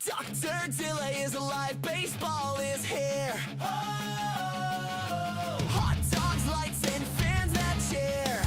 Dr. Delay is alive, baseball is here. Oh! Hot dogs, lights, and fans that cheer.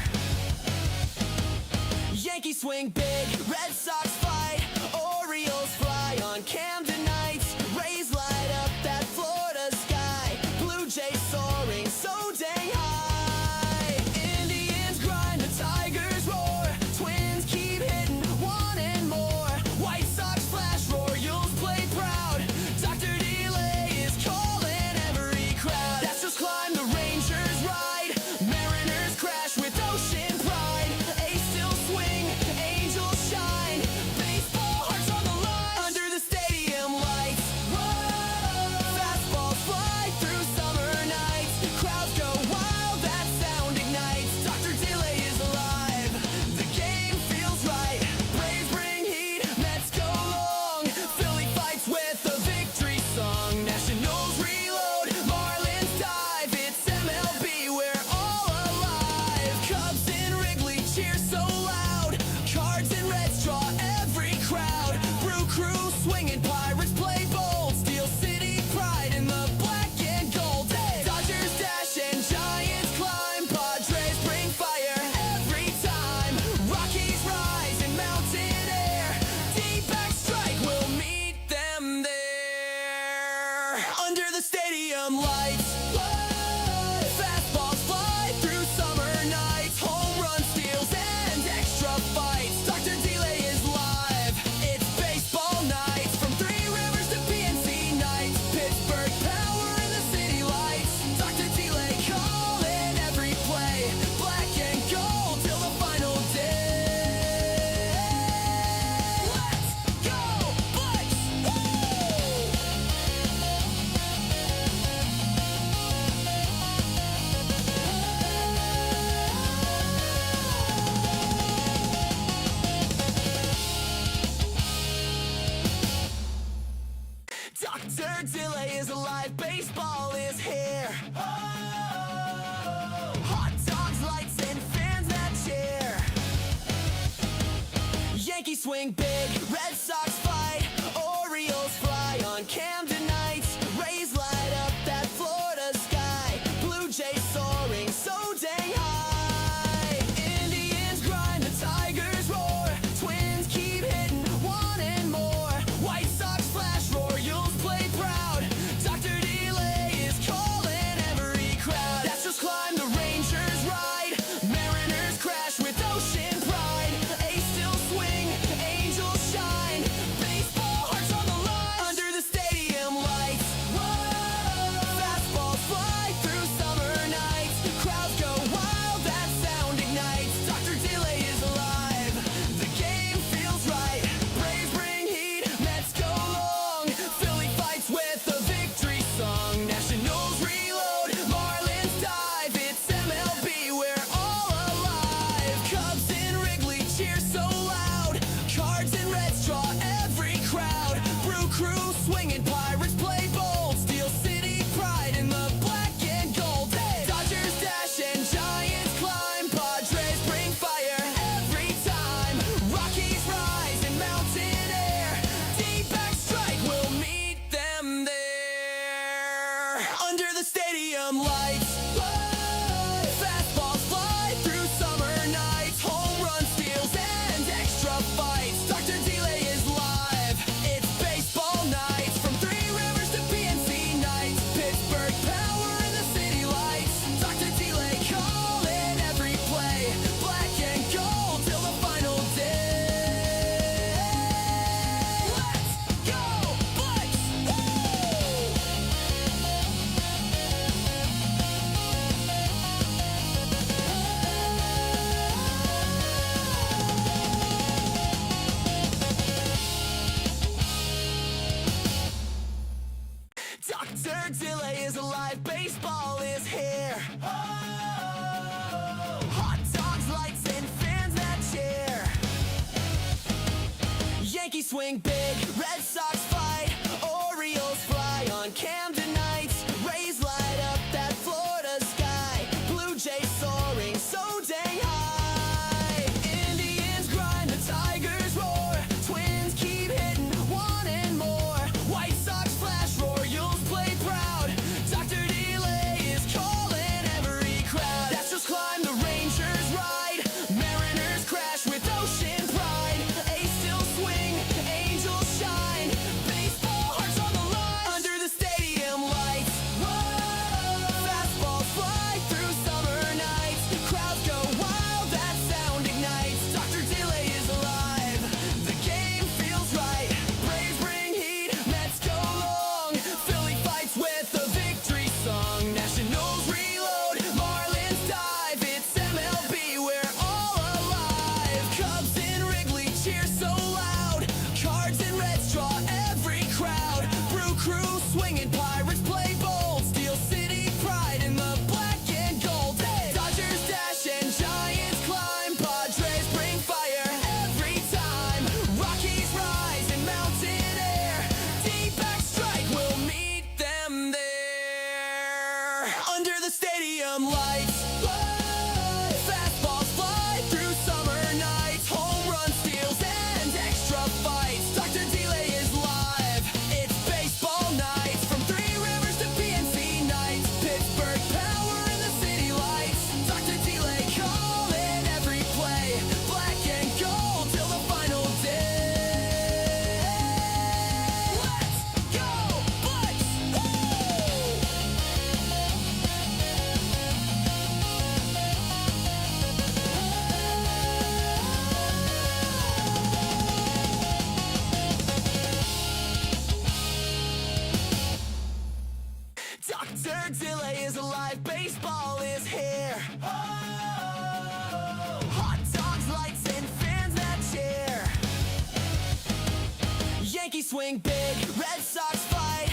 Yankees swing big, Red Sox fight, Orioles fly on Camden nights. Rays light up that Florida sky, Blue Jays soaring so dang high. Indians grind, the Tigers roar, Twins keep hitting, wanting more. White Sox flash, Royals play proud, Dr. Delay is calling every crowd. Astros climb, the Rangers ride, Mariners crash with ocean pride. A's still swing, Angels shine, baseball hearts on the line. Under the stadium lights, whoa, fastballs fly through summer nights. Crowds go wild, that sound ignites. Dr. Delay is alive, the game feels right. Braves bring heat, Mets go long, Philly fights with a victory song. Nationals reload, Marlins dive, it's MLB, we're all alive. Cubs in Wrigley cheer so loud, Cards and Reds draw every crowd. Brew Crew swinging, Pirates play bold, Steel City pride in the black and gold. Dodgers dash and Giants climb, Padres bring fire every time. Rockies rise in mountain air, D-back strike will meet them there. Under the stadium lights, fastballs fly through summer nights. Home run steals and extra fights. Dr. Delay is live, it's baseball nights. From Three Rivers to PNC nights, Pittsburgh power in the city lights. Dr. Delay calling every play, black and gold till the final day. Let's go, Bucks! Woo! Dr. Delay is alive, baseball is here. Oh! Hot dogs, lights, and fans that cheer. Yankees swing big, Red Sox fight, Orioles fly on Camden nights. Rays light up that Florida sky, Blue Jays soaring so dang high. Indians grind, the Tigers roar, Twins keep hitting, wanting more. White Sox flash, Royals play proud, Dr. Delay is calling every crowd. Astros climb, the Rangers ride, Mariners crash with ocean pride. A's still swing, Angels shine, baseball hearts on the line. Under the stadium lights, whoa, fastballs fly through summer nights. Crowds go wild, that sound ignites. Dr. Delay is alive, the game feels right. Braves bring heat, Mets go long, Philly fights with a victory song. Nationals reload, Marlins dive, it's MLB, we're all alive. Cubs in Wrigley cheer so loud, Cards and Reds draw every crowd. Brew Crew swinging, Pirates play bold, Steel City pride in the black and gold. Dodgers dash and Giants climb, Padres bring fire every time. Rockies rise in mountain air, D-back strike will meet them there. Under the stadium lights, fastballs fly through summer nights. Home run steals and extra fights. Dr. Delay is live, it's baseball nights. From Three Rivers to PNC nights, Pittsburgh power in the city lights. Dr. Delay calling every play, black and gold till the final day. Let's go, Bucks! Woo! Dr. Delay is alive, baseball is here. Oh! Hot dogs, lights, and fans that cheer. Yankees swing big, Red Sox fight, Orioles fly on Camden nights. Rays light up that Florida sky, Blue Jays soaring so dang high. Indians grind, the Tigers roar, Twins keep hitting, wanting more. Yankees swing big, Red Sox fight,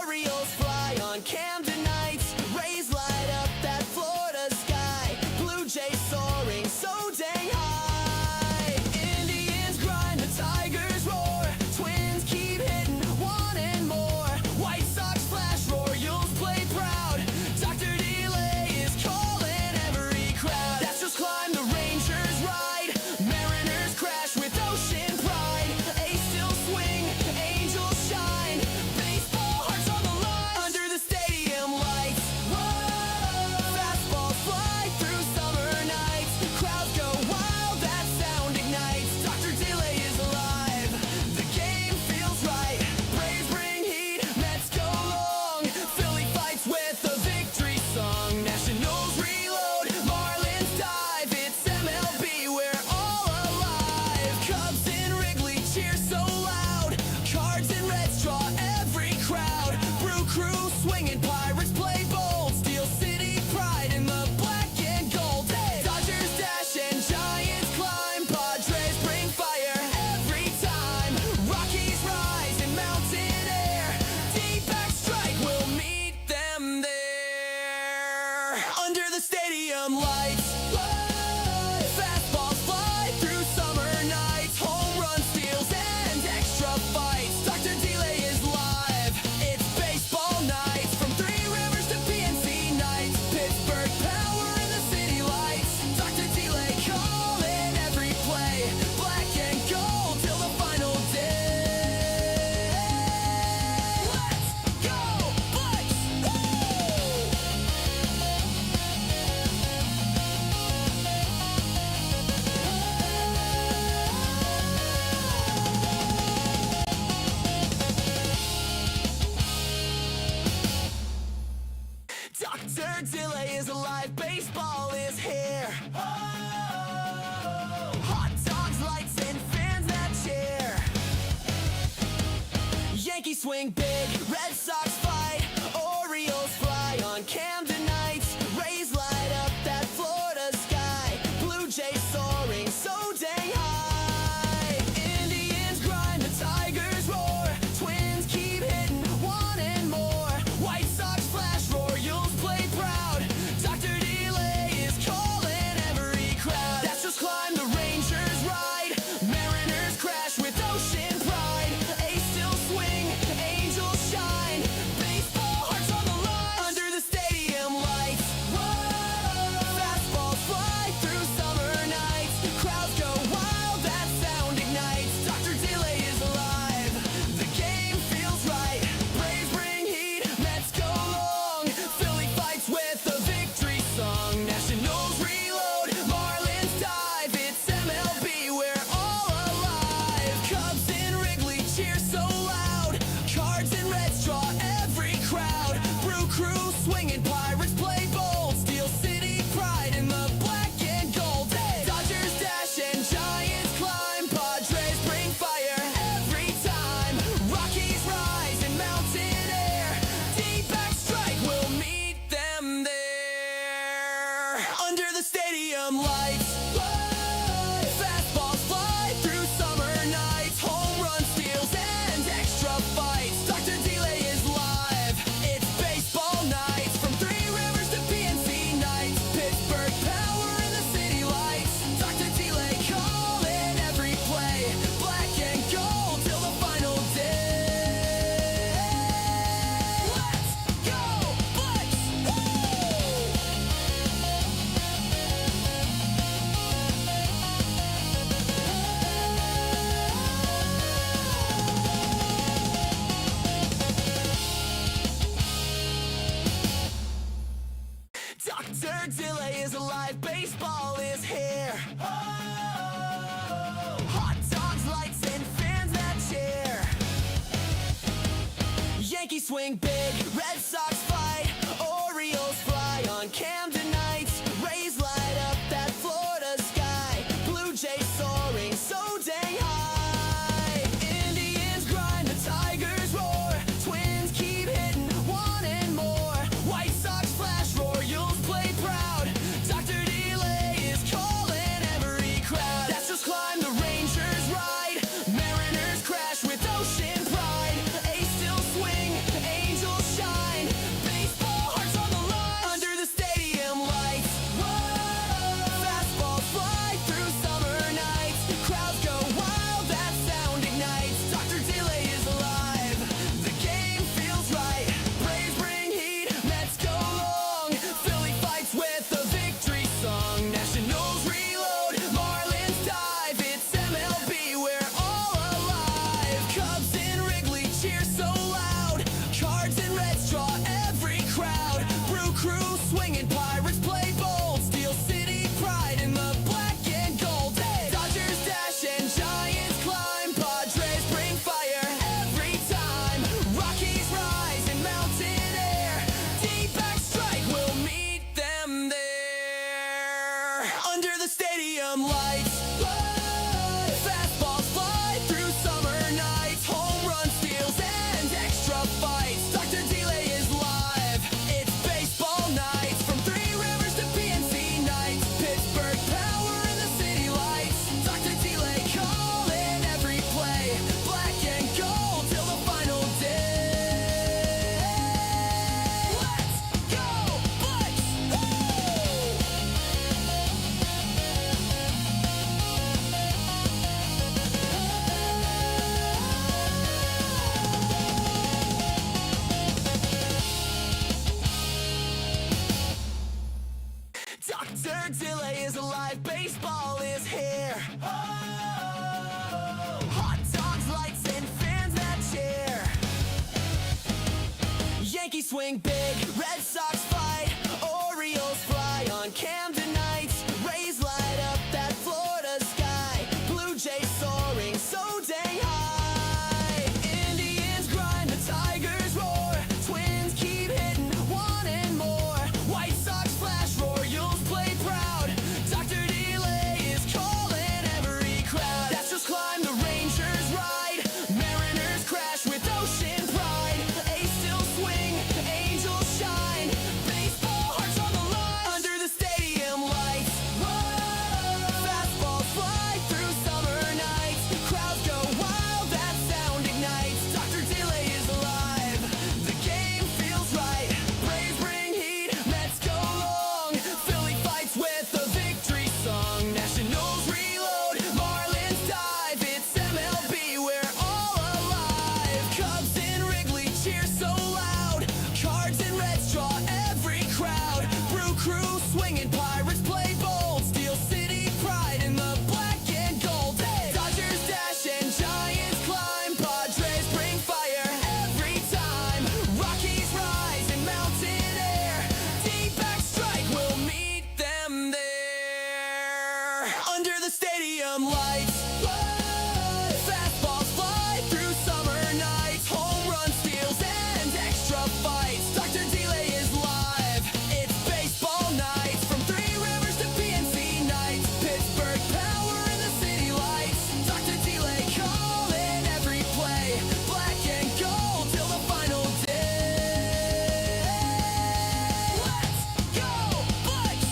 Orioles fly on Camden nights, Rays light up that Florida sky, Blue Jays soaring so dang high, Indians grind, the Tigers roar, Twins keep hitting, wanting more, White Sox flash, Royals play proud, Dr. Delay is calling every crowd, Astros climb, the Rangers ride, Mariners crash with ocean pride, A's still swing, Angels shine, baseball hearts on the line, under the stadium lights, whoa, fastballs fly through summer nights, crowds go wild, that sound ignites, Dr. Delay is alive, the game feels right, Braves bring heat, Mets go long, Philly fights with a victory song, Nationals reload, Marlins dive, it's MLB, we're all alive, Cubs in Wrigley cheer so loud, Cards and Reds draw every crowd, Brew Crew swinging, Pirates play bold, Steel City pride in the black and gold, Dodgers dash and Giants climb, Padres bring fire every time, Rockies rise in mountain air, D-back strike, we'll meet them there, under the stadium lights, fastballs fly through summer nights, home run steals and extra fights, Dr. Delay is live, it's baseball nights, from Three Rivers to PNC nights, Pittsburgh power in the city lights, Dr. Delay calling every play, black and gold till the final day, let's go Bucks! Dr. Delay is alive, baseball is here. Hot dogs, lights, and fans that cheer. Yankees swing big, Red Sox fight, Orioles fly on Camden nights, Rays light up that Florida sky, Blue Jays soaring so dang high, Indians grind, the Tigers roar, Twins keep hitting, wanting more, White Sox flash, Royals play proud, Dr. Delay is calling every crowd, Astros climb, the Rangers ride, Mariners crash with ocean pride, A's still swing, Angels shine, baseball hearts on the line, under the stadium lights, whoa, fastballs fly through summer nights, crowds go wild, that sound ignites, Dr. Delay is alive, the game feels right, Braves bring heat, Mets go long, Philly fights with a victory song, Nationals reload, Marlins dive, it's MLB, we're all alive, Cubs in Wrigley cheer so loud, Cards and Reds draw every crowd, Brew Crew swinging, Pirates play bold, Steel City pride in the black and gold, Dodgers dash and Giants climb, Padres bring fire every time, Rockies rise in mountain air, D-back strike, we'll meet them there, under the stadium lights, fastballs fly through summer nights, home run steals and extra fights, Dr. Delay is live, it's baseball nights, from Three Rivers to PNC nights, Pittsburgh power in the city lights, Dr. Delay calling every play, black and gold till the final day, let's go Bucks! Dr. Delay is alive, baseball is here. Hot dogs, lights, and fans that cheer. Yankees swing big, Red Sox fight, Orioles fly on Camden nights, Rays light up that Florida sky, Blue Jays soaring so dang high, Indians grind, the Tigers roar, Twins keep hitting, wanting more, White Sox flash, Royals play proud, Dr. Delay is calling every crowd, Astros climb, the Rangers ride, Mariners crash with ocean pride. swing big, Red Sox fight, Orioles fly on Camden nights, Rays light up that Florida sky, Blue Jays soaring so dang high, Indians grind, the Tigers roar, Twins keep hitting, wanting more, White Sox flash, Royals play proud, Dr. Delay is calling every crowd, Astros climb, the Rangers ride, Mariners crash with ocean pride, A's still swing, Angels shine, baseball hearts on the line, under the stadium lights, whoa, fastballs fly through summer nights, crowds go wild, that sound ignites, Dr. Delay is alive, the game feels right, Braves bring heat, Mets go long, Philly fights with a victory song, Nationals reload, Marlins dive, it's MLB, we're all alive, Cubs in Wrigley cheer so loud, Cards and Reds draw every crowd, Brew Crew swinging, Pirates play bold, Steel City pride in the black and gold, Dodgers dash and Giants climb, Padres bring fire every time, Rockies rise in mountain air, D-back strike, we'll meet them there, under the stadium lights, fastballs fly through summer nights, home run steals and extra fights, Dr. Delay is live, it's baseball nights, from Three Rivers to PNC nights, Pittsburgh power in the city lights, Dr. Delay calling every play, black and gold till the final day, let's go Bucks,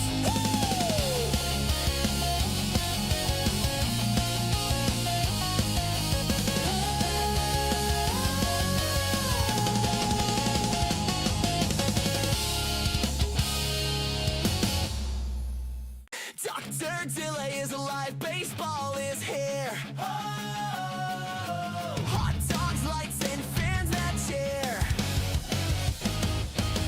Dr. Delay is alive, baseball is here. Hot dogs, lights, and fans that cheer.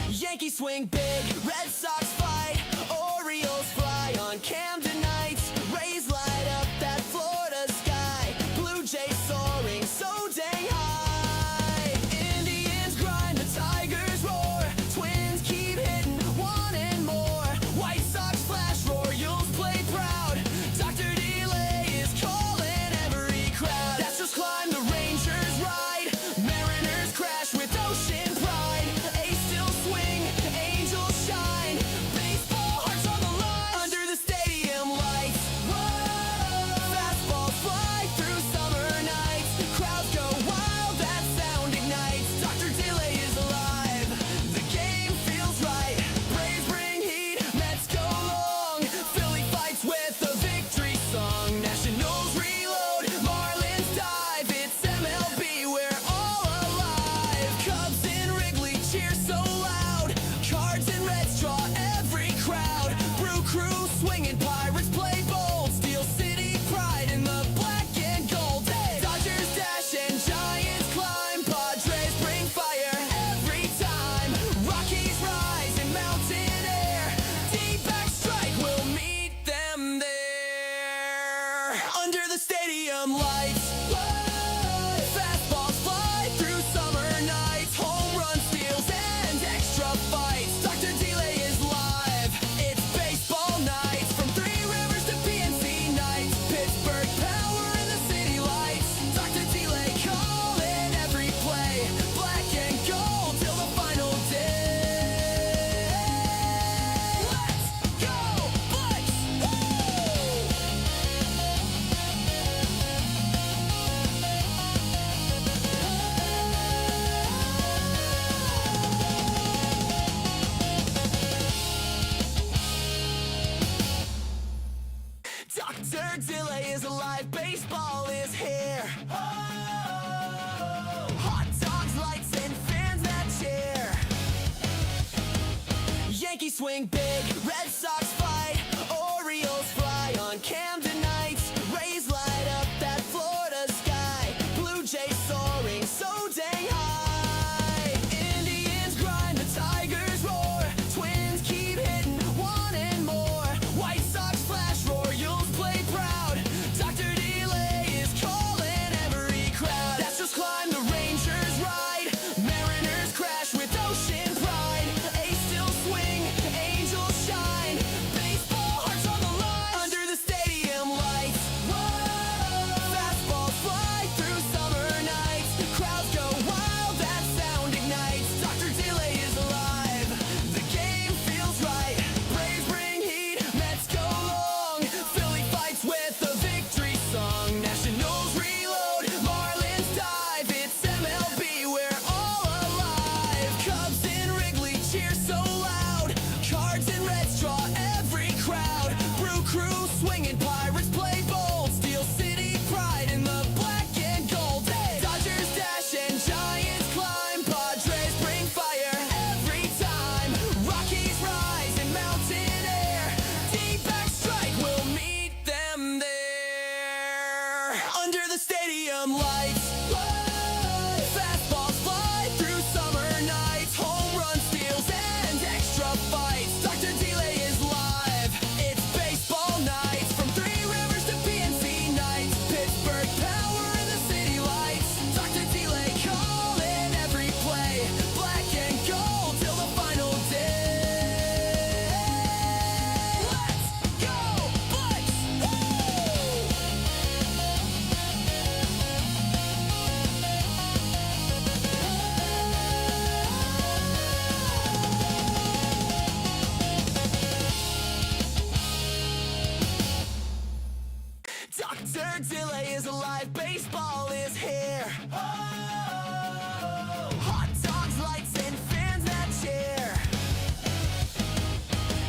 Yankees swing big, Red Sox fight, Orioles fly on Camden nights, Rays light up that Florida sky, Blue Jays soaring so dang high, Indians grind, the Tigers roar, Twins keep hitting, wanting more, White Sox flash, Royals play proud, Dr. Delay is calling every crowd, Astros climb, the Rangers ride, Mariners crash with ocean pride, A's still swing, Angels shine, baseball hearts on the line, under the stadium lights, whoa, fastballs fly through summer nights, crowds go wild, that sound ignites, Dr. Delay is alive, the game feels right, Braves bring heat, Mets go long, Philly fights with a victory song, Nationals reload, Marlins dive, it's MLB, we're all alive, Cubs in Wrigley cheer so loud, Cards and Reds draw every crowd, Brew Crew swinging, Pirates play bold, Steel City pride in the black and gold, Dodgers dash and Giants climb, Padres bring fire every time, Rockies rise in mountain air, D-back strike, we'll meet them there, under the stadium lights, fastballs fly through summer nights, home run steals and extra fights, Dr. Delay is live, it's baseball nights, from Three Rivers to PNC nights, Pittsburgh power in the city lights, Dr. Delay calling every play, black and gold till the final day, let's go Bucks, Dr. Delay is alive, baseball is here. Hot dogs, lights, and fans that cheer. Yankees swing big, Red Sox fight, Orioles fly on Camden nights, Rays light up that Florida sky, Blue Jays soaring so dang high, Indians grind, the Tigers roar, Twins keep hitting, wanting more, White Sox flash, Royals play proud, Dr. Delay is calling every crowd, Astros climb, the Rangers ride, Mariners crash with ocean pride. Under the stadium lights, fastballs fly through summer nights, home run steals and extra fights. Dr. Delay is live. It's baseball nights from Three Rivers to PNC nights. Pittsburgh power in the city lights. Dr. Delay calling every play. Black and gold till the final day. Let's go, Bucks! Dr. Delay is alive, baseball is here. Oh, hot dogs, lights, and fans that cheer.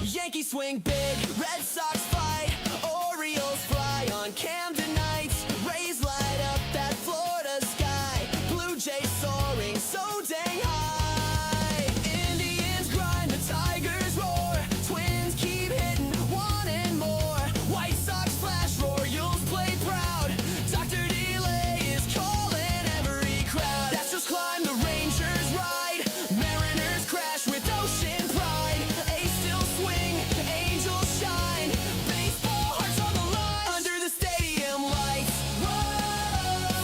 Yankees swing big, Red Sox fight, Orioles fly on Camden nights. Rays light up that Florida sky, Blue Jays soaring so dang high. Indians grind, the Tigers roar, Twins keep hitting, wanting more. White Sox flash, Royals play proud. Dr. Delay is calling every crowd. Astros climb, the Rangers ride, Mariners crash with ocean pride. A's still swing, Angels shine, baseball hearts on the line. Under the stadium lights,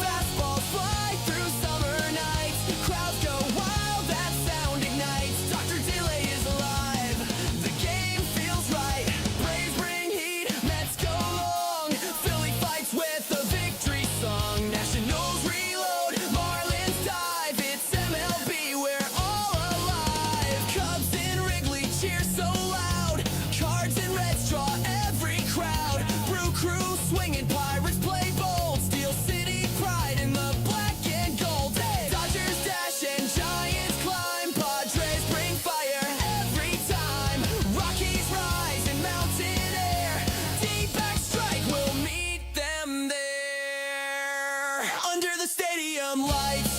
fastballs fly through summer nights. Crowds go wild, that sound ignites. Dr. Delay is alive, the game feels right. Braves bring heat, Mets go long, Philly fights with a victory song. Nationals reload, Marlins dive, it's MLB, we're all alive. Cubs in Wrigley cheer so loud, Cards and Reds draw every crowd. Brew Cruz swinging, Pirates play bold, Steel City pride in the black and gold. Dodgers dash and Giants climb, Padres bring fire every time. Rockies rise in mountain air, D-back strike will meet them there. Under the stadium lights,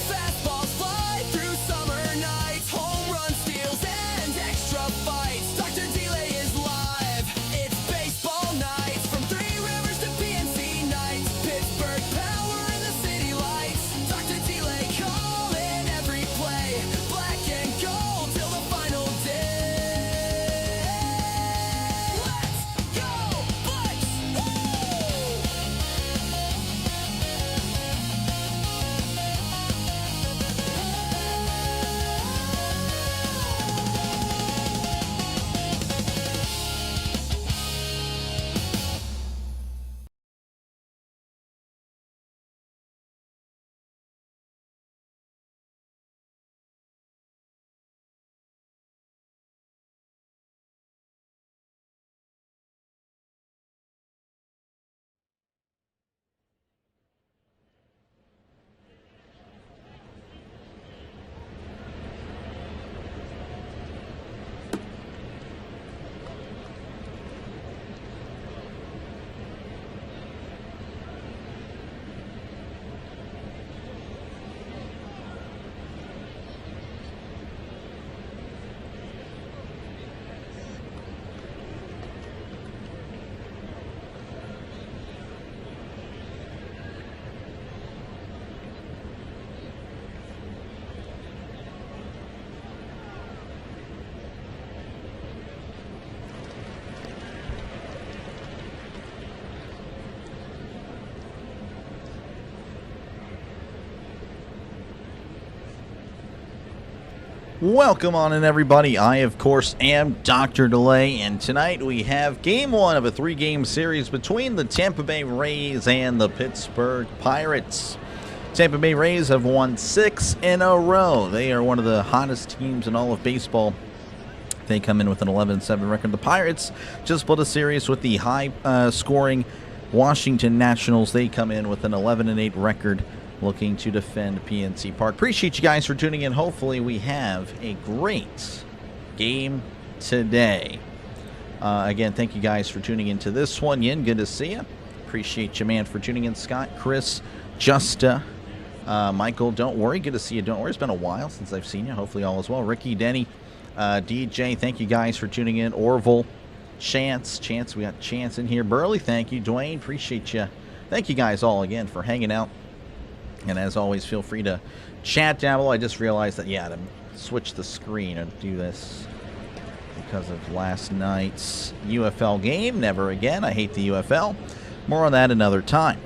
fastballs fly through summer nights, home run steals and extra fights. Dr. Delay is live. It's baseball nights from Three Rivers to PNC nights. Pittsburgh power in the city lights. Dr. Delay calling every play. Black and gold till the final day. Let's go, Bucks! Welcome on in, everybody. I, of course, am Dr. Delay, and tonight we have Game 1 of a 3-game series between the Tampa Bay Rays and the Pittsburgh Pirates. Tampa Bay Rays have won 6 in a row. They are one of the hottest teams in all of baseball. They come in with an 11-7 record. The Pirates just split a series with the high-scoring Washington Nationals. They come in with an 11-8 record, looking to defend PNC Park. Appreciate you guys for tuning in. Hopefully we have a great game today. Again, thank you guys for tuning into this one. Yin, good to see you. Appreciate you, man, for tuning in. Scott, Chris, Justa, Michael, don't worry. Good to see you. Don't worry. It's been a while since I've seen you. Hopefully all is well. Ricky, Denny, DJ, thank you guys for tuning in. Orville, Chance, we got Chance in here. Burley, thank you. Dwayne, appreciate you thank you guys all again for hanging out. And as always, feel free to chat down below. I just realized that, yeah, to switch the screen and do this because of last night's UFL game. Never again. I hate the UFL. More on that another time.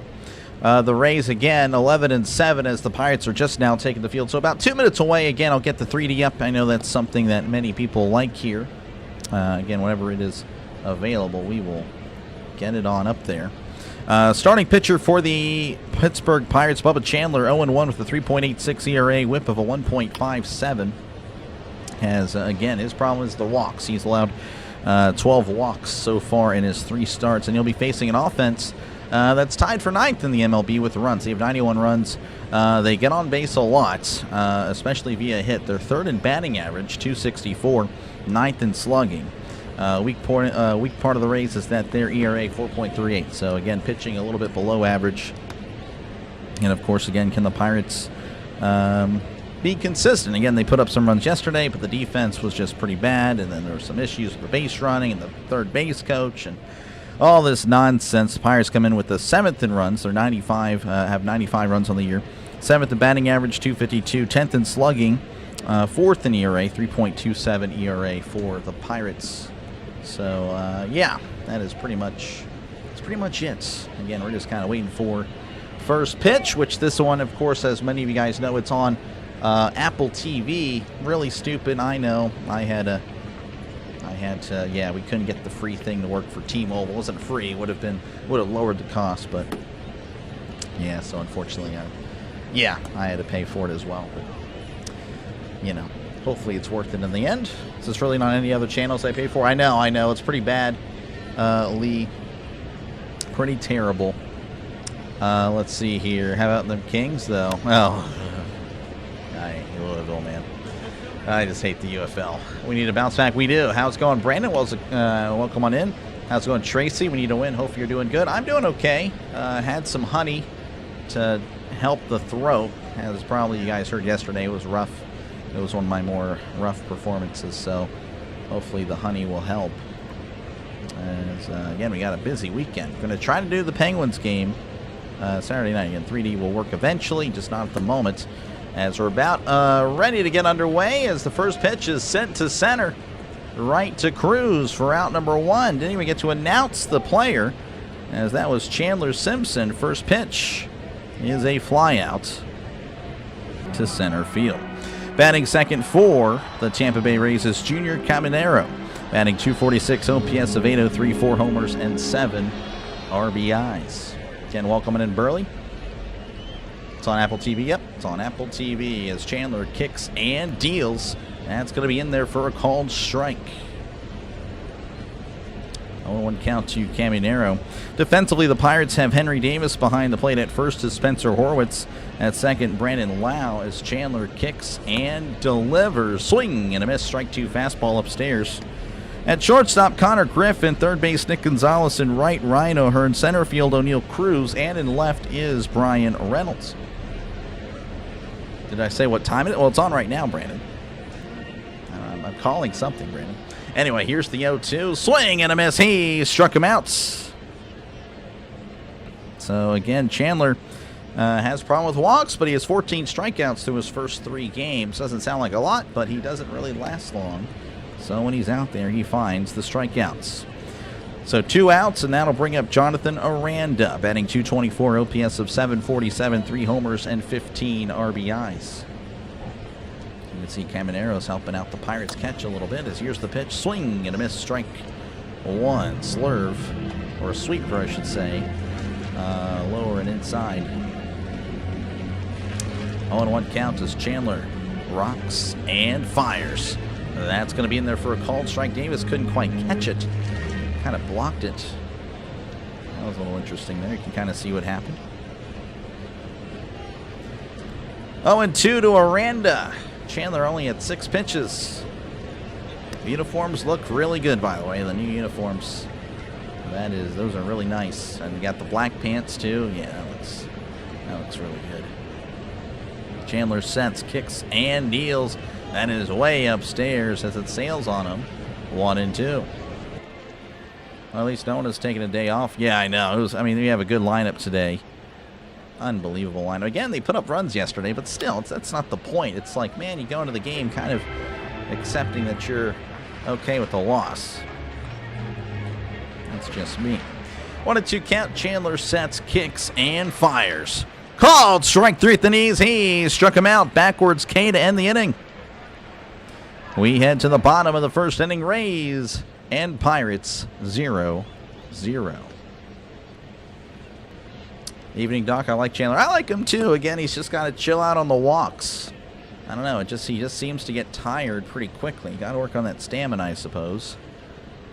The Rays, again, 11-7 as the Pirates are just now taking the field. So about 2 minutes away. Again, I'll get the 3D up. I know that's something that many people like here. Again, whenever it is available, we will get it on up there. Starting pitcher for the Pittsburgh Pirates, Bubba Chandler, 0-1 with a 3.86 ERA, whip of a 1.57. Has, again, his problem is the walks. He's allowed 12 walks so far in his 3 starts, and he'll be facing an offense that's tied for 9th in the MLB with runs. They have 91 runs. They get on base a lot, especially via hit. They're 3rd in batting average, 264, 9th in slugging. Weak part of the Rays is that their ERA 4.38. So again, pitching a little bit below average. And of course, again, can the Pirates be consistent? Again, they put up some runs yesterday, but the defense was just pretty bad. And then there were some issues with the base running and the third base coach and all this nonsense. The Pirates come in with the 7th in runs. They're 95, have 95 runs on the year. 7th in batting average, 252. 10th in slugging. 4th in ERA, 3.27 ERA for the Pirates. So, yeah, that is pretty much it. Again, we're just kind of waiting for first pitch, which this one, of course, as many of you guys know, it's on Apple TV. Really stupid, I know. I had to, yeah, we couldn't get the free thing to work for T-Mobile. It wasn't free. Would have lowered the cost, but, yeah, so unfortunately, I had to pay for it as well. But, you know, hopefully it's worth it in the end. Is this really not any other channels I pay for? I know. It's pretty bad, Lee. Pretty terrible. Let's see here. How about the Kings, though? Oh, I hate Louisville, man. I just hate the UFL. We need to bounce back. We do. How's it going, Brandon? Welcome on in. How's it going, Tracy? We need to win. Hope you're doing good. I'm doing okay. Had some honey to help the throat. As probably you guys heard yesterday, it was rough. It was one of my more rough performances, so hopefully the honey will help. As, again, we got a busy weekend. Going to try to do the Penguins game Saturday night. Again, 3D will work eventually, just not at the moment. As we're about ready to get underway, as the first pitch is sent to center, right to Cruz for out number 1. Didn't even get to announce the player, as that was Chandler Simpson. First pitch is a flyout to center field. Batting second for the Tampa Bay Rays is Junior Caminero. Batting 246, OPS of 803, 4 homers and 7 RBIs. Again, welcome in Burley. It's on Apple TV. Yep, it's on Apple TV as Chandler kicks and deals. That's going to be in there for a called strike. 0-1 count to Caminero. Defensively, the Pirates have Henry Davis behind the plate. At first is Spencer Horwitz. At second, Brandon Lau as Chandler kicks and delivers. Swing and a miss. Strike 2 fastball upstairs. At shortstop, Connor Griffin. Third base, Nick Gonzalez. In right, Ryan O'Hearn. Center field, O'Neill Cruz. And in left is Brian Reynolds. Did I say what time it is? Well, it's on right now, Brandon. I'm calling something, Brandon. Anyway, here's the 0-2. Swing and a miss. He struck him out. So, again, Chandler has a problem with walks, but he has 14 strikeouts through his first 3 games. Doesn't sound like a lot, but he doesn't really last long. So when he's out there, he finds the strikeouts. So 2 outs, and that'll bring up Jonathan Aranda, batting 224, OPS of 747, 3 homers and 15 RBIs. You can see Caminero's helping out the Pirates catch a little bit as here's the pitch. Swing and a miss. Strike 1. Slurve, or a sweeper, I should say. Lower and inside. 0-1 count as Chandler rocks and fires. That's going to be in there for a called strike. Davis couldn't quite catch it. Kind of blocked it. That was a little interesting there. You can kind of see what happened. 0-2 to Aranda. Chandler only had 6 pitches. The uniforms look really good, by the way. The new uniforms. Those are really nice. And we got the black pants too. Yeah, that looks really good. Chandler sets, kicks, and deals. That is way upstairs as it sails on him. 1-2. Well, at least no one has taken a day off. Yeah, I know. We have a good lineup today. Unbelievable lineup. Again, they put up runs yesterday, but still, that's not the point. It's like, man, you go into the game kind of accepting that you're okay with the loss. That's just me. 1-2 count. Chandler sets, kicks, and fires. Called strike 3 at the knees. He struck him out. Backwards K to end the inning. We head to the bottom of the first inning. Rays and Pirates 0-0. Evening, Doc. I like Chandler. I like him too. Again, he's just got to chill out on the walks. I don't know. He just seems to get tired pretty quickly. Got to work on that stamina, I suppose.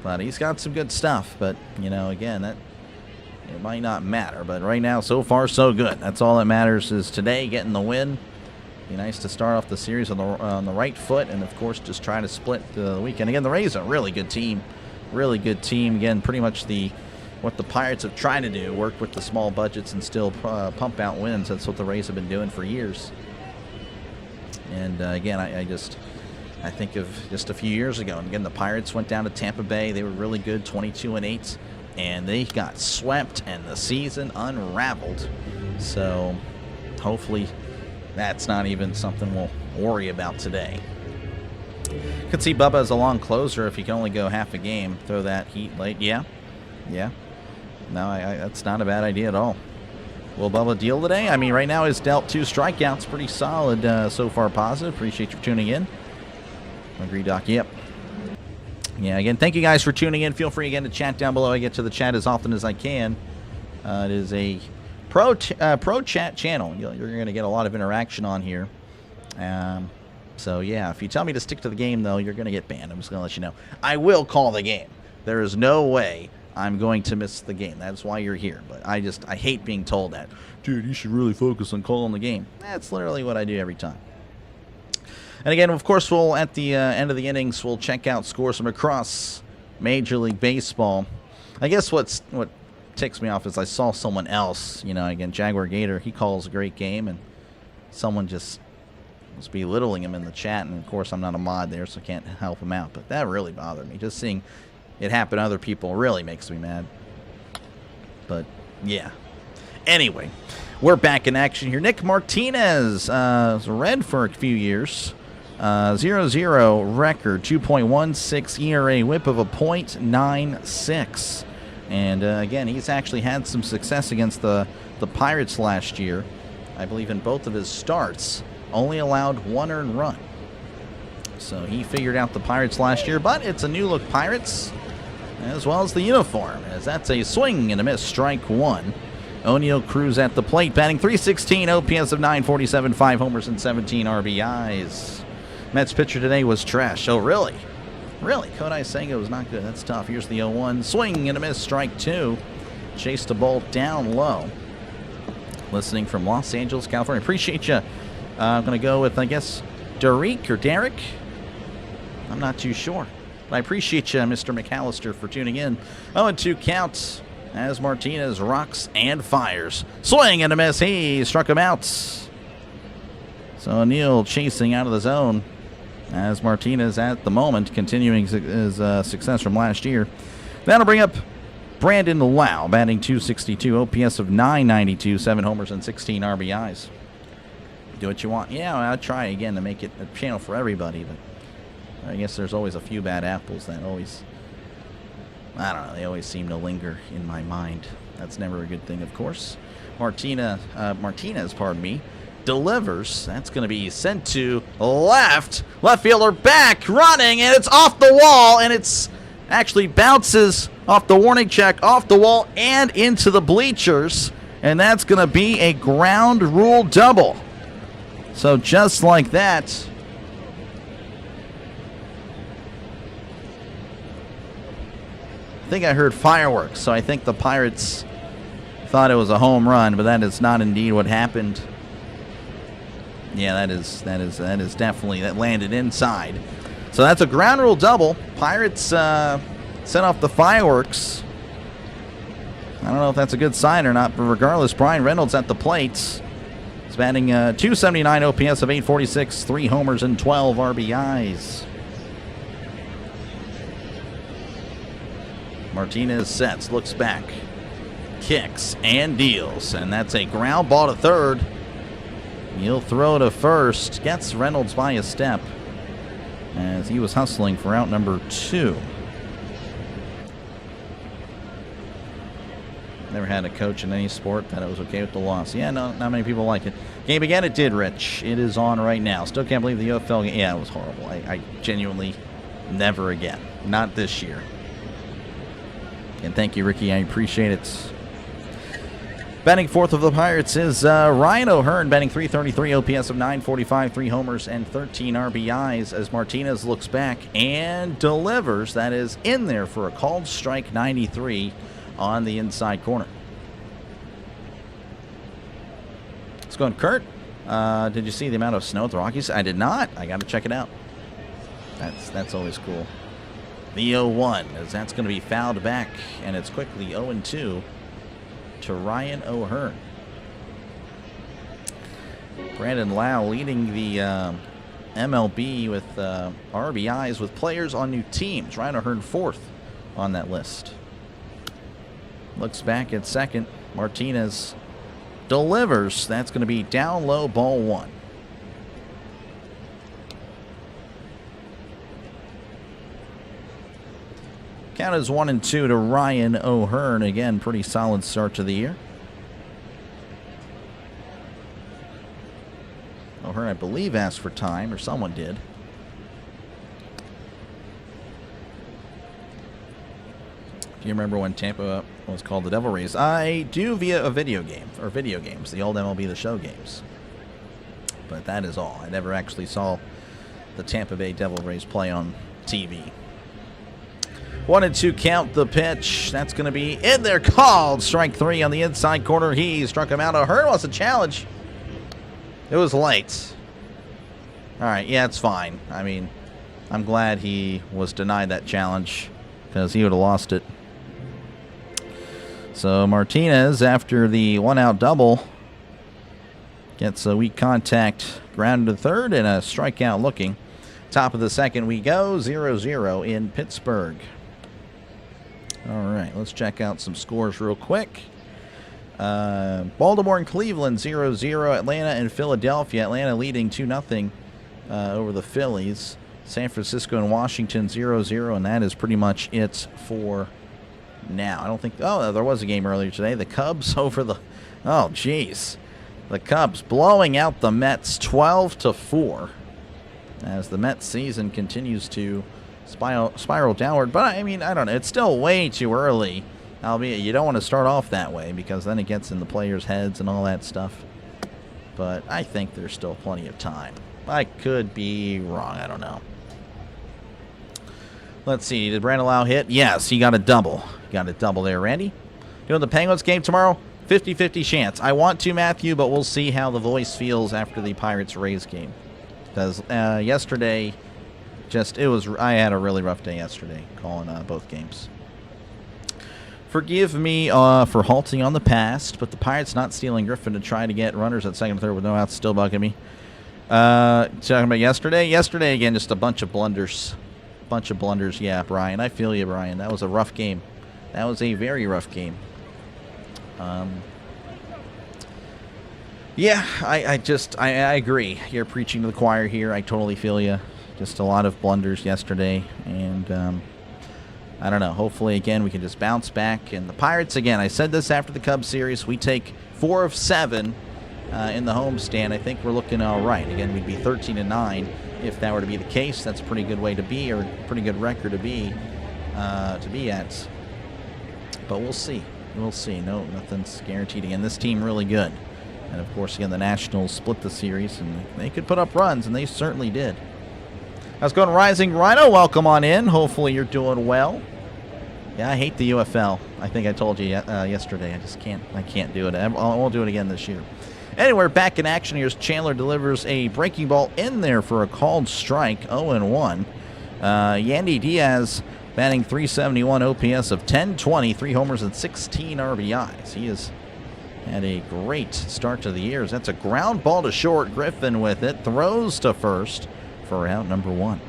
But he's got some good stuff. But again, that it might not matter. But right now, so far, so good. That's all that matters is today getting the win. Be nice to start off the series on the right foot, and of course, just try to split the weekend. Again, the Rays are a really good team. Really good team. Again, pretty much what the Pirates have tried to do, work with the small budgets and still pump out wins. That's what the Rays have been doing for years. And again, I think of just a few years ago. And again, the Pirates went down to Tampa Bay. They were really good, 22-8, and they got swept, and the season unraveled. So hopefully that's not even something we'll worry about today. Could see Bubba as a long closer if he can only go half a game. Throw that heat late. Yeah. No, that's not a bad idea at all. Will Bubba deal today? Right now he's dealt 2 strikeouts. Pretty solid so far, positive. Appreciate you for tuning in. Agree, Doc. Yep. Yeah, again, thank you guys for tuning in. Feel free again to chat down below. I get to the chat as often as I can. It is a pro chat channel. You're going to get a lot of interaction on here. So, yeah, if you tell me to stick to the game, though, you're going to get banned. I'm just going to let you know. I will call the game. There is no way I'm going to miss the game. That's why you're here. But I hate being told that. Dude, you should really focus on calling the game. That's literally what I do every time. And again, of course, we'll at the end of the innings, we'll check out scores from across Major League Baseball. I guess what ticks me off is I saw someone else, again, Jaguar Gator, he calls a great game, and someone just was belittling him in the chat. And, of course, I'm not a mod there, so I can't help him out. But that really bothered me. Just seeing it happen to other people really makes me mad. But, yeah. Anyway, we're back in action here. Nick Martinez was red for a few years. 0-0 record, 2.16 ERA, whip of a .96. And, again, he's actually had some success against the Pirates last year. I believe in both of his starts, only allowed 1 earned run. So he figured out the Pirates last year, but it's a new-look Pirates, as well as the uniform, as that's a swing and a miss, strike 1. O'Neill Cruz at the plate, batting .316, OPS of .947, 5 homers and 17 RBIs. Mets pitcher today was trash. Oh, really? Really? Kodai Senga was not good. That's tough. Here's the 0-1. Swing and a miss, strike 2. Chased the ball down low. Listening from Los Angeles, California. Appreciate you. I'm going to go with, I guess, Derek or Derek. I'm not too sure. But I appreciate you, Mr. McAllister, for tuning in. 0-2 count as Martinez rocks and fires. Swing and a miss. He struck him out. So O'Neill chasing out of the zone as Martinez at the moment continuing his success from last year. That'll bring up Brandon Lau, batting .262, OPS of .992, 7 homers and 16 RBIs. Do what you want. Yeah, I'll try again to make it a channel for everybody, but I guess there's always a few bad apples that always, I don't know, they always seem to linger in my mind. That's never a good thing, of course. Martinez, delivers. That's going to be sent to left. Left fielder back, running, and it's off the wall, and it's actually bounces off the warning check, off the wall, and into the bleachers, and that's going to be a ground rule double. So just like that, I think I heard fireworks, so I think the Pirates thought it was a home run, but that is not indeed what happened. Yeah, that is definitely, that landed inside. So that's a ground rule double. Pirates set off the fireworks. I don't know if that's a good sign or not, but regardless, Brian Reynolds at the plate. He's batting .279 OPS of .846, 3 homers and 12 RBIs. Martinez sets, looks back, kicks, and deals. And that's a ground ball to third. He'll throw to first. Gets Reynolds by a step as he was hustling for out number 2. Never had a coach in any sport that it was okay with the loss. Yeah, no, not many people like it. Game again, it did, Rich. It is on right now. Still can't believe the UFL game. Yeah, it was horrible. I genuinely never again. Not this year. And thank you, Ricky. I appreciate it. Batting fourth of the Pirates is Ryan O'Hearn, batting .333, OPS of 945, 3 homers and 13 RBIs as Martinez looks back and delivers. That is in there for a called strike 93 on the inside corner. Let's go on, Kurt. Did you see the amount of snow at the Rockies? I did not. I got to check it out. That's always cool. The 0-1, as that's going to be fouled back, and it's quickly 0-2 to Ryan O'Hearn. Brandon Lau leading the MLB with RBIs with players on new teams. Ryan O'Hearn fourth on that list. Looks back at second. Martinez delivers. That's going to be down low, ball 1. Count is 1-2 to Ryan O'Hearn. Again, pretty solid start to the year. O'Hearn, I believe, asked for time, or someone did. Do you remember when Tampa was called the Devil Rays? I do via a video game, or video games, the old MLB The Show games. But that is all. I never actually saw the Tampa Bay Devil Rays play on TV. 1-2 count, the pitch. That's going to be in there, called. Strike 3 on the inside corner. He struck him out. O'Hearn wants a challenge. It was late. All right, yeah, it's fine. I mean, I'm glad he was denied that challenge because he would have lost it. So Martinez, after the 1-out double, gets a weak contact, grounded to third, and a strikeout looking. Top of the second we go, 0-0 in Pittsburgh. All right, let's check out some scores real quick. Baltimore and Cleveland, 0-0. Atlanta and Philadelphia. Atlanta leading 2-0 over the Phillies. San Francisco and Washington, 0-0, and that is pretty much it for now. I don't think... Oh, there was a game earlier today. The Cubs over the... Oh, jeez. The Cubs blowing out the Mets 12-4 as the Mets season continues to spiral downward. But, I mean, I don't know. It's still way too early. Albeit, you don't want to start off that way because then it gets in the players' heads and all that stuff. But I think there's still plenty of time. I could be wrong. I don't know. Let's see. Did Brandon Lau hit? Yes, he got a double. Got a double there, Randy. Doing the Penguins game tomorrow? 50-50 chance. I want to, Matthew, but we'll see how the voice feels after the Pirates-Rays game. Because yesterday, I had a really rough day yesterday calling both games. Forgive me for halting on the past, but the Pirates not stealing Griffin to try to get runners at second and third with no outs still bugging me. Talking about yesterday? Yesterday, again, just a bunch of blunders. Yeah, Brian. I feel you, Brian. That was a rough game. That was a very rough game. Yeah, I agree. You're preaching to the choir here. I totally feel you. Just a lot of blunders yesterday, and I don't know. Hopefully, again, we can just bounce back. And the Pirates, again, I said this after the Cubs series, we take 4 of 7 in the homestand. I think we're looking all right. Again, we'd be 13-9 if that were to be the case. That's a pretty good way to be, or a pretty good record to be at. But we'll see. We'll see. No, nothing's guaranteed. Again, this team really good. And, of course, again, the Nationals split the series, and they could put up runs, and they certainly did. How's it going, Rising Rhino? Welcome on in. Hopefully you're doing well. Yeah, I hate the UFL. I think I told you yesterday. I can't do it. I won't do it again this year. Anyway, back in action. Here's Chandler delivers a breaking ball in there for a called strike, 0-1. Yandy Diaz batting .371, OPS of 1020, 3 homers and 16 RBIs. He has had a great start to the year. That's a ground ball to short. Griffin with it. Throws to first for out number 1.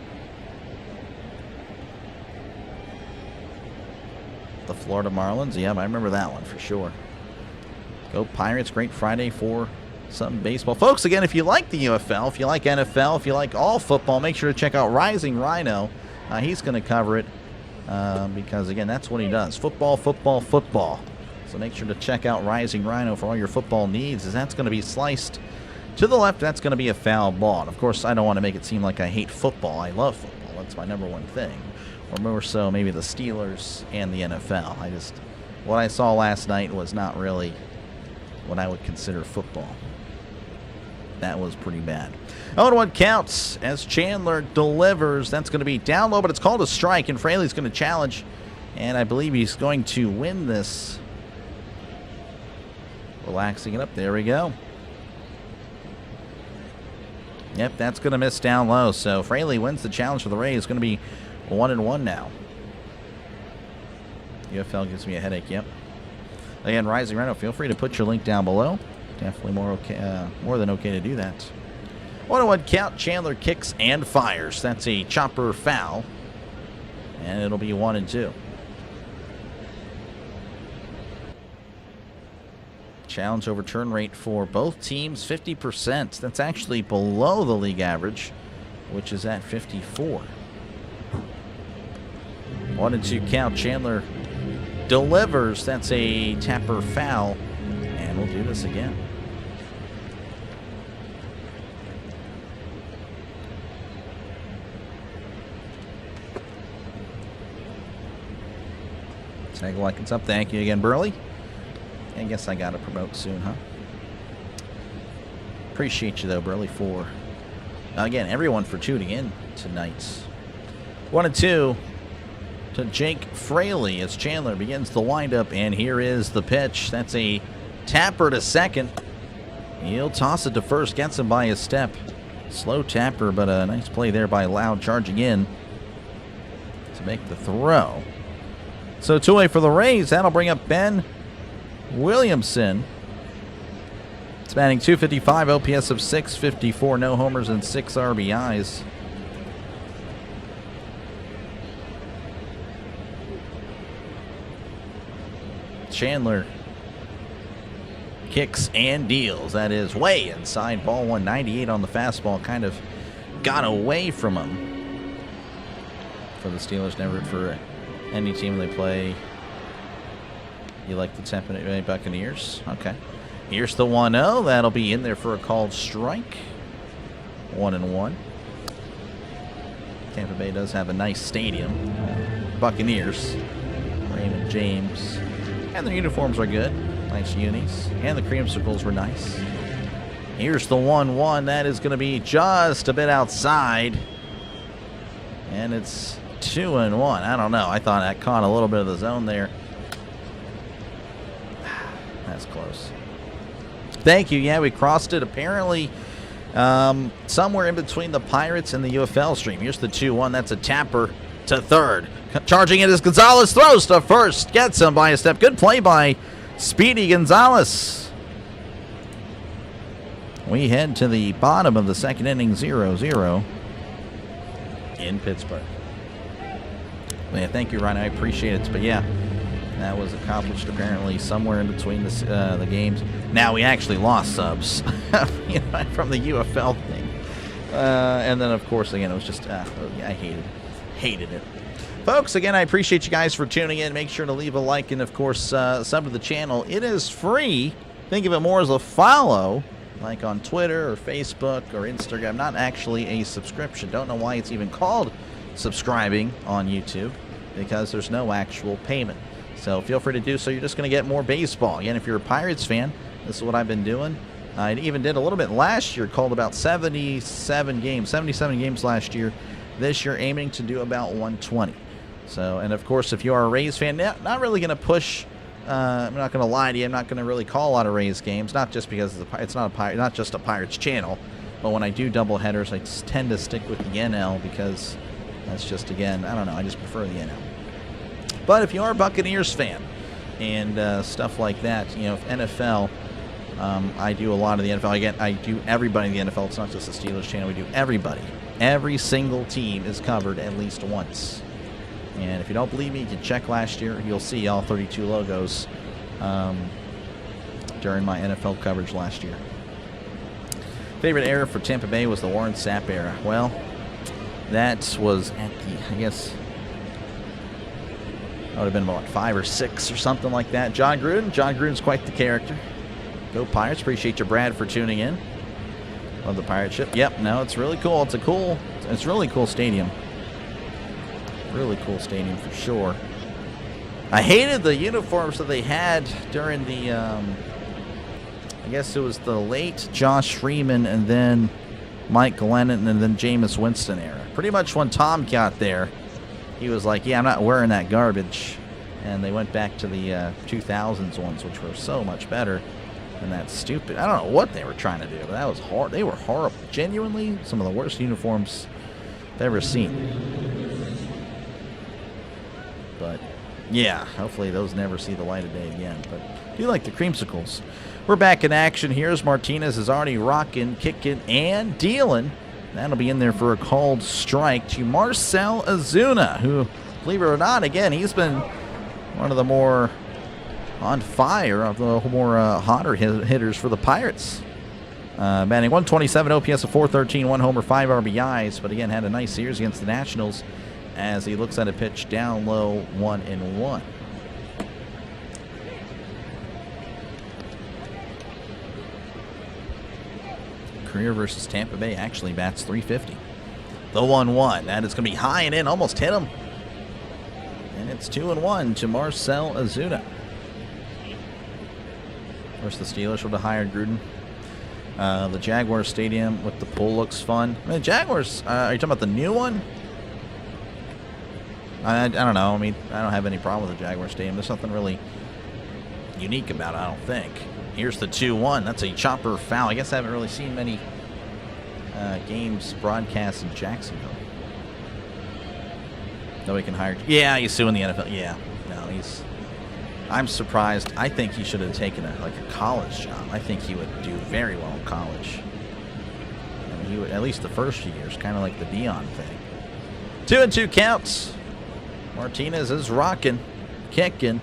Florida Marlins. Yep, I remember that one for sure. Go Pirates. Great Friday for some baseball. Folks, again, if you like the UFL, if you like NFL, if you like all football, make sure to check out Rising Rhino. He's going to cover it because, again, that's what he does. Football, football, football. So make sure to check out Rising Rhino for all your football needs, as that's going to be sliced to the left. That's going to be a foul ball. And of course, I don't want to make it seem like I hate football. I love football. That's my number one thing. Or more so, maybe the Steelers and the NFL. What I saw last night was not really what I would consider football. That was pretty bad. 0-1 counts as Chandler delivers. That's going to be down low, but it's called a strike, and Fraley's going to challenge, and I believe he's going to win this. Relaxing it up. There we go. Yep, that's going to miss down low. So Fraley wins the challenge for the Rays. It's going to be 1-1 now. UFL gives me a headache. Yep. Again, Rising Rhino, feel free to put your link down below. Definitely more than okay to do that. 1-1 count. Chandler kicks and fires. That's a chopper foul, and it'll be 1-2. Challenge overturn rate for both teams, 50%. That's actually below the league average, which is at 54. 1-2 count. Chandler delivers. That's a tapper foul, and we'll do this again. Tag like it's up. Thank you again, Burley. I guess I gotta promote soon, huh? Appreciate you though, Burley, for again everyone for tuning in tonight. 1-2 to Jake Fraley as Chandler begins the windup, and here is the pitch. That's a tapper to second. He'll toss it to first, gets him by a step. Slow tapper, but a nice play there by Loud, charging in to make the throw. So 2-way for the Rays. That'll bring up Ben Williamson. It's batting .255, OPS of .654, no homers and 6 RBIs. Chandler kicks and deals. That is way inside. Ball 198 on the fastball. Kind of got away from him. For the Steelers, never for any team they play. You like the Tampa Bay Buccaneers? Okay. Here's the 1-0. That'll be in there for a called strike. 1-1. Tampa Bay does have a nice stadium. Buccaneers. Raymond James. And their uniforms are good. Nice unis. And the creamsicles were nice. Here's the 1-1. That is going to be just a bit outside. And it's 2-1. I don't know. I thought I caught a little bit of the zone there. That's close. Thank you. Yeah, we crossed it. Apparently, somewhere in between the Pirates and the UFL stream. Here's the 2-1. That's a tapper to third. Charging it as Gonzalez throws to first. Gets him by a step. Good play by Speedy Gonzalez. We head to the bottom of the second inning, 0-0 in Pittsburgh. Yeah, thank you, Ryan. I appreciate it. But yeah, that was accomplished apparently somewhere in between the games. Now we actually lost subs from the UFL thing. And then, of course, again, it was just, I hated it. Folks, again, I appreciate you guys for tuning in. Make sure to leave a like and, of course, sub to the channel. It is free. Think of it more as a follow, like on Twitter or Facebook or Instagram. Not actually a subscription. Don't know why it's even called subscribing on YouTube, because there's no actual payment. So feel free to do so. You're just going to get more baseball. Again, if you're a Pirates fan, this is what I've been doing. I even did a little bit last year, called about 77 games last year. This year, aiming to do about 120. So, and of course, if you are a Rays fan, not really going to push. I'm not going to lie to you. I'm not going to really call a lot of Rays games, not just because it's not just a Pirates channel, but when I do double headers, I tend to stick with the NL because that's just, again, I don't know. I just prefer the NL. But if you are a Buccaneers fan and stuff like that, NFL, I do a lot of the NFL. Again, I do everybody in the NFL. It's not just the Steelers channel. We do everybody. Every single team is covered at least once. And if you don't believe me, you can check last year. You'll see all 32 logos during my NFL coverage last year. Favorite era for Tampa Bay was the Warren Sapp era. Well, that was at the, I guess, that would have been about 5 or 6 or something like that. John Gruden. John Gruden's quite the character. Go Pirates. Appreciate you, Brad, for tuning in. Love the pirate ship. Yep, no, it's really cool. It's a really cool stadium. Really cool stadium for sure. I hated the uniforms that they had during the, I guess it was the late Josh Freeman and then Mike Glennon and then Jameis Winston era. Pretty much when Tom got there, he was like, yeah, I'm not wearing that garbage. And they went back to the 2000s ones, which were so much better than that stupid. I don't know what they were trying to do, but that was hard. They were horrible. Genuinely, some of the worst uniforms I've ever seen. But yeah, hopefully those never see the light of day again. But I do like the creamsicles. We're back in action here as Martinez is already rocking, kicking, and dealing. That'll be in there for a called strike to Marcell Ozuna, who, believe it or not, again, he's been one of the more on fire, of the more hotter hitters for the Pirates. Batting 127, OPS of 413, 1 homer, 5 RBIs, but again had a nice series against the Nationals as he looks at a pitch down low, 1-1. Career versus Tampa Bay actually bats .350. The 1-1. That is going to be high and in. Almost hit him. And it's 2-1 to Marcell Ozuna. Of course, the Steelers would have hired Gruden. The Jaguars Stadium with the pool looks fun. I mean, the Jaguars, are you talking about the new one? I don't know. I mean, I don't have any problem with the Jaguars Stadium. There's nothing really unique about it, I don't think. Here's the 2-1. That's a chopper foul. I guess I haven't really seen many games broadcast in Jacksonville. Nobody can hire. Yeah, he's suing the NFL. Yeah, no, he's. I'm surprised. I think he should have taken a college job. I think he would do very well in college. I mean, he would, at least the first few years, kind of like the Dion thing. 2-2 counts. Martinez is rocking, kicking,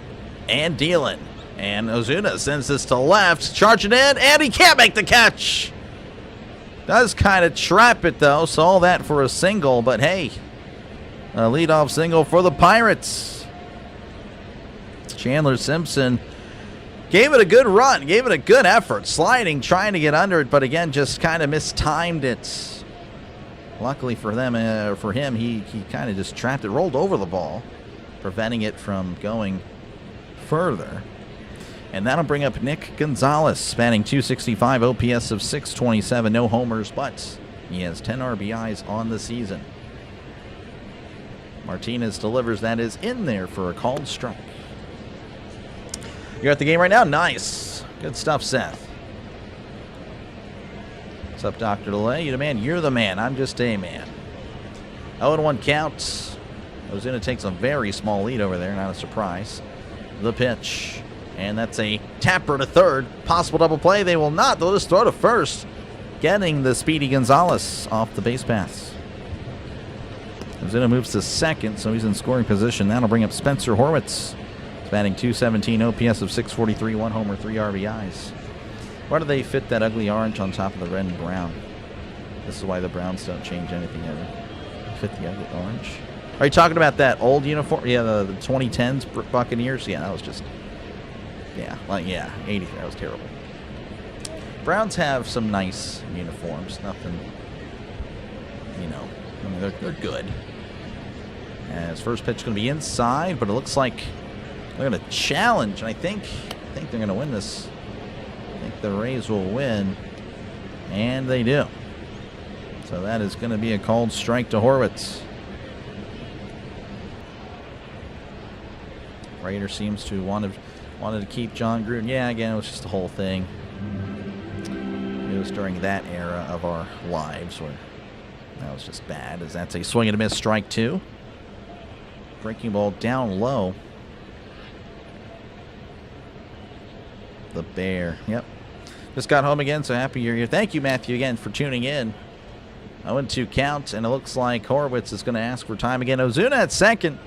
and dealing. And Ozuna sends this to left, charging in, and he can't make the catch. Does kind of trap it, though. So all that for a single, but hey, a leadoff single for the Pirates. Chandler Simpson gave it a good run, gave it a good effort, sliding, trying to get under it, but again, just kind of mistimed it. Luckily for them, for him, he kind of just trapped it, rolled over the ball, preventing it from going further. And that'll bring up Nick Gonzalez, batting .265, OPS of 627, no homers, but he has 10 RBIs on the season. Martinez delivers. That is in there for a called strike. You're at the game right now? Nice. Good stuff, Seth. What's up, Dr. DeLay? You the man? You're the man. I'm just a man. 0-1 counts. Ozuna takes a very small lead over there. Not a surprise. The pitch. And that's a tapper to third. Possible double play. They will not. They'll just throw to first. Getting the speedy Gonzalez off the base paths. Ozuna moves to second, so he's in scoring position. That'll bring up Spencer Horwitz. He's batting .217, OPS of 643, 1 homer, 3 RBIs. Why do they fit that ugly orange on top of the red and brown? This is why the Browns don't change anything ever. Fit the ugly orange. Are you talking about that old uniform? Yeah, the 2010s Buccaneers? Yeah, that was just... Yeah, 80. That was terrible. Browns have some nice uniforms. Nothing, I mean, they're good. As first pitch going to be inside, but it looks like they're going to challenge. And I think they're going to win this. I think the Rays will win, and they do. So that is going to be a called strike to Horwitz. Raider seems to wanted to keep John Gruden. Yeah, again, it was just the whole thing. It was during that era of our lives where that was just bad. As that's a swing and a miss, strike 2. Breaking ball down low. The Bear. Yep. Just got home again, so happy you're here. Thank you, Matthew, again, for tuning in. 0-2 count, and it looks like Horwitz is going to ask for time again. Ozuna at second.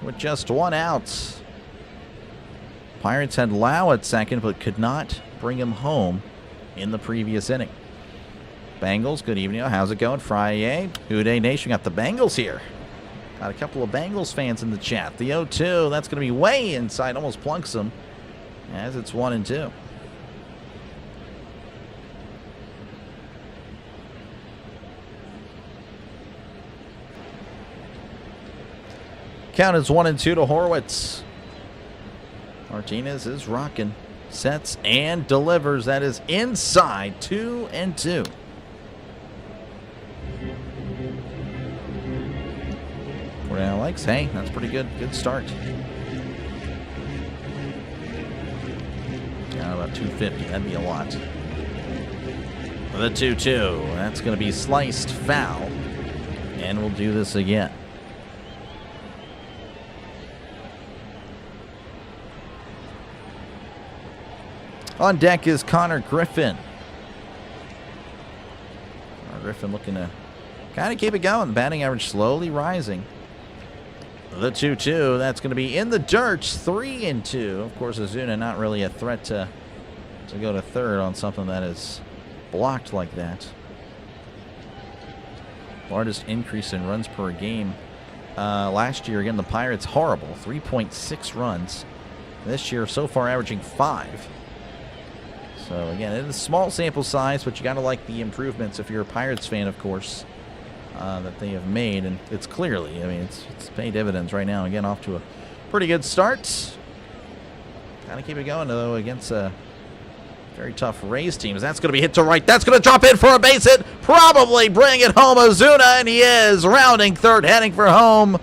with just one out. Pirates had Lau at second, but could not bring him home in the previous inning. Bengals, good evening. How's it going? Friday. Houday Nation got the Bengals here. Got a couple of Bengals fans in the chat. The 0-2, that's going to be way inside. Almost plunks them as it's 1-2. Count is 1-2 to Horwitz. Martinez is rocking. Sets and delivers. That is inside. 2-2. Alex, hey, that's pretty good. Good start. Got about 250. That'd be a lot. The 2-2. That's going to be sliced foul. And we'll do this again. On deck is Connor Griffin. Connor Griffin looking to kind of keep it going. The batting average slowly rising. The 2-2, that's going to be in the dirt, 3-2. Of course, Ozuna not really a threat to go to third on something that is blocked like that. Largest increase in runs per game. Last year, again, the Pirates, horrible, 3.6 runs. This year, so far, averaging 5. So, again, it is a small sample size, but you got to like the improvements if you're a Pirates fan, of course. That they have made, and it's clearly, I mean, it's paying dividends right now. Again, off to a pretty good start. Kind of keep it going, though, against a very tough Rays team. That's going to be hit to right. That's going to drop in for a base hit. Probably bring it home, Ozuna, and he is rounding third, heading for home.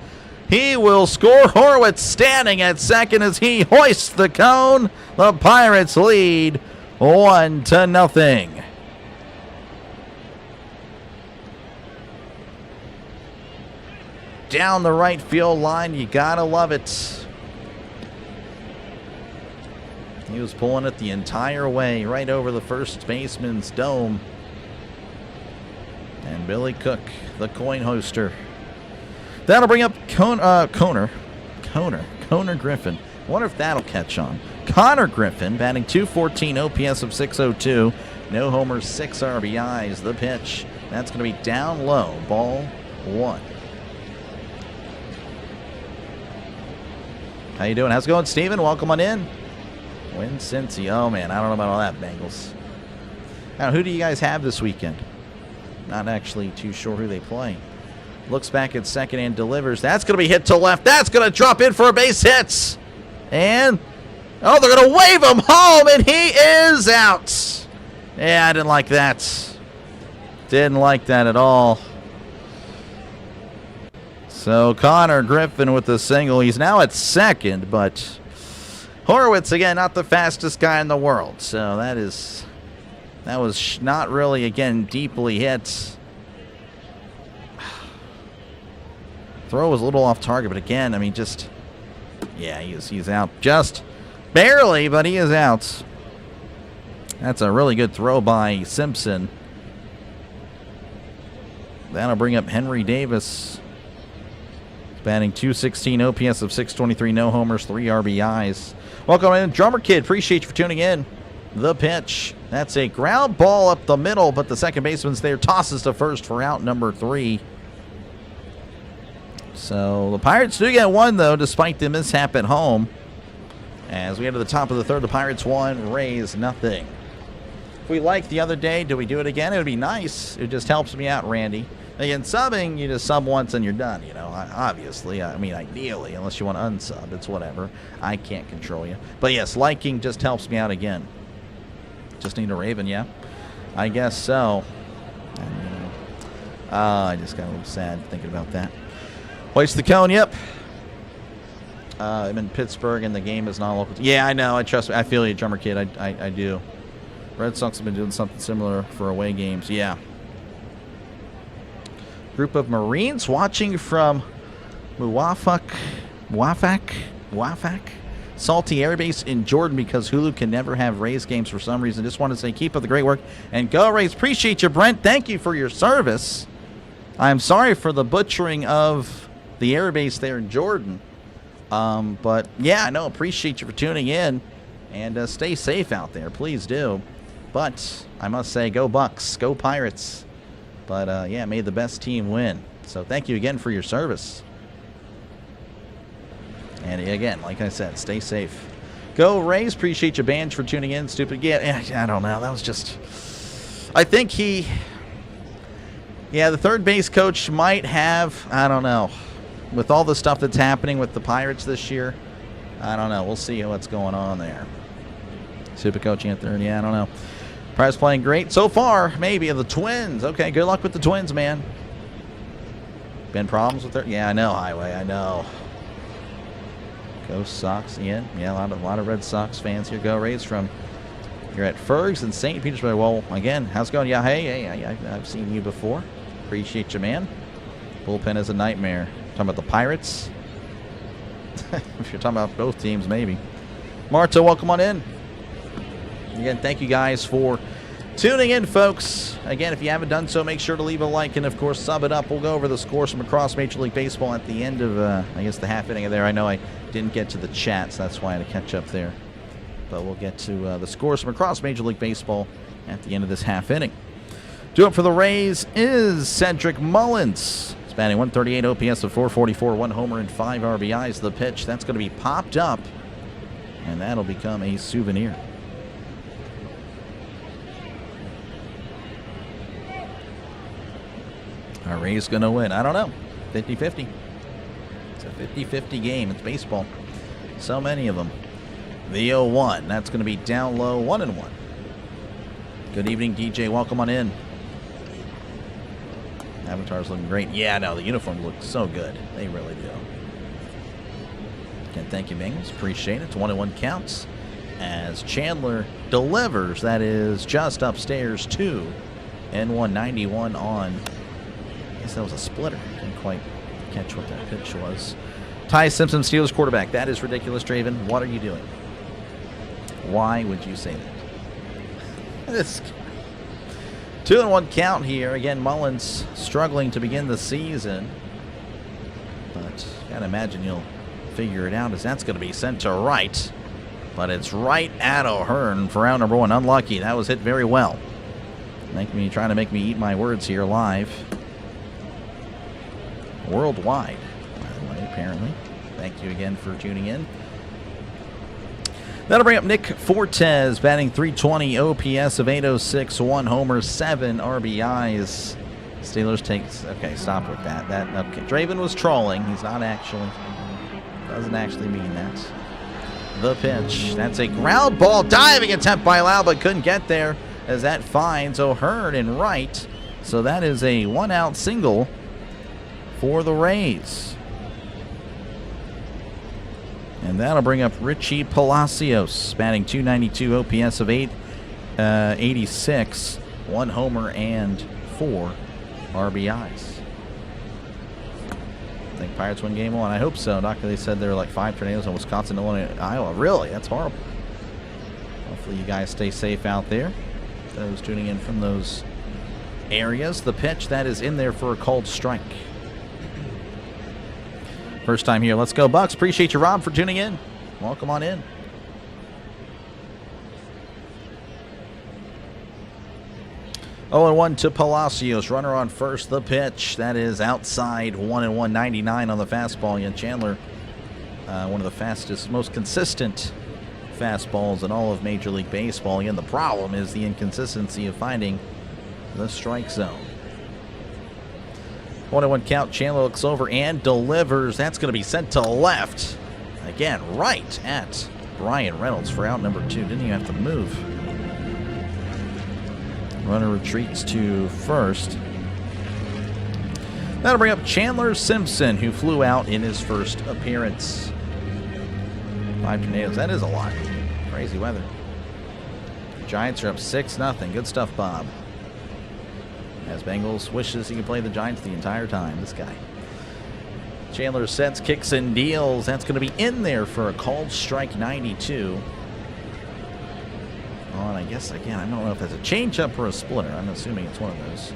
He will score. Horwitz standing at second as he hoists the cone. The Pirates lead 1-0. Down the right field line, you gotta love it. He was pulling it the entire way, right over the first baseman's dome. And Billy Cook, the coin hoster. That'll bring up Connor Griffin. I wonder if that'll catch on. Connor Griffin batting .214, OPS of .602. No homers, 6 RBIs. The pitch, that's going to be down low. Ball 1. How you doing? How's it going, Steven? Welcome on in. Win Cincy. Oh, man, I don't know about all that, Bengals. Now, who do you guys have this weekend? Not actually too sure who they play. Looks back at second and delivers. That's going to be hit to left. That's going to drop in for a base hit. And, oh, they're going to wave him home, and he is out. Yeah, I didn't like that. Didn't like that at all. So Connor Griffin with the single. He's now at second, but Horwitz, again, not the fastest guy in the world. So that was not really, again, deeply hit. Throw was a little off target, but again, I mean, just, yeah, he's out. Just barely, but he is out. That's a really good throw by Simpson. That'll bring up Henry Davis. Batting .216, OPS of .623, no homers, 3 RBIs. Welcome in, Drummer Kid. Appreciate you for tuning in. The pitch. That's a ground ball up the middle, but the second baseman's there. Tosses to first for out number 3. So the Pirates do get one, though, despite the mishap at home. As we get to the top of the third, the Pirates 1, Rays nothing. If we liked the other day, do we do it again? It would be nice. It just helps me out, Randy. Again, subbing, you just sub once and you're done, you know, obviously. I mean, ideally, unless you want to unsub, it's whatever. I can't control you. But yes, liking just helps me out again. Just need a Raven, yeah? I guess so. And, you know, I just got a little sad thinking about that. Hoist the cone, yep. I'm in Pittsburgh and the game is not local. Yeah, I know. I trust. I feel you, Drummer Kid. I do. Red Sox have been doing something similar for away games. Yeah. Group of Marines watching from Wafak, Salty Air Base in Jordan because Hulu can never have Rays games for some reason. Just want to say keep up the great work and go Rays. Appreciate you, Brent. Thank you for your service. I'm sorry for the butchering of the air base there in Jordan. But yeah, I know. Appreciate you for tuning in, and stay safe out there. Please do. But I must say, go Bucks, go Pirates. But yeah, may the best team win. So thank you again for your service. And again, like I said, stay safe. Go Rays. Appreciate you, Banj, for tuning in. Stupid. Yeah, I don't know. That was just... I think he... Yeah, the third base coach might have... I don't know. With all the stuff that's happening with the Pirates this year, I don't know. We'll see what's going on there. Super coaching at third. Yeah, I don't know. Pirates playing great so far. Maybe the Twins. Okay, good luck with the Twins, man. Been problems with their... Yeah, I know, Highway. I know. Go Sox again. Yeah, a lot of Red Sox fans here. Go Rays from... You're at Fergs and St. Petersburg. Well, again, how's it going? Yeah, hey, I've seen you before. Appreciate you, man. Bullpen is a nightmare. Talking about the Pirates? If you're talking about both teams, maybe. Marta, welcome on in. Again, thank you guys for tuning in, folks. Again, if you haven't done so, make sure to leave a like and, of course, sub it up. We'll go over the scores from across Major League Baseball at the end of, I guess, the half inning of there. I know I didn't get to the chat, so that's why I had to catch up there. But we'll get to the scores from across Major League Baseball at the end of this half inning. Doing it for the Rays is Cedric Mullins. He's batting 138 OPS of 444, 1 homer and 5 RBIs. The pitch, that's going to be popped up, and that'll become a souvenir. Are Rays going to win? I don't know. 50-50. It's a 50-50 game. It's baseball. So many of them. The 0-1. That's going to be down low, 1-1. Good evening, DJ. Welcome on in. Avatar's looking great. Yeah, no, the uniforms look so good. They really do. Again, thank you, Bengals. Appreciate it. It's 1-1 counts as Chandler delivers. That is just upstairs to N191 on... I guess that was a splitter. Didn't quite catch what that pitch was. Ty Simpson, Steelers quarterback. That is ridiculous, Draven. What are you doing? Why would you say that? This 2-1 count here. Again, Mullins struggling to begin the season. But gotta imagine you'll figure it out as that's going to be sent to right. But it's right at O'Hearn for round number 1. Unlucky. That was hit very well. Trying to make me eat my words here live. Worldwide, by the way, apparently. Thank you again for tuning in. That'll bring up Nick Fortes, batting 320, OPS of 806, 1 homer, 7 RBIs. Steelers takes... Okay, stop with that. Okay, Draven was trolling. He's not actually... Doesn't actually mean that. The pitch. That's a ground ball. Diving attempt by Lau, but couldn't get there as that finds O'Hearn in right. So that is a 1-out single for the Rays. And that'll bring up Richie Palacios, batting 292, OPS of 886, 1 homer and 4 RBIs. I think Pirates win game 1. I hope so. Doctor, they said there were like 5 tornadoes in Wisconsin, Illinois, and Iowa. Really? That's horrible. Hopefully you guys stay safe out there. Those tuning in from those areas. The pitch, that is in there for a called strike. First time here. Let's go, Bucks. Appreciate you, Rob, for tuning in. Welcome on in. Oh, and 1 to Palacios. Runner on first. The pitch. That is outside. 1-1, 99 on the fastball. And Chandler, one of the fastest, most consistent fastballs in all of Major League Baseball. Again, the problem is the inconsistency of finding the strike zone. 1-1 count. Chandler looks over and delivers. That's going to be sent to left. Again, right at Brian Reynolds for out number 2. Didn't even have to move. Runner retreats to first. That'll bring up Chandler Simpson, who flew out in his first appearance. 5 tornadoes. That is a lot. Crazy weather. Giants are up 6-0. Good stuff, Bob. As Bengals wishes he could play the Giants the entire time. This guy. Chandler sets, kicks, and deals. That's going to be in there for a called strike 92. Oh, and I guess, again, I don't know if that's a changeup or a splitter. I'm assuming it's one of those.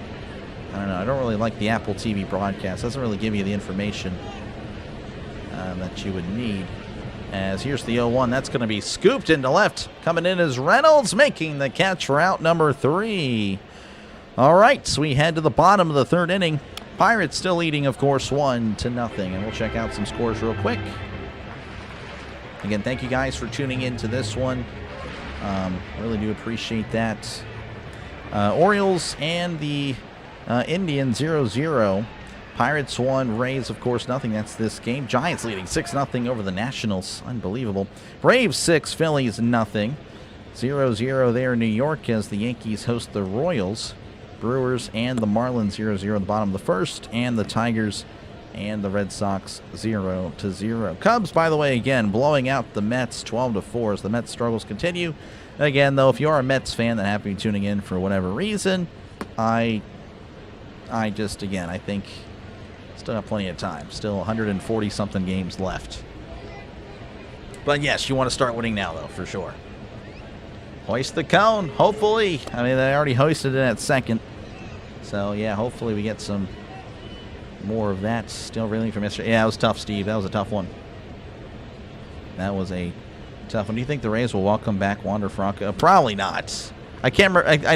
I don't know. I don't really like the Apple TV broadcast. It doesn't really give you the information. that you would need. As here's the 0-1. That's going to be scooped into left. Coming in is Reynolds, making the catch for out number 3. All right, so we head to the bottom of the 3rd inning. Pirates still leading, of course, 1-0. And we'll check out some scores real quick. Again, thank you guys for tuning in to this one. Really do appreciate that. Orioles and the Indians 0-0. Pirates 1, Rays, of course, nothing. That's this game. Giants leading 6-0 over the Nationals. Unbelievable. Braves 6, Phillies nothing. 0-0 there in New York as the Yankees host the Royals. Brewers and the Marlins 0-0 at the bottom of the 1st. And the Tigers and the Red Sox 0-0. Cubs, by the way, again, blowing out the Mets 12-4 as the Mets struggles continue. Again, though, if you are a Mets fan that happen to be tuning in for whatever reason, I just, again, I think still have plenty of time. Still 140-something games left. But yes, you want to start winning now, though, for sure. Hoist the cone, hopefully. I mean, they already hoisted it at 2nd. So, yeah, hopefully we get some more of that. Still reeling from yesterday. Yeah, it was tough, Steve. That was a tough one. That was a tough one. Do you think the Rays will welcome back Wander Franco? Probably not. I can't remember. I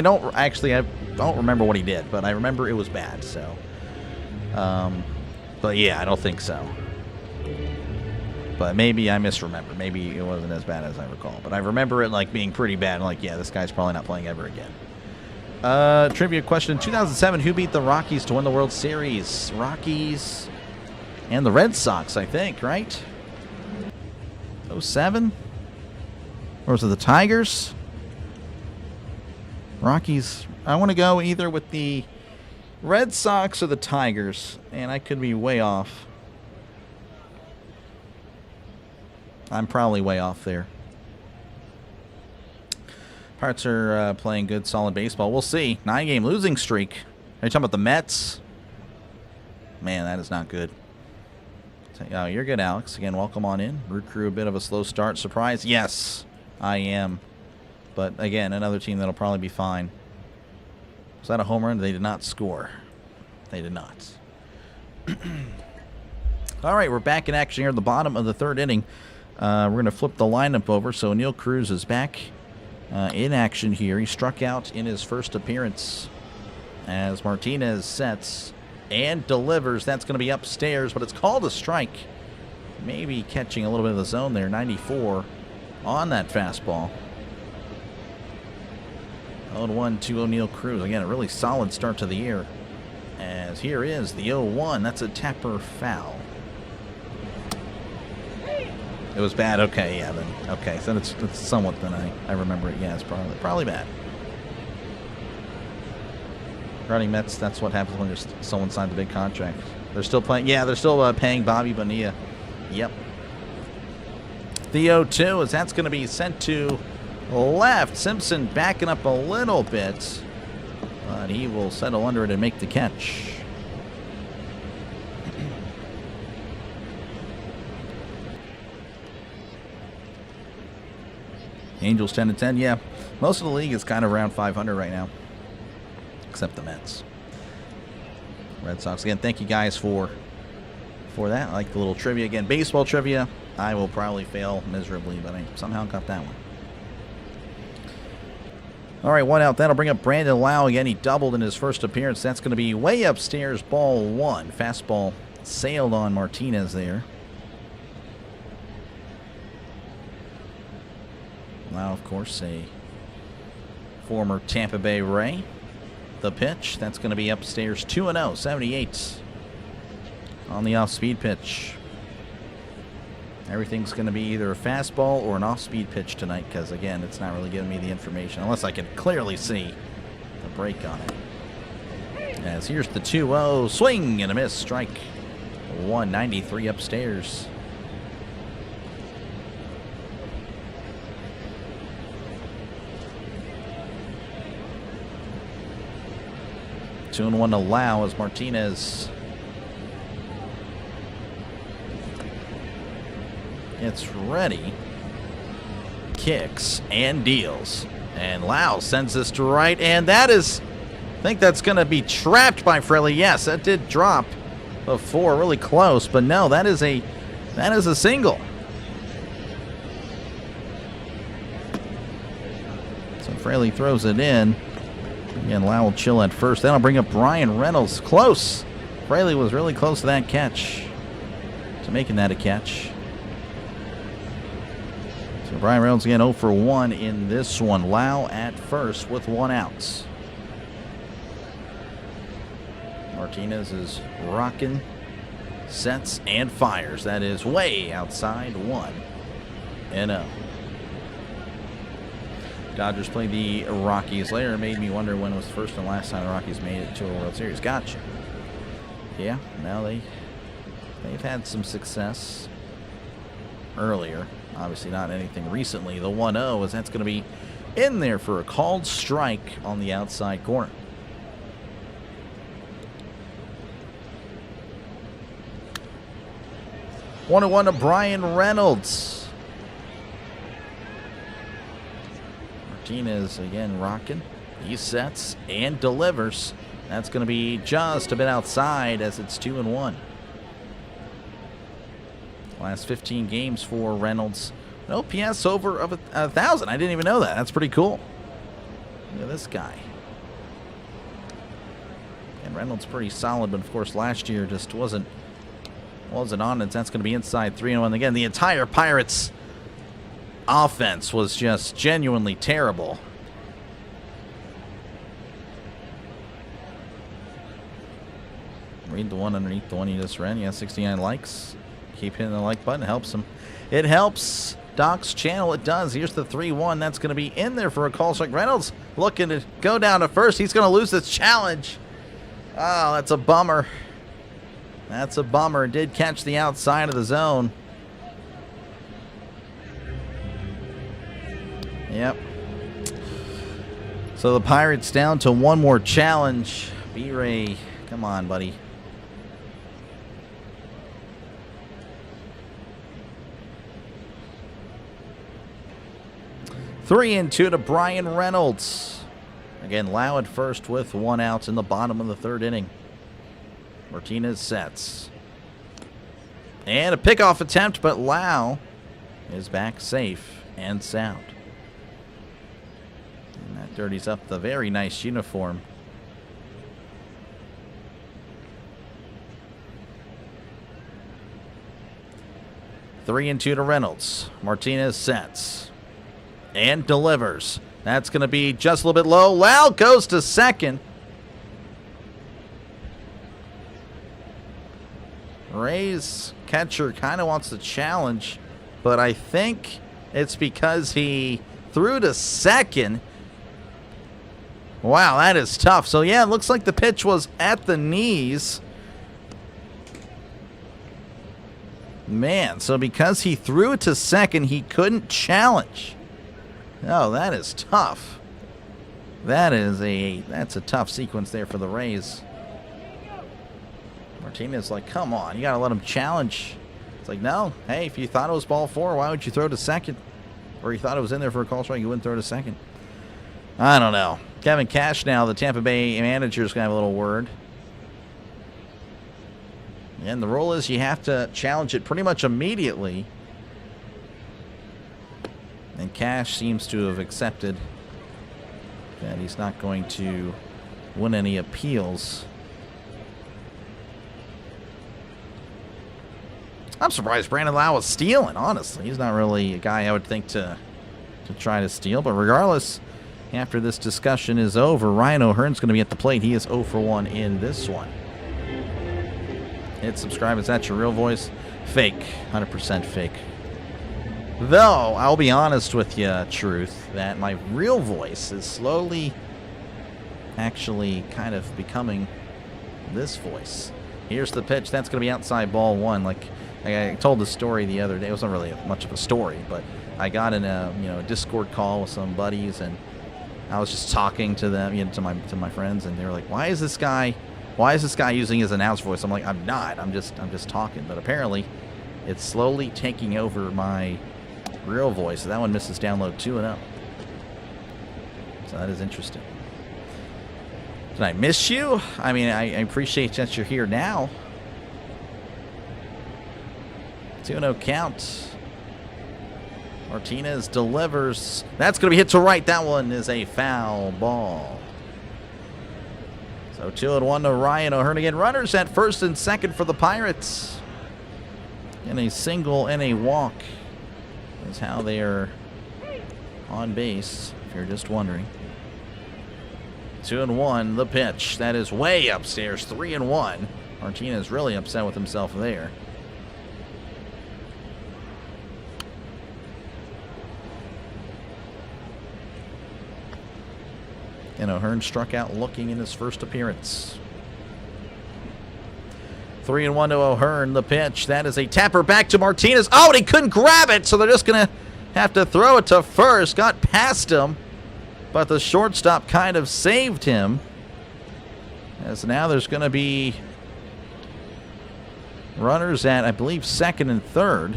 don't remember what he did, but I remember it was bad. So, but yeah, I don't think so. But maybe I misremember. Maybe it wasn't as bad as I recall. But I remember it like being pretty bad. I'm like, yeah, this guy's probably not playing ever again. Trivia question: 2007, who beat the Rockies to win the World Series? Rockies and the Red Sox, I think, right? 07? Or was it the Tigers? Rockies. I want to go either with the Red Sox or the Tigers, and I could be way off. I'm probably way off there. Pirates are playing good, solid baseball. We'll see. 9-game losing streak. Are you talking about the Mets? Man, that is not good. Oh, you're good, Alex. Again, welcome on in. Root Crew, a bit of a slow start. Surprise? Yes, I am. But, again, another team that'll probably be fine. Was that a home run? They did not score. They did not. All right, we're back in action here at the bottom of the 3rd inning. We're going to flip the lineup over. So Neil Cruz is back in action here. He struck out in his first appearance as Martinez sets and delivers. That's going to be upstairs, but it's called a strike. Maybe catching a little bit of the zone there. 94 on that fastball. 0-1 to O'Neal Cruz. Again, a really solid start to the year. As here is the 0-1. That's a tapper foul. It was bad. Okay, yeah, then. Okay, so it's somewhat then I remember it. Yeah, it's probably bad. Regarding Mets, that's what happens when there's someone signed a big contract. They're still playing. Yeah, they're still paying Bobby Bonilla. Yep. The 0-2 as that's going to be sent to left. Simpson backing up a little bit, but he will settle under it and make the catch. Angels 10-10. Yeah, most of the league is kind of around 500 right now, except the Mets. Red Sox. Again, thank you guys for that. I like the little trivia. Again, baseball trivia. I will probably fail miserably, but I somehow got that one. All right, 1 out. That'll bring up Brandon Lau again. He doubled in his first appearance. That's going to be way upstairs, ball 1. Fastball sailed on Martinez there. Lau, of course, a former Tampa Bay Ray. The pitch, that's going to be upstairs 2-0, 78 on the off-speed pitch. Everything's going to be either a fastball or an off-speed pitch tonight because, again, it's not really giving me the information unless I can clearly see the break on it. As here's the 2-0, swing and a miss, strike 193 upstairs. Two and 1 to Lau as Martinez gets ready, kicks and deals, and Lau sends this to right, and that is, I think that's going to be trapped by Frelly. Yes, that did drop before, really close, but no, that is a That is a single. So Fraley throws it in. Again, Lau will chill at first. That'll bring up Brian Reynolds. Close. Fraley was really close to that catch. To making that a catch. So Brian Reynolds again 0 for 1 in this one. Lau at first with 1 out. Martinez is rocking, sets, and fires. That is way outside 1-0. Dodgers play the Rockies later. It made me wonder when was the first and last time the Rockies made it to a World Series. Gotcha. Yeah, now they've had some success earlier. Obviously not anything recently. The 1-0 is that's going to be in there for a called strike on the outside corner. One to Brian Reynolds. Martinez again rocking. He sets and delivers. That's going to be just a bit outside as it's 2-1. Last 15 games for Reynolds. An OPS over of 1,000. I didn't even know that. That's pretty cool. Look at this guy. And Reynolds pretty solid, but of course last year just wasn't on it. That's going to be inside 3-1. Again, the entire Pirates offense was just genuinely terrible. Read the one underneath the one you just read. Yeah, 69 likes. Keep hitting the like button. It helps him. It helps Doc's channel. It does. Here's the 3-1. That's going to be in there for a call strike. Reynolds looking to go down to first. He's going to lose this challenge. Oh, that's a bummer. That's a bummer. Did catch the outside of the zone. Yep. So the Pirates down to one more challenge. B-Ray, come on, buddy. Three and 2 to Brian Reynolds. Again, Lau at first with 1 out in the bottom of the 3rd inning. Martinez sets. And a pickoff attempt, but Lau is back safe and sound. And that dirties up the very nice uniform. Three and 2 to Reynolds. Martinez sets. And delivers. That's going to be just a little bit low. Lau goes to second. Ray's catcher kind of wants to challenge, but I think it's because he threw to second. Wow, that is tough. So, yeah, it looks like the pitch was at the knees. Man, so because he threw it to second, he couldn't challenge. Oh, that is tough. That's a tough sequence there for the Rays. Martinez like, come on, you got to let him challenge. It's like, no, hey, if you thought it was ball 4, why would you throw to second? Or you thought it was in there for a call strike, you wouldn't throw to second. I don't know. Kevin Cash now, the Tampa Bay manager, is going to have a little word. And the rule is you have to challenge it pretty much immediately. And Cash seems to have accepted that he's not going to win any appeals. I'm surprised Brandon Lau was stealing, honestly. He's not really a guy I would think to try to steal. But regardless, after this discussion is over, Ryan O'Hearn's going to be at the plate. He is 0 for 1 in this one. Hit subscribe. Is that your real voice? Fake. 100% fake. Though, I'll be honest with you, Truth, that my real voice is slowly actually kind of becoming this voice. Here's the pitch. That's going to be outside ball 1. Like I told the story the other day. It wasn't really much of a story, but I got in a Discord call with some buddies, and I was just talking to them, to my friends, and they were like, "Why is this guy using his announce voice?" I'm like, "I'm not. I'm just talking." But apparently, it's slowly taking over my real voice. So that one misses download 2-0. So that is interesting. Did I miss you? I mean, I appreciate that you're here now. 2-0 count. Martinez delivers. That's going to be hit to right. That one is a foul ball. So 2-1 to Ryan O'Hearn again. Runners at first and second for the Pirates. And a single and a walk is how they are on base, if you're just wondering. 2-1, the pitch. That is way upstairs. 3-1. Martinez really upset with himself there. And O'Hearn struck out looking in his first appearance. 3-1 to O'Hearn, the pitch. That is a tapper back to Martinez. Oh, and he couldn't grab it, so they're just going to have to throw it to first. Got past him, but the shortstop kind of saved him. As now there's going to be runners at, I believe, second and third.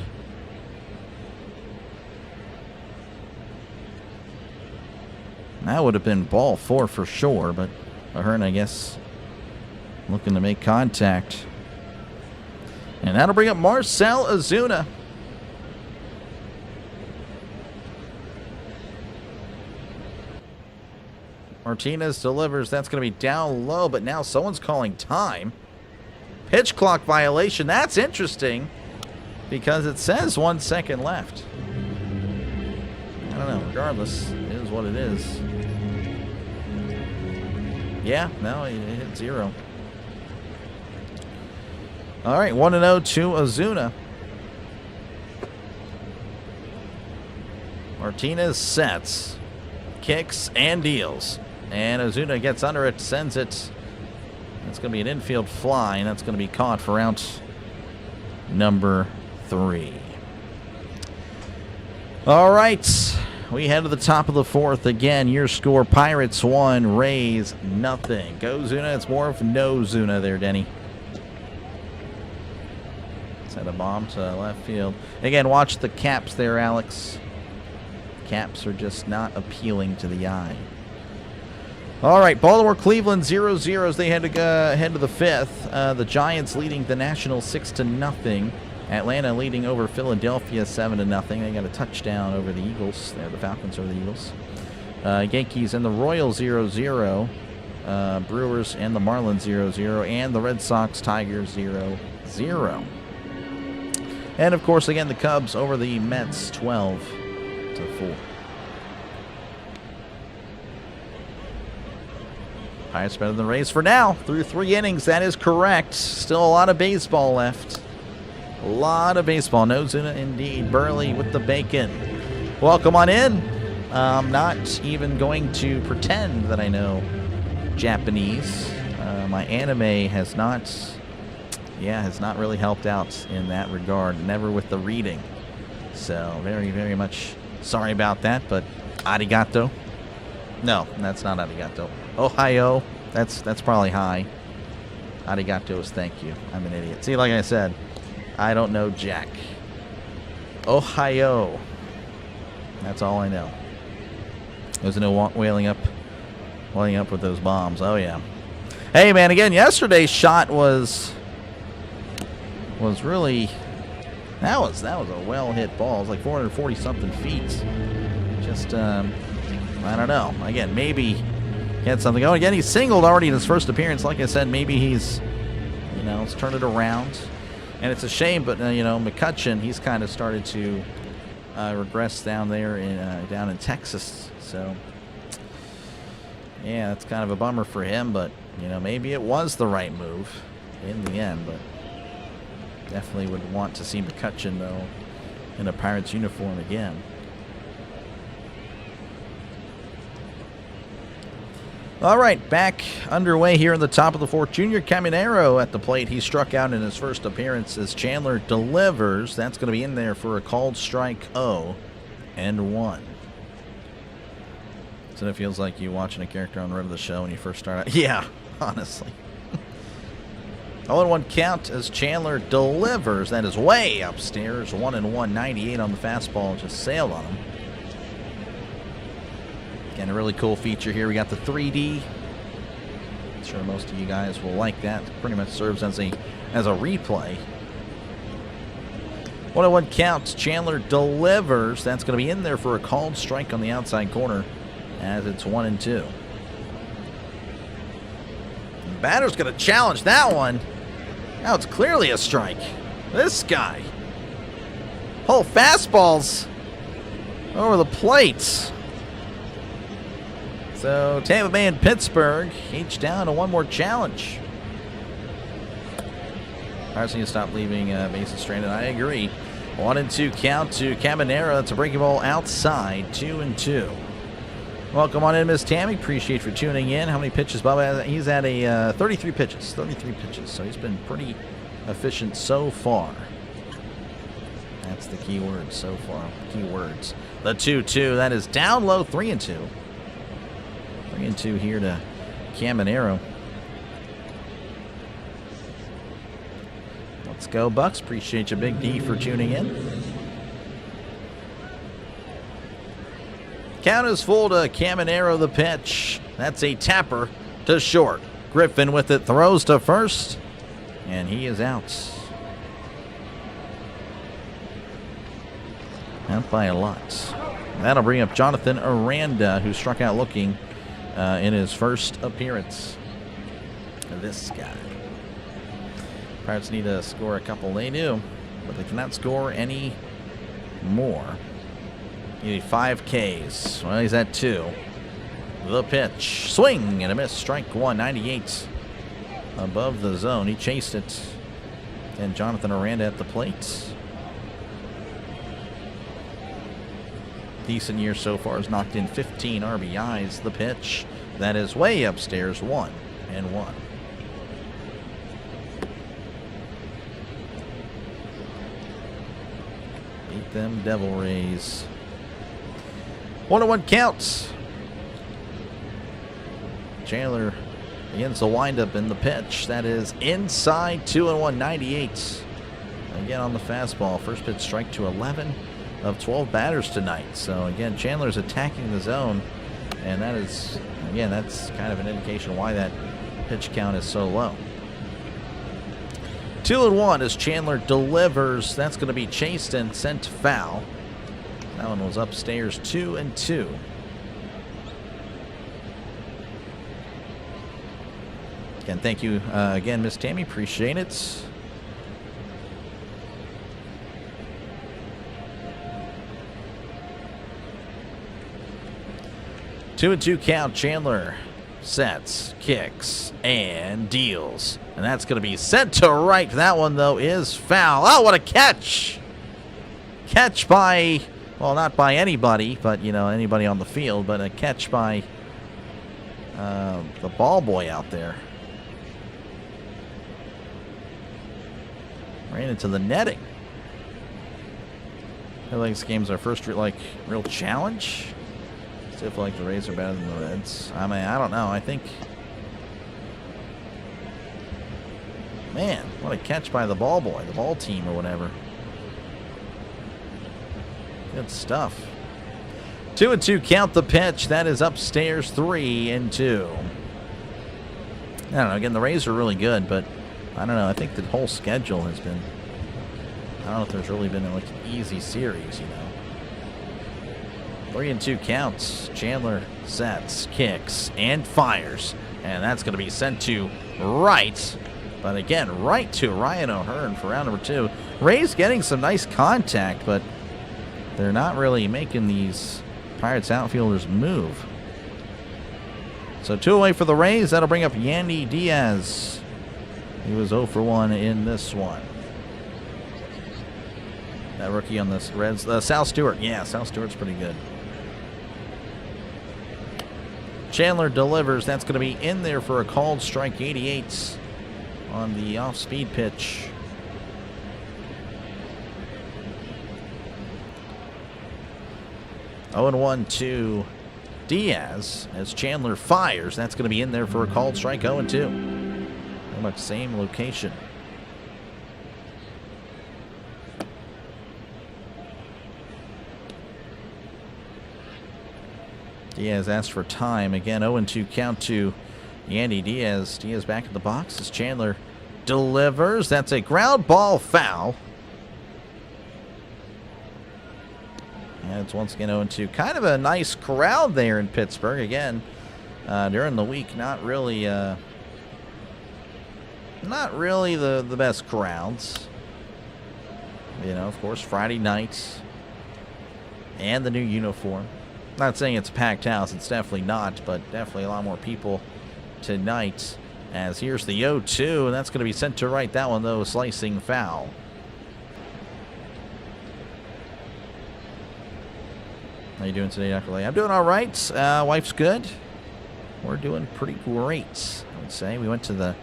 That would have been ball 4 for sure, but O'Hearn, I guess, looking to make contact. And that'll bring up Marcell Ozuna. Martinez delivers. That's going to be down low, but now someone's calling time. Pitch clock violation. That's interesting because it says 1 second left. I don't know. Regardless, it is what it is. Yeah, no, he hit 0. All right, 1-0 to Ozuna. Martinez sets, kicks, and deals. And Ozuna gets under it, sends it. That's going to be an infield fly, and that's going to be caught for out number 3. All right, we head to the top of the 4th. Again, your score, Pirates 1, Rays nothing. Go Ozuna. It's more of no Ozuna there, Denny. Set a bomb to left field. Again, watch the caps there, Alex. Caps are just not appealing to the eye. All right, Baltimore, Cleveland 0-0 as they head to the 5th. The Giants leading the Nationals 6-0. Atlanta leading over Philadelphia 7-0. They got a touchdown over the Eagles. They're the Falcons over the Eagles. Yankees and the Royals 0-0. Brewers and the Marlins 0-0. And the Red Sox Tigers 0-0. And of course, again, the Cubs over the Mets 12-4. Pirates better than the Rays for now. Through 3 innings, that is correct. Still a lot of baseball left. A lot of baseball. No Ozuna indeed. Burley with the bacon. Welcome on in. I'm not even going to pretend that I know Japanese. My anime has not really helped out in that regard. Never with the reading. So very, very much sorry about that, but arigato. No, that's not arigato. Ohio, that's probably hi. Arigato is thank you. I'm an idiot. See, like I said, I don't know jack. Ohio. That's all I know. There's no wailing up with those bombs. Oh yeah. Hey man, again, yesterday's shot was really that was a well hit ball. It was like 440 something feet. Just I don't know. Again, maybe he had something going. Again, he's singled already in his first appearance. Like I said, maybe he's, let's turn it around. And it's a shame, but, McCutcheon, he's kind of started to regress down there down in Texas. So, yeah, that's kind of a bummer for him. But, maybe it was the right move in the end. But definitely would want to see McCutcheon, though, in a Pirates uniform again. All right, back underway here in the top of the 4th. Junior Caminero at the plate. He struck out in his first appearance as Chandler delivers. That's going to be in there for a called strike 0-1. So it feels like you watching a character on the road of the show when you first start out. Yeah, honestly. 0-1 count as Chandler delivers. That is way upstairs. 1-1, 98 on the fastball. Just sailed on him. Again, a really cool feature here. We got the 3D. I'm sure most of you guys will like that. It pretty much serves as a replay. 1-1 count. Chandler delivers. That's going to be in there for a called strike on the outside corner as it's 1-2. The batter's going to challenge that one. Now it's clearly a strike. This guy. Whole fastballs over the plate. So Tampa Bay and Pittsburgh each down to one more challenge. Pirates need to stop leaving bases stranded. I agree. 1-2 count to Cabanera. That's a breaking ball outside. 2-2. Welcome on in, Miss Tammy. Appreciate for tuning in. How many pitches, Bob? He's at a 33 pitches. 33 pitches. So he's been pretty efficient so far. That's the key word so far. Key words. The 2-2. That is down low. 3-2. 3-2 here to Cabanera. Let's go, Bucks. Appreciate you, Big D, for tuning in. Count is full to Cabanera, the pitch. That's a tapper to short. Griffin with it, throws to first, and he is out. Out by a lot. That'll bring up Jonathan Aranda, who struck out looking in his first appearance. This guy. Pirates need to score a couple. They do, but they cannot score any more. You need 5 Ks. Well, he's at 2. The pitch. Swing and a miss. Strike one. 98 above the zone. He chased it. And Jonathan Aranda at the plate. Decent year so far. Has knocked in 15 RBIs. The pitch. That is way upstairs. 1-1. Beat them Devil Rays. 1-1 counts. Chandler begins the windup in the pitch. That is inside. 2-1. 98. Again on the fastball. First pitch strike to 11 of 12 batters tonight. So again, Chandler's attacking the zone, and that is, again, that's kind of an indication why that pitch count is so low. 2-1 as Chandler delivers. That's going to be chased and sent to foul. That one was upstairs. 2-2. Again, thank you again, Miss Tammy. Appreciate it. Two and two count. Chandler sets, kicks, and deals. And that's going to be sent to right. That one, though, is foul. Oh, what a catch. Catch by, well, not by anybody, but, you know, anybody on the field, but a catch by the ball boy out there. Ran into the netting. I feel like this game's our first, real challenge. Still feel like the Rays are better than the Reds. I mean, I don't know. I think... Man, what a catch by the ball boy, the ball team or whatever. Good stuff. 2-2 count the pitch. That is upstairs. 3-2. I don't know. Again, the Rays are really good, but I don't know. I think the whole schedule has been... I don't know if there's really been like an easy series, you know. 3-2 counts. Chandler sets, kicks, and fires. And that's going to be sent to right. But again, right to Ryan O'Hearn for round number 2. Rays getting some nice contact, but they're not really making these Pirates outfielders move. So 2 away for the Rays. That'll bring up Yandy Diaz. He was 0 for 1 in this one. That rookie on this Reds. Sal Stewart. Yeah, Sal Stewart's pretty good. Chandler delivers. That's going to be in there for a called strike. 88 on the off-speed pitch. Oh, 0-1 to Diaz as Chandler fires. That's going to be in there for a called strike. 0-2. Pretty much same location. Diaz asked for time. Again, 0-2 count to Yandy Diaz. Diaz back in the box as Chandler delivers. That's a ground ball foul. And it's once again 0-2. Kind of a nice crowd there in Pittsburgh. Again, during the week, not really the best crowds. Of course, Friday nights and the new uniform. Not saying it's a packed house. It's definitely not, but definitely a lot more people tonight. As here's the 0-2, and that's going to be sent to right. That one, though, slicing foul. How you doing today, Dr. Lay? I'm doing all right. Wife's good. We're doing pretty great, I would say. We went to the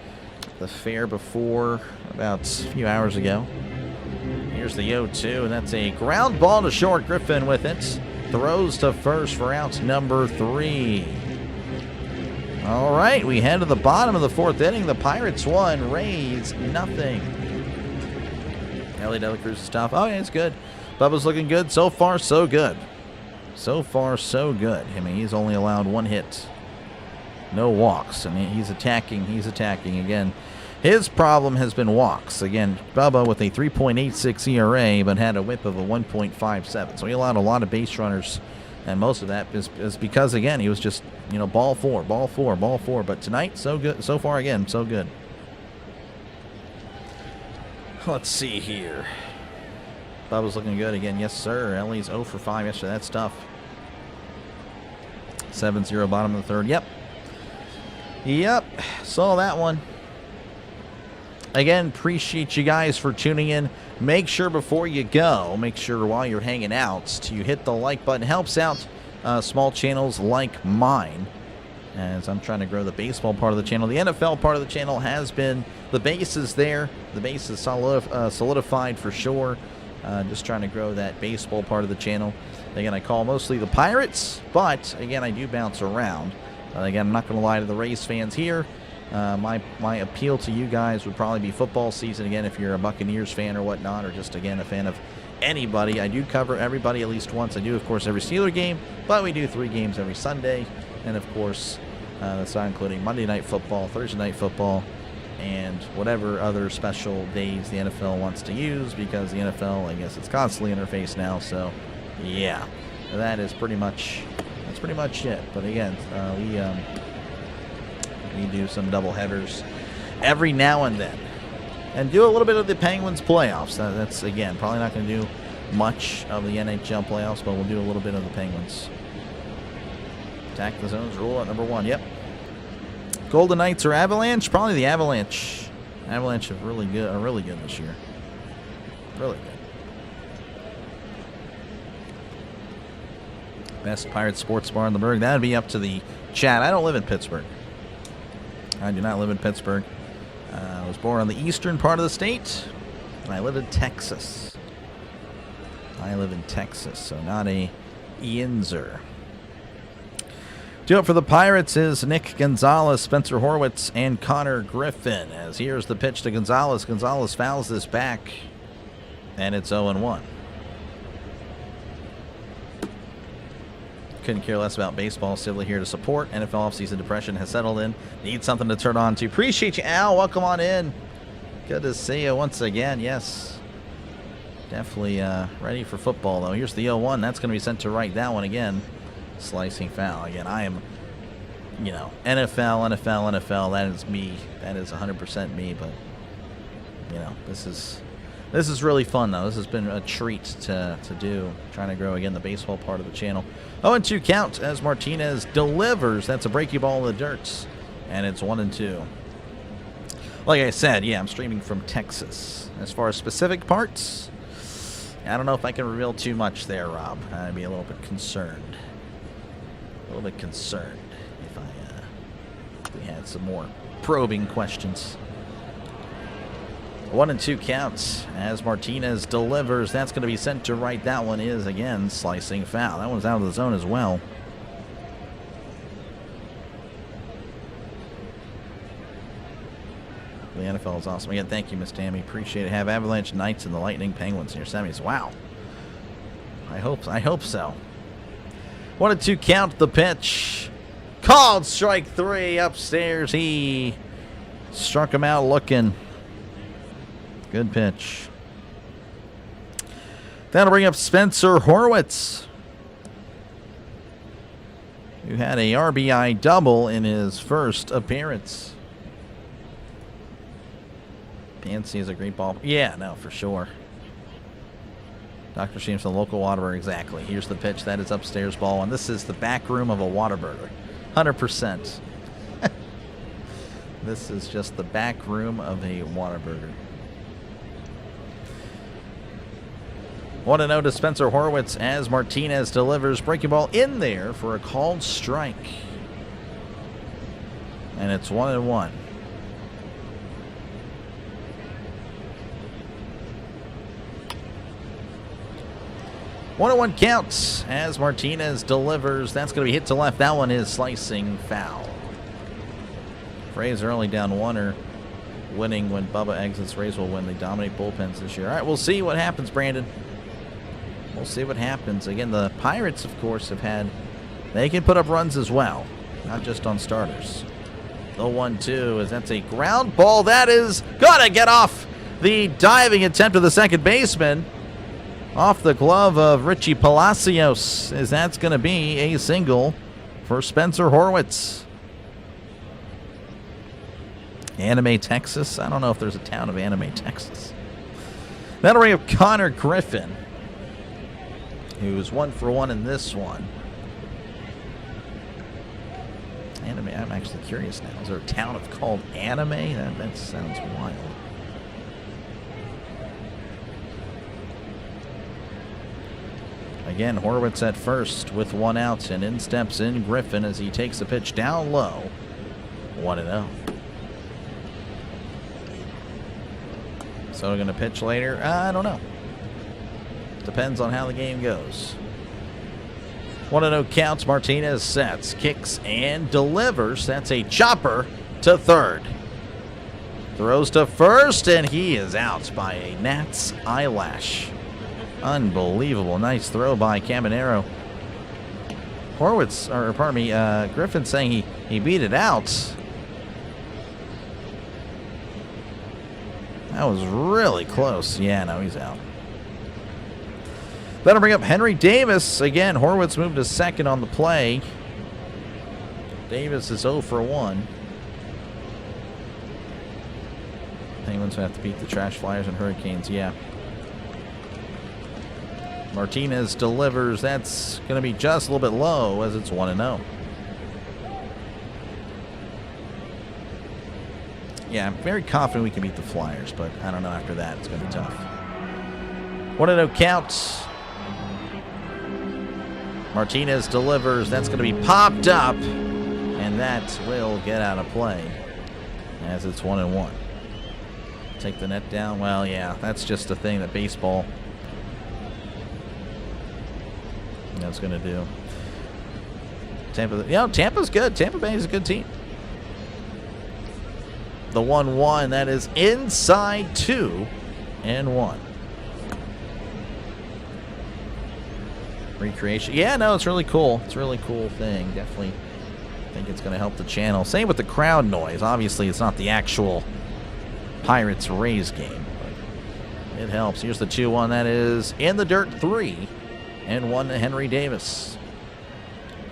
fair before about a few hours ago. Here's the 0-2, and that's a ground ball to short. Griffin with it. Throws to first for out number 3. All right, we head to the bottom of the 4th inning. The Pirates won, Rays nothing. Ellie De La Cruz is tough. Oh, yeah, it's good. Bubba's looking good. So far, so good. So far, so good. I mean, he's only allowed 1 hit. No walks. I mean, he's attacking. He's attacking again. His problem has been walks. Again, Bubba with a 3.86 ERA, but had a whip of a 1.57. So he allowed a lot of base runners, and most of that is because, again, he was just, ball four. But tonight, so good. So far, again, so good. Let's see here. Bubba's looking good again. Yes, sir. Ellie's 0 for 5 yesterday. That's tough. 7-0 bottom of the 3rd. Yep. Saw that one. Again, appreciate you guys for tuning in. Make sure before you go, make sure while you're hanging out, to hit the like button. Helps out small channels like mine, as I'm trying to grow the baseball part of the channel. The NFL part of the channel has been, the base is there. The base is solidified for sure. Just trying to grow that baseball part of the channel. Again, I call mostly the Pirates, but again, I do bounce around. Again, I'm not going to lie to the Rays fans here. My appeal to you guys would probably be football season. Again, if you're a Buccaneers fan or whatnot, or just, again, a fan of anybody. I do cover everybody at least once. I do, of course, every Steeler game, but we do 3 games every Sunday. And, of course, that's not including Monday Night Football, Thursday Night Football, and whatever other special days the NFL wants to use, because the NFL, I guess, it's constantly interfaced now. So, yeah, that's pretty much it. But, again, we do some double headers every now and then, and do a little bit of the Penguins playoffs. That's, again, probably not going to do much of the NHL playoffs, but we'll do a little bit of the Penguins. Attack the zones rule at number 1. Yep. Golden Knights or Avalanche? Probably the Avalanche. Avalanche are really good this year. Really good. Best Pirate sports bar in the Berg. That would be up to the chat. I don't live in Pittsburgh. I do not live in Pittsburgh. I was born on the eastern part of the state, and I live in Texas. So not a Yinzer. Do it for the Pirates is Nick Gonzalez, Spencer Horwitz, and Connor Griffin. As here's the pitch to Gonzalez. Gonzalez fouls this back, and it's 0-1. Couldn't care less about baseball. Still here to support. NFL offseason depression has settled in. Need something to turn on to. Appreciate you, Al. Welcome on in. Good to see you once again. Yes. Definitely ready for football, though. Here's the 0-1. That's going to be sent to right. That one again. Slicing foul. Again, I am, NFL. That is me. That is 100% me. But, this is really fun, though. This has been a treat to do. Trying to grow, again, the baseball part of the channel. 0-2 count as Martinez delivers. That's a breaky ball in the dirt. And it's 1-2. Like I said, yeah, I'm streaming from Texas. As far as specific parts, I don't know if I can reveal too much there, Rob. I'd be a little bit concerned. If we had some more probing questions. 1-2 counts as Martinez delivers. That's going to be sent to right. That one is, again, slicing foul. That one's out of the zone as well. The NFL is awesome. Again, thank you, Miss Tammy. Appreciate it. Have Avalanche Knights and the Lightning Penguins in your semis. Wow. I hope so. 1-2 count, the pitch. Called strike 3 upstairs. He struck him out looking. Good pitch. That'll bring up Spencer Horwitz. who had a RBI double in his first appearance. Pansy is a great ball. Yeah, no, for sure. Dr. Sheems, the local Whataburger, exactly. Here's the pitch. That is upstairs ball, and this is the back room of a Whataburger. 100%. This is just the back room of a Whataburger. 1-0 to Spencer Horwitz as Martinez delivers. Breaking ball in there for a called strike. And it's 1-1. One counts as Martinez delivers. That's going to be hit to left. That one is slicing foul. Rays are only down 1 or winning when Bubba exits. Rays will win. They dominate bullpens this year. All right, we'll see what happens, Brandon. We'll see what happens. Again, the Pirates, of course, have had... They can put up runs as well, not just on starters. The 1-2 is that's a ground ball. That is going to get off the diving attempt of the second baseman. Off the glove of Richie Palacios, as that's going to be a single for Spencer Horwitz. Anime, Texas? I don't know if there's a town of Anime, Texas. That'll bring up Connor Griffin, who's 1 for 1 in this one. Anime, I'm actually curious now. Is there a town called Anime? That sounds wild. Again, Horwitz at first with 1 out, and in steps in Griffin as he takes a pitch down low. 1-0. So going to pitch later? I don't know. Depends on how the game goes. 1-0 counts. Martinez sets, kicks, and delivers. That's a chopper to third. Throws to first, and he is out by a gnat's eyelash. Unbelievable. Nice throw by Caminero. Griffin saying he beat it out. That was really close. Yeah, no, he's out. That'll bring up Henry Davis. Again, Horwitz moved to second on the play. Davis is 0 for 1. Penguins have to beat the Trash Flyers and Hurricanes, yeah. Martinez delivers. That's going to be just a little bit low as it's 1-0. Yeah, I'm very confident we can beat the Flyers, but I don't know after that. It's going to be tough. 1-0 count. Martinez delivers. That's going to be popped up, and that will get out of play as it's 1-1. Take the net down. Well, yeah, that's just a thing that baseball... that's going to do. Tampa's good. Tampa Bay is a good team. The 1-1, that is inside 2-1. Recreation. Yeah, no, it's really cool. It's a really cool thing. Definitely think it's going to help the channel. Same with the crowd noise. Obviously, it's not the actual Pirates-Rays game, but it helps. Here's the 2-1. That is in the dirt 3. And 1 to Henry Davis.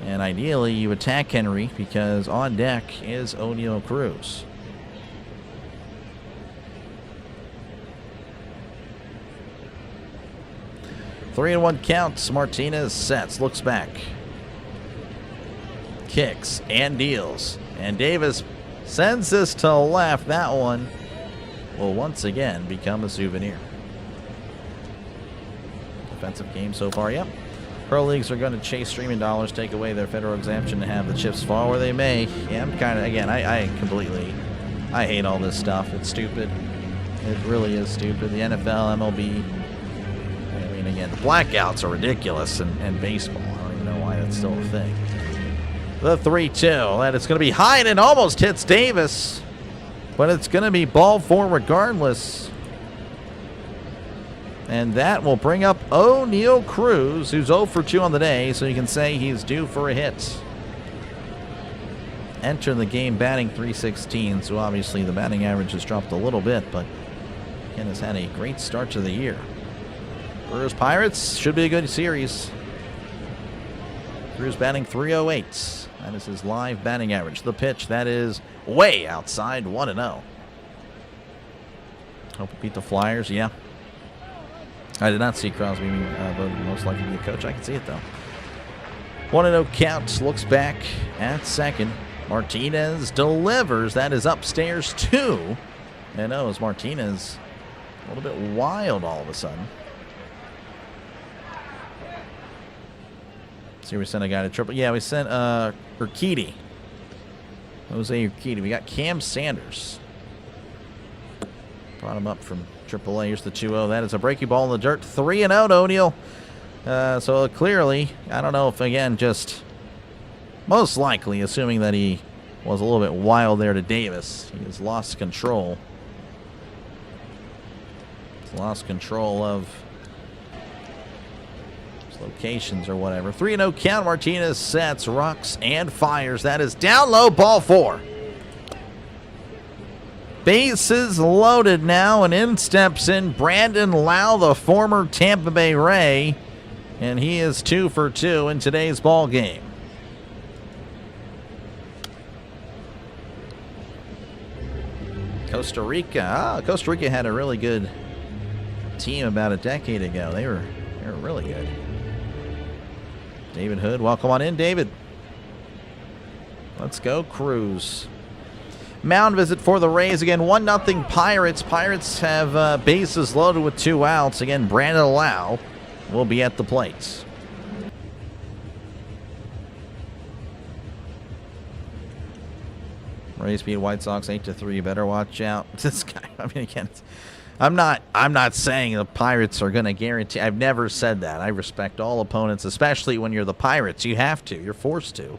And ideally, you attack Henry because on deck is O'Neal Cruz. Three and 1 counts. Martinez sets, looks back, kicks, and deals. And Davis sends this to left. That one will once again become a souvenir. Defensive game so far, yep. Pro leagues are going to chase streaming dollars, take away their federal exemption to have the chips fall where they may. Yeah, I'm kind of, again, I hate all this stuff. It's stupid. It really is stupid. The NFL, MLB, I mean, again, the blackouts are ridiculous in baseball. I don't even know why that's still a thing. The 3-2, that is going to be high, and it almost hits Davis, but it's going to be ball 4 regardless. And that will bring up O'Neal Cruz, who's 0 for 2 on the day, so you can say he's due for a hit. Enter the game batting .316, so obviously the batting average has dropped a little bit, but again has had a great start to the year. Brewers Pirates should be a good series. Cruz batting .308. That is his live batting average. The pitch, that is way outside, 1-0. Hope he beat the Flyers, yeah. I did not see Crosby voted most likely to be a coach. I can see it, though. 1-0 count. Looks back at second. Martinez delivers. That is upstairs, 2. And as Martinez a little bit wild all of a sudden. See, we sent a guy to triple. Yeah, we sent Urquidy. Jose Urquidy. We got Cam Sanders. Brought him up from AAA. Here's the 2-0. That is a breaking ball in the dirt. 3-0 to O'Neill. So clearly, I don't know if, again, just most likely, assuming that he was a little bit wild there to Davis. He has lost control. He's lost control of his locations or whatever. 3-0 count. Martinez sets, rocks, and fires. That is down low, ball 4. Bases loaded now, and in steps in Brandon Lau, the former Tampa Bay Ray, and he is 2 for 2 in today's ball game. Costa Rica. Costa Rica had a really good team about a decade ago. They were really good. David Hood, welcome on in, David. Let's go, Cruz. Mound visit for the Rays again. 1-0 Pirates. Pirates have bases loaded with 2 outs. Again, Brandon Lau will be at the plate. Rays beat White Sox 8-3. You better watch out. This guy. I mean, again, I'm not saying the Pirates are going to guarantee. I've never said that. I respect all opponents, especially when you're the Pirates. You have to. You're forced to.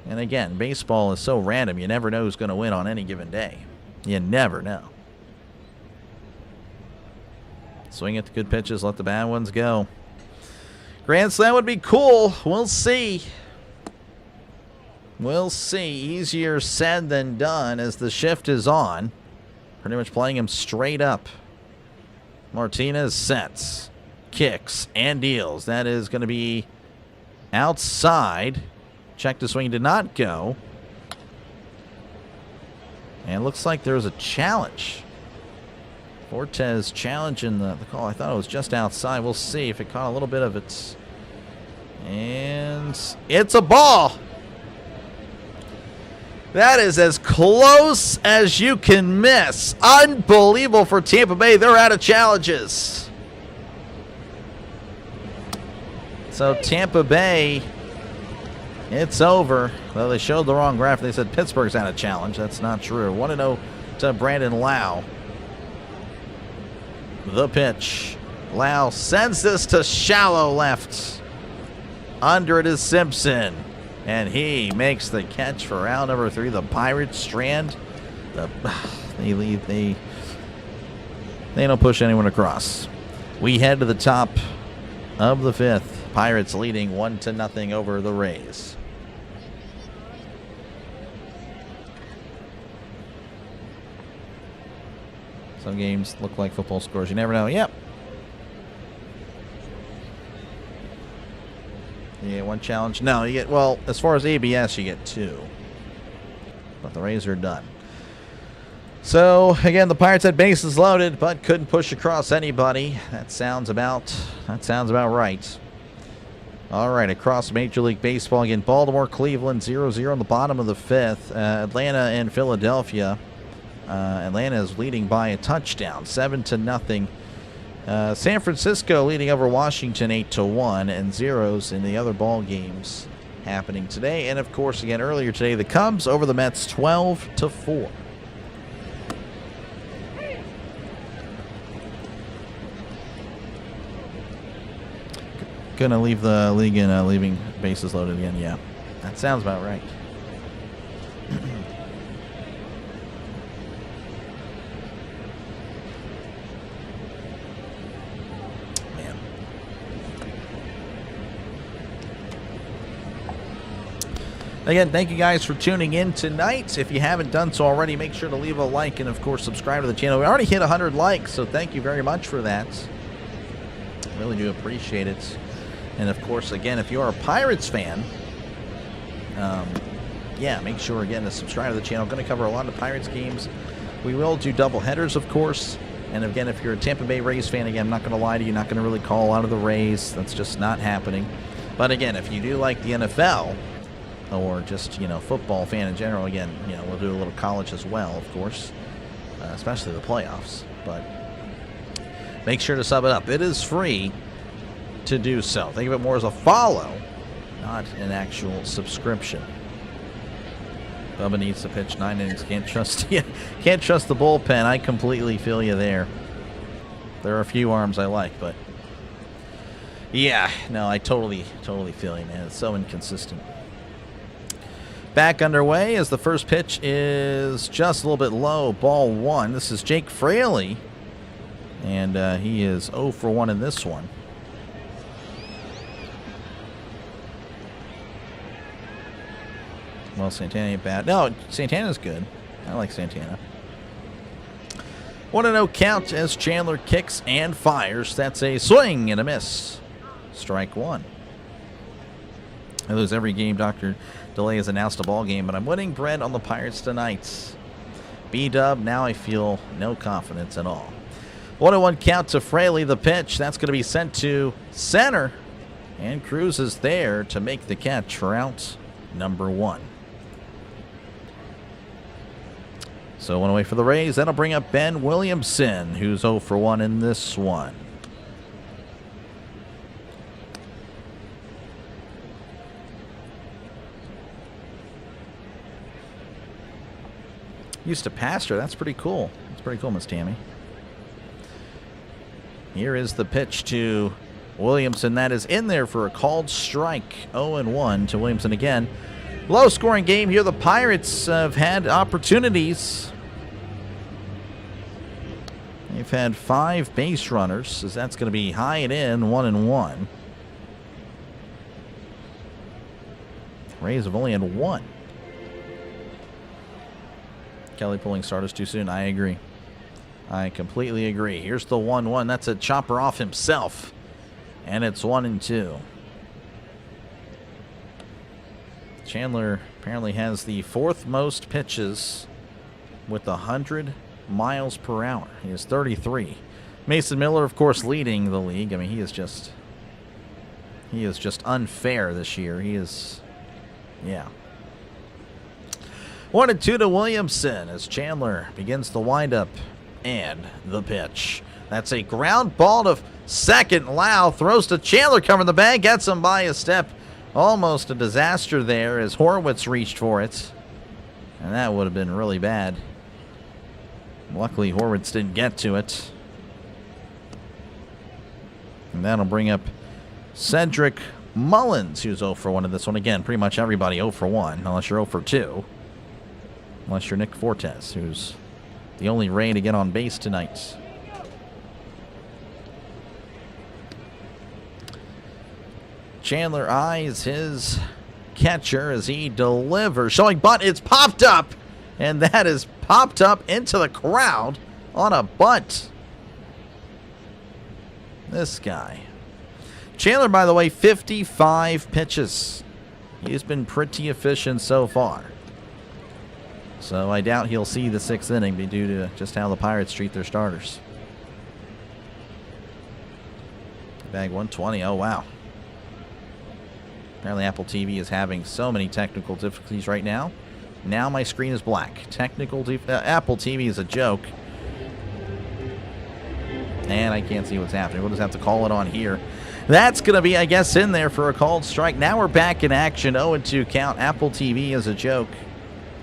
And again, baseball is so random. You never know who's going to win on any given day. You never know. Swing at the good pitches. Let the bad ones go. Grand Slam would be cool. We'll see. We'll see. Easier said than done as the shift is on. Pretty much playing him straight up. Martinez sets, kicks, and deals. That is going to be outside. Check to swing, did not go. And it looks like there's a challenge. Fortes challenging the call. I thought it was just outside. We'll see if it caught a little bit of it. And it's a ball. That is as close as you can miss. Unbelievable for Tampa Bay. They're out of challenges. So Tampa Bay, it's over. Well, they showed the wrong graph. They said Pittsburgh's out of challenge. That's not true. 1-0 to Brandon Lau. The pitch. Lau sends this to shallow left. Under it is Simpson. And he makes the catch for round number 3. The Pirates strand. They don't push anyone across. We head to the top of the 5th. Pirates leading 1-0 over the Rays. Some games look like football scores. You never know. Yep. You get 1 challenge. No, you get, well, as far as ABS, you get 2. But the Rays are done. So, again, the Pirates had bases loaded, but couldn't push across anybody. That sounds about right. All right, across Major League Baseball, again, Baltimore, Cleveland, 0-0 in the bottom of the 5th. Atlanta and Philadelphia. Atlanta is leading by a touchdown, 7-0. San Francisco leading over Washington 8-1, and zeros in the other ball games happening today. And of course, again, earlier today, the Cubs over the Mets 12-4. Gonna leave the league in leaving bases loaded again. Yeah, that sounds about right. Again, thank you guys for tuning in tonight. If you haven't done so already, make sure to leave a like and, of course, subscribe to the channel. We already hit 100 likes, so thank you very much for that. Really do appreciate it. And, of course, again, if you are a Pirates fan, yeah, make sure, again, to subscribe to the channel. Going to cover a lot of Pirates games. We will do double headers, of course. And again, if you're a Tampa Bay Rays fan, again, I'm not going to lie to you, not going to really call out of the Rays. That's just not happening. But again, if you do like the NFL, or just, football fan in general, again, we'll do a little college as well, of course, especially the playoffs. But make sure to sub it up. It is free to do so. Think of it more as a follow, not an actual subscription. Bubba needs to pitch 9 innings. Can't trust the bullpen. I completely feel you there. There are a few arms I like, but yeah, no, I totally feel you, man. It's so inconsistent. Back underway as the first pitch is just a little bit low. Ball 1. This is Jake Fraley, and he is 0 for 1 in this one. Well, Santana ain't bad. No, Santana's good. I like Santana. 1-0 count as Chandler kicks and fires. That's a swing and a miss. Strike 1. I lose every game. Dr. Delay has announced a ball game, but I'm winning bread on the Pirates tonight. B-dub, now I feel no confidence at all. 1-1 count to Fraley. The pitch, that's going to be sent to center. And Cruz is there to make the catch for out number 1. So one away for the Rays. That'll bring up Ben Williamson, who's 0 for 1 in this one. Used to pastor. That's pretty cool. That's pretty cool, Miss Tammy. Here is the pitch to Williamson. That is in there for a called strike. 0-1 to Williamson again. Low-scoring game here. The Pirates have had opportunities. They've had 5 base runners, as that's going to be high and in, 1-1. Rays have only had 1. Kelly pulling starters too soon. I agree. I completely agree. Here's the 1-1. That's a chopper off himself. And it's 1-2. Chandler apparently has the 4th most pitches with 100 miles per hour. He has 33. Mason Miller, of course, leading the league. I mean, he is just unfair this year. He is, yeah. 1-2 to Williamson as Chandler begins the windup and the pitch. That's a ground ball to second. Lau throws to Chandler, covering the bag, gets him by a step. Almost a disaster there as Horwitz reached for it. And that would have been really bad. Luckily, Horwitz didn't get to it. And that'll bring up Cedric Mullins, who's 0 for 1 in this one. Again, pretty much everybody 0 for 1, unless you're 0 for 2. Unless you're Nick Fortes, who's the only Ray to get on base tonight. Chandler eyes his catcher as he delivers. Showing bunt, it's popped up. And that is popped up into the crowd on a bunt. This guy. Chandler, by the way, 55 pitches. He's been pretty efficient so far. So I doubt he'll see the 6th inning due to just how the Pirates treat their starters. Bag 120. Oh, wow. Apparently Apple TV is having so many technical difficulties right now. Now my screen is black. Apple TV is a joke. And I can't see what's happening. We'll just have to call it on here. That's going to be, I guess, in there for a called strike. Now we're back in action. 0-2 count. Apple TV is a joke.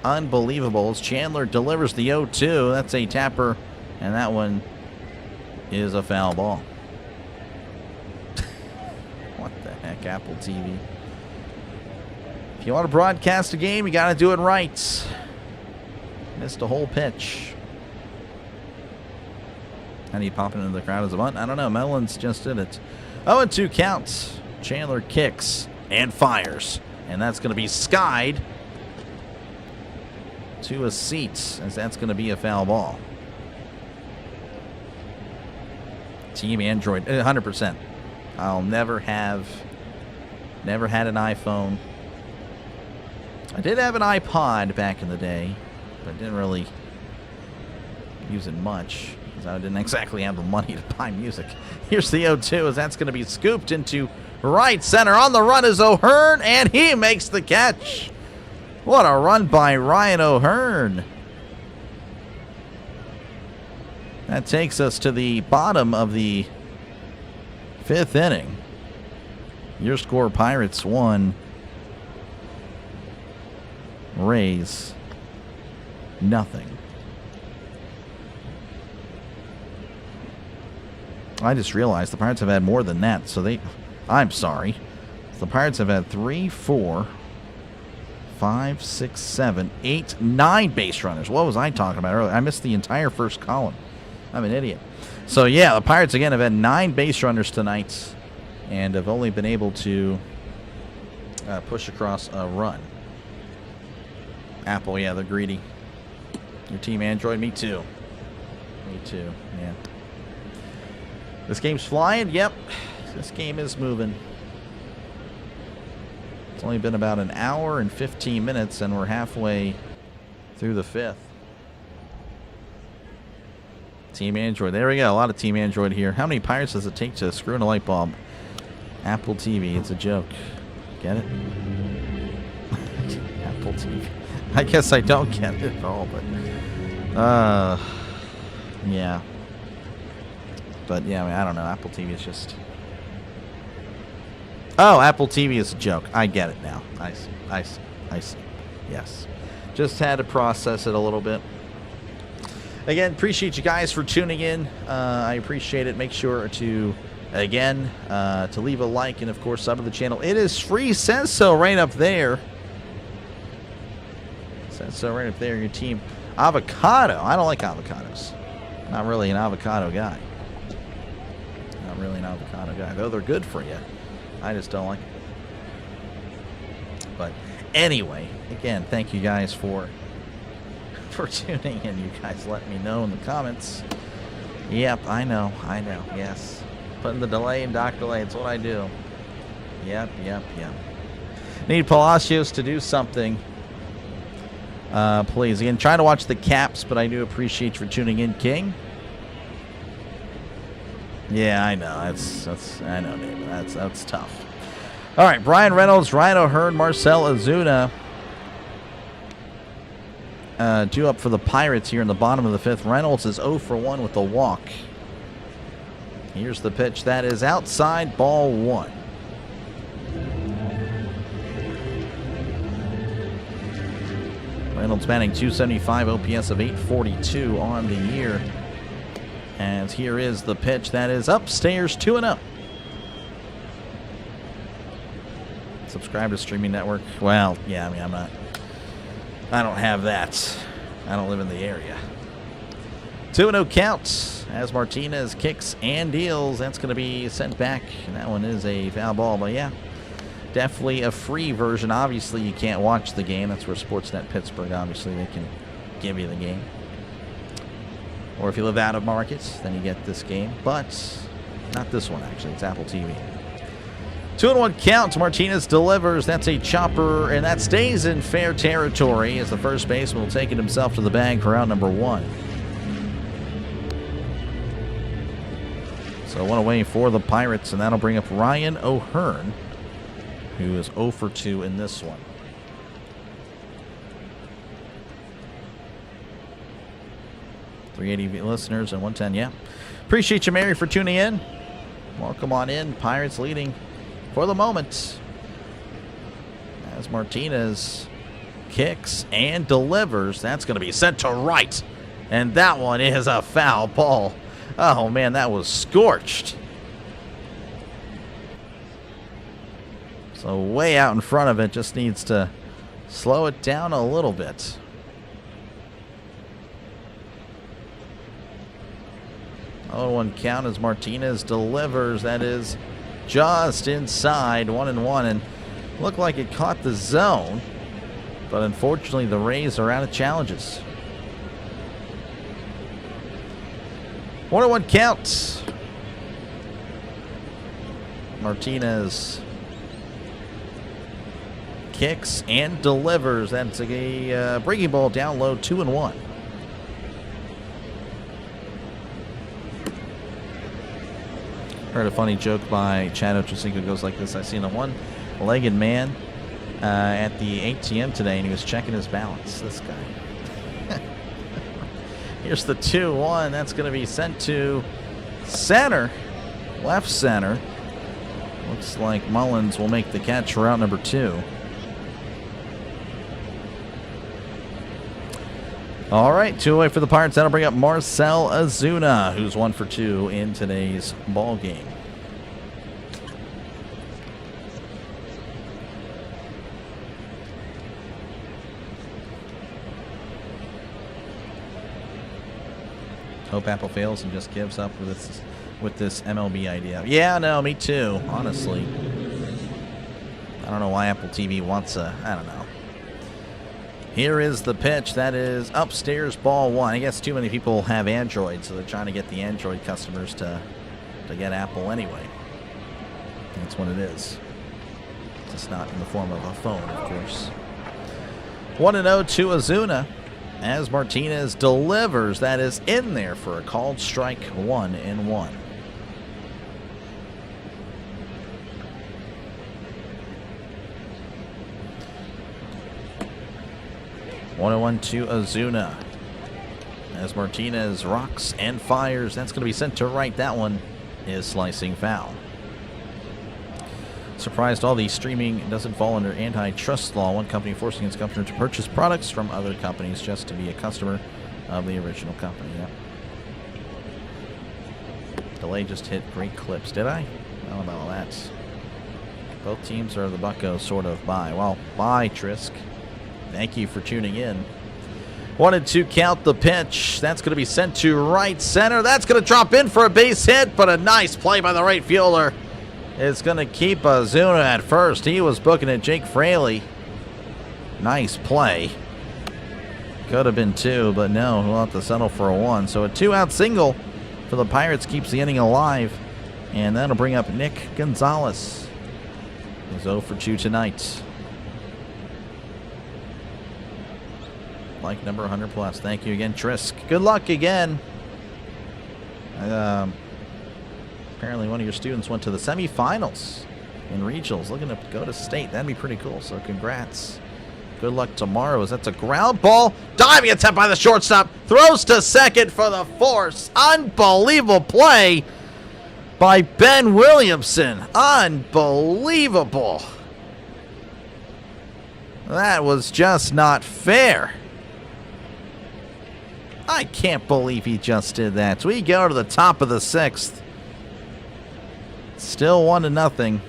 Unbelievable. As Chandler delivers the 0-2. That's a tapper. And that one is a foul ball. What the heck, Apple TV? If you want to broadcast a game, you got to do it right. Missed a whole pitch. And he popping into the crowd as a bunt? I don't know. Mullins just did it. 0-2 counts. Chandler kicks and fires. And that's going to be skied to a seat, as that's going to be a foul ball. Team Android, 100%. I'll never had an iPhone. I did have an iPod back in the day, but didn't really use it much because I didn't exactly have the money to buy music. Here's the 0-2 as that's going to be scooped into right center. On the run is O'Hearn, and he makes the catch. What a run by Ryan O'Hearn. That takes us to the bottom of the 5th inning. Your score, Pirates 1, Rays nothing. I just realized the Pirates have had more than that, so I'm sorry. The Pirates have had 3, 4, 5, 6, 7, 8, 9 base runners. What was I talking about earlier? I missed the entire first column. I'm an idiot. So, yeah, the Pirates, again, have had 9 base runners tonight and have only been able to push across a run. Apple, yeah, they're greedy. Your team Android, me too. Me too, yeah. This game's flying? Yep. This game is moving. It's only been about an hour and 15 minutes, and we're halfway through the 5th. Team Android. There we go. A lot of Team Android here. How many Pirates does it take to screw in a light bulb? Apple TV. It's a joke. Get it? Apple TV. I guess I don't get it at all, but... yeah. But, yeah, I mean, I don't know. Apple TV is just... Oh, Apple TV is a joke. I get it now. I see. Yes. Just had to process it a little bit. Again, appreciate you guys for tuning in. I appreciate it. Make sure to, again, to leave a like and, of course, sub to the channel. It is free. Says so right up there. Says so right up there. Your team. Avocado. I don't like avocados. Not really an avocado guy. Not really an avocado guy. Though they're good for you. I just don't like it. But anyway, again, thank you guys for tuning in. You guys let me know in the comments. Yep, I know, yes. Putting the delay in Doc Delay, it's what I do. Yep. Need Palacios to do something. Please. Again, trying to watch the caps, but I do appreciate you for tuning in, King. Yeah, I know. I know, David. That's tough. All right, Brian Reynolds, Ryan O'Hearn, Marcell Ozuna. Due up for the Pirates here in the bottom of the 5th. Reynolds is 0 for 1 with a walk. Here's the pitch. That is outside, ball 1. Reynolds batting .275, OPS of .842 on the year. And here is the pitch. That is upstairs, 2-0. Subscribe to Streaming Network. Well, yeah, I mean, I don't have that. I don't live in the area. 2-0 count as Martinez kicks and deals. That's going to be sent back. And that one is a foul ball. But yeah, definitely a free version. Obviously, you can't watch the game. That's where Sportsnet Pittsburgh, obviously, they can give you the game. Or if you live out of market, then you get this game. But not this one, actually. It's Apple TV. 2-1 count. Martinez delivers. That's a chopper, and that stays in fair territory as the first baseman will take it himself to the bag for out number 1. So one away for the Pirates, and that'll bring up Ryan O'Hearn, who is 0 for 2 in this one. .380 listeners and 110, yeah. Appreciate you, Mary, for tuning in. Welcome on in. Pirates leading for the moment as Martinez kicks and delivers. That's going to be sent to right, and that one is a foul ball. Oh, man, that was scorched. So way out in front of it, just needs to slow it down a little bit. Oh, 1 count as Martinez delivers. That is just inside, 1-1, and looked like it caught the zone, but unfortunately the Rays are out of challenges. 1-1 count. kicks and delivers. That's a breaking ball down low, 2-1. Heard a funny joke by Chad Ochocinco. Goes like this: I seen a one-legged man at the ATM today, and he was checking his balance. This guy. Here's the 2-1. That's going to be sent to center, left center. Looks like Mullins will make the catch for out number 2. All right, 2 away for the Pirates. That'll bring up Marcell Ozuna, who's 1 for 2 in today's ball game. Hope Apple fails and just gives up with this MLB idea. Yeah, no, me too, honestly. I don't know why Apple TV wants I don't know. Here is the pitch. That is upstairs, ball 1. I guess too many people have Android, so they're trying to get the Android customers to get Apple anyway. That's what it is. It's just not in the form of a phone, of course. 1-0 to Ozuna as Martinez delivers. That is in there for a called strike, 1-1. One to Ozuna as Martinez rocks and fires. That's going to be sent to right. That one is slicing foul. Surprised all the streaming doesn't fall under antitrust law. One company forcing its customer to purchase products from other companies just to be a customer of the original company. Yep. Delay just hit great clips. Did I? I don't know that. Both teams are the bucko sort of bye. Well, bye, Trisk. Thank you for tuning in. 1-2 count the pitch. That's going to be sent to right center. That's going to drop in for a base hit, but a nice play by the right fielder. It's going to keep Ozuna at first. He was booking it, Jake Fraley. Nice play. Could have been 2, but no, we'll have to settle for a 1. So a 2-out single for the Pirates keeps the inning alive. And that'll bring up Nick Gonzalez. He's 0 for 2 tonight. Like number 100 plus. Thank you again, Trisk. Good luck again. Apparently one of your students went to the semifinals in regionals, looking to go to state. That'd be pretty cool, so congrats. Good luck tomorrow as that's a ground ball. Diving attempt by the shortstop. Throws to second for the force. Unbelievable play by Ben Williamson. Unbelievable. That was just not fair. I can't believe he just did that. So we go to the top of the 6th. Still 1-0.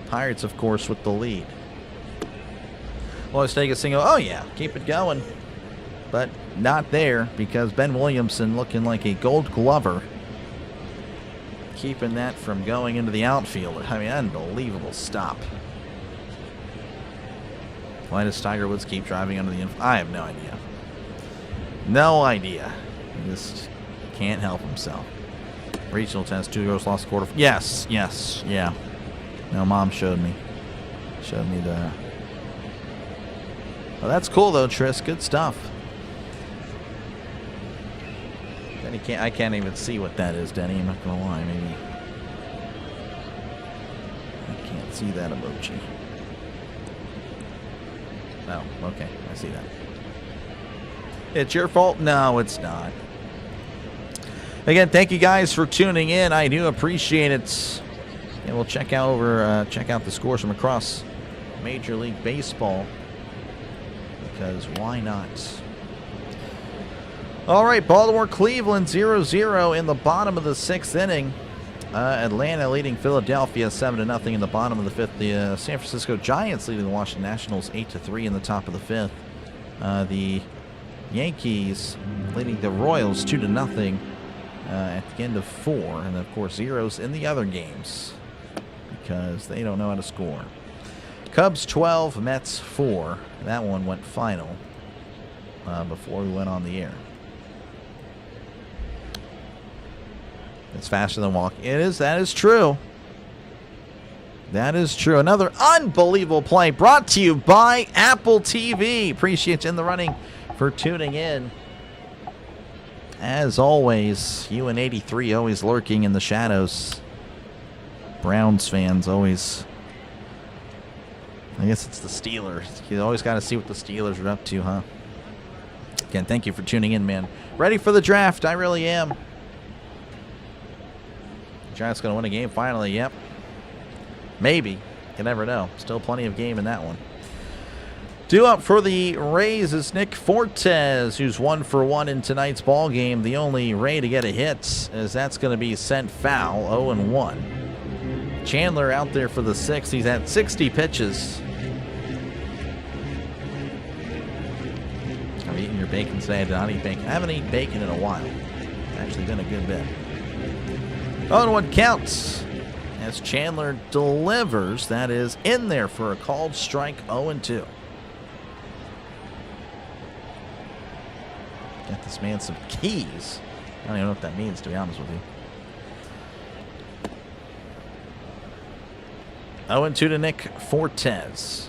Pirates, of course, with the lead. Well, let's take a single. Oh, yeah. Keep it going. But not there because Ben Williamson looking like a gold glover. Keeping that from going into the outfield. I mean, unbelievable stop. Why does Tiger Woods keep driving under the influence? I have no idea. No idea. He just can't help himself. Regional test, 2 girls lost quarter. Yes, yeah. No, Mom showed me. Showed me the. Well, that's cool though, Tris. Good stuff. Denny can't. I can't even see what that is, Denny. I'm not gonna lie. Maybe I can't see that emoji. Oh, okay. I see that. It's your fault? No, it's not. Again, thank you guys for tuning in. I do appreciate it. And we'll check out the scores from across Major League Baseball because why not? All right, Baltimore, Cleveland 0-0 in the bottom of the 6th inning. Atlanta leading Philadelphia 7-0 in the bottom of the 5th. The San Francisco Giants leading the Washington Nationals 8-3 in the top of the 5th. The Yankees leading the Royals 2-0 at the end of 4, and of course zeros in the other games because they don't know how to score. Cubs 12, Mets 4. That one went final before we went on the air. It's faster than walking. It is. That is true. That is true. Another unbelievable play brought to you by Apple TV. Appreciate you in the running for tuning in. As always, you and 83 always lurking in the shadows. Browns fans always. I guess it's the Steelers. You always got to see what the Steelers are up to, huh? Again, thank you for tuning in, man. Ready for the draft. I really am. Giants going to win a game finally. Yep. Maybe. You never know. Still plenty of game in that one. Due up for the Rays is Nick Fortes, who's 1 for 1 in tonight's ball game. The only Ray to get a hit, as that's going to be sent foul, 0-1. Chandler out there for the 6th. He's at 60 pitches. Have you eaten your bacon today? I did not eat bacon. I haven't eaten bacon in a while. It's actually been a good bit. 0-1 counts. As Chandler delivers, that is in there for a called strike, 0-2. Got this man some keys. I don't even know what that means, to be honest with you. 0-2 to Nick Fortes.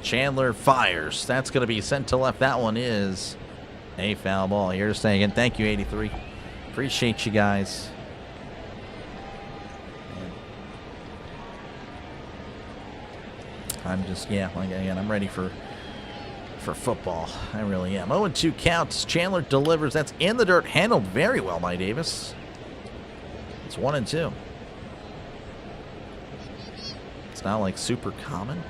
Chandler fires. That's going to be sent to left. That one is a foul ball. Here to stay again. Thank you, 83. Appreciate you guys. I'm just, again, I'm ready for football. I really am. 0-2 counts. Chandler delivers. That's in the dirt. Handled very well by Davis. It's 1-2. It's not like super common.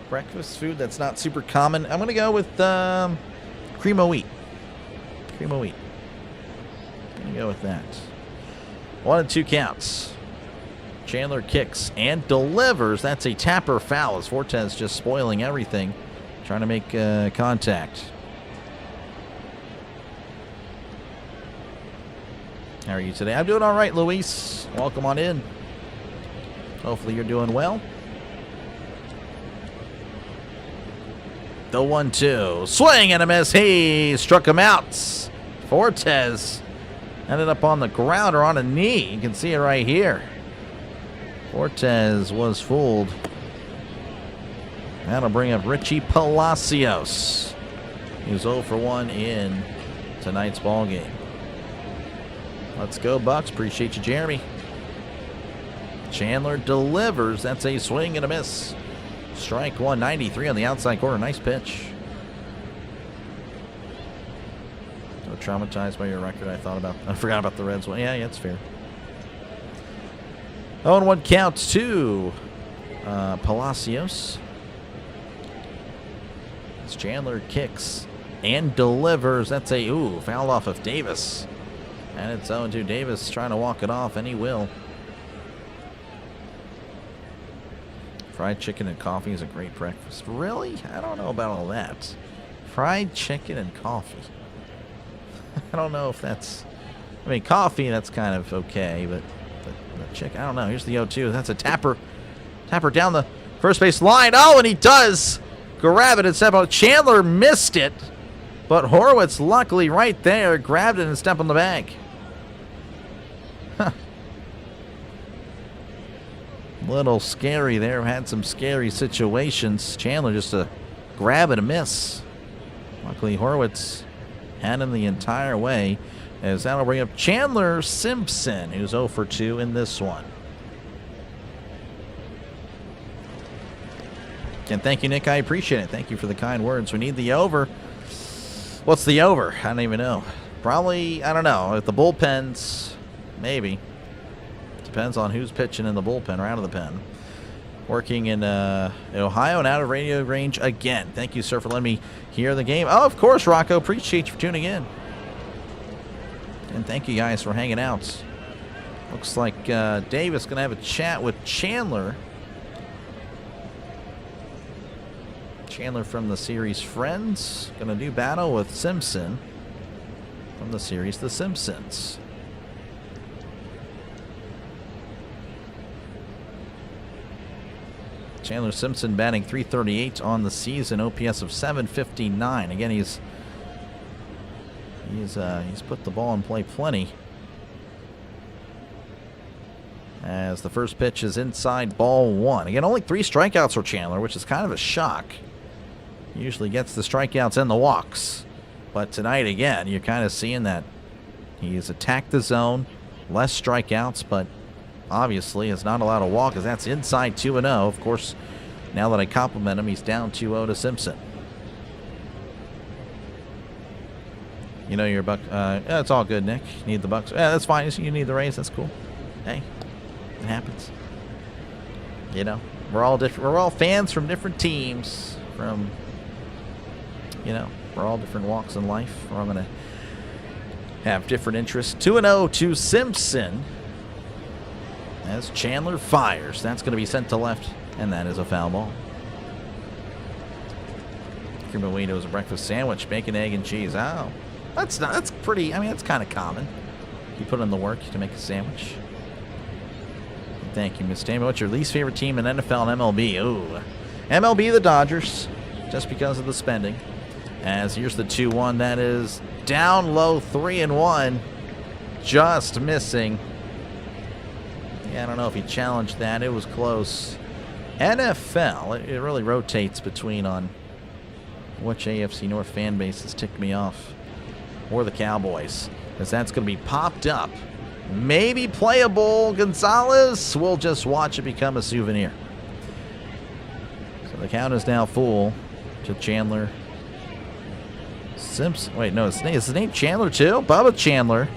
Breakfast food that's not super common. I'm going to go with cream of wheat. Cream of wheat. I'm going to go with that. 1-2 counts. Chandler kicks and delivers. That's a tapper foul as Fortes just spoiling everything. Trying to make contact. How are you today? I'm doing all right, Luis. Welcome on in. Hopefully you're doing well. The 1-2. Swing and a miss. He struck him out. Fortes ended up on the ground or on a knee. You can see it right here. Fortes was fooled. That'll bring up Richie Palacios. He's 0 for 1 in tonight's ball game. Let's go, Bucks. Appreciate you, Jeremy. Chandler delivers. That's a swing and a miss. Strike 193 on the outside corner. Nice pitch. So traumatized by your record. I forgot about the Reds one. Yeah, it's fair. 0-1 count to Palacios. As Chandler kicks and delivers. That's a foul off of Davis. And it's 0-2. Davis trying to walk it off, and he will. Fried chicken and coffee is a great breakfast. Really? I don't know about all that. Fried chicken and coffee. I don't know if that's... I mean, coffee, that's kind of okay, but the chicken, I don't know. Here's the 0-2. That's a tapper. Tapper down the first base line. Oh, and he does grab it and step on. Chandler missed it, but Horwitz luckily right there grabbed it and stepped on the bag. Huh. Little scary there. Had some scary situations. Chandler just a grab and a miss. Luckily, Horwitz had him the entire way, as that'll bring up Chandler Simpson, who's 0 for 2 in this one. And thank you, Nick. I appreciate it. Thank you for the kind words. We need the over. What's the over? I don't even know. Probably, I don't know. If the bullpens, maybe. Depends on who's pitching in the bullpen or out of the pen. Working in Ohio and out of radio range again. Thank you, sir, for letting me hear the game. Oh, of course, Rocco. Appreciate you for tuning in. And thank you guys for hanging out. Looks like Davis going to have a chat with Chandler. Chandler from the series Friends. Going to do battle with Simpson from the series The Simpsons. Chandler Simpson batting .338 on the season, OPS of .759. Again, he's put the ball in play plenty. As the first pitch is inside, ball 1. Again, only 3 strikeouts for Chandler, which is kind of a shock. He usually gets the strikeouts and the walks. But tonight, again, you're kind of seeing that he's attacked the zone, less strikeouts, but obviously is not allowed to walk, as that's inside 2-0. Of course, now that I compliment him, he's down 2-0 to Simpson. You know you're a Buck. Yeah, it's all good, Nick. You need the Bucks. Yeah, that's fine. You need the Rays. That's cool. Hey, it happens. You know, we're all different. We're all fans from different teams. From, you know, we're all different walks in life. We're all gonna have different interests. 2-0 to Simpson. As Chandler fires, that's going to be sent to left, and that is a foul ball. Cuban Wiener is a breakfast sandwich, bacon, egg, and cheese. Oh, that's pretty. I mean, that's kind of common. You put in the work to make a sandwich. Thank you, Miss Tampa. What's your least favorite team in NFL and MLB? Ooh, MLB the Dodgers, just because of the spending. As here's the 2-1. That is down low, 3-1, just missing. Yeah, I don't know if he challenged that. It was close. NFL, it really rotates between on which AFC North fan bases tick me off, or the Cowboys, because that's going to be popped up. Maybe playable. Gonzalez, we'll just watch it become a souvenir. So the count is now full to Chandler Simpson. Wait, no, is his name Chandler too? Bubba Chandler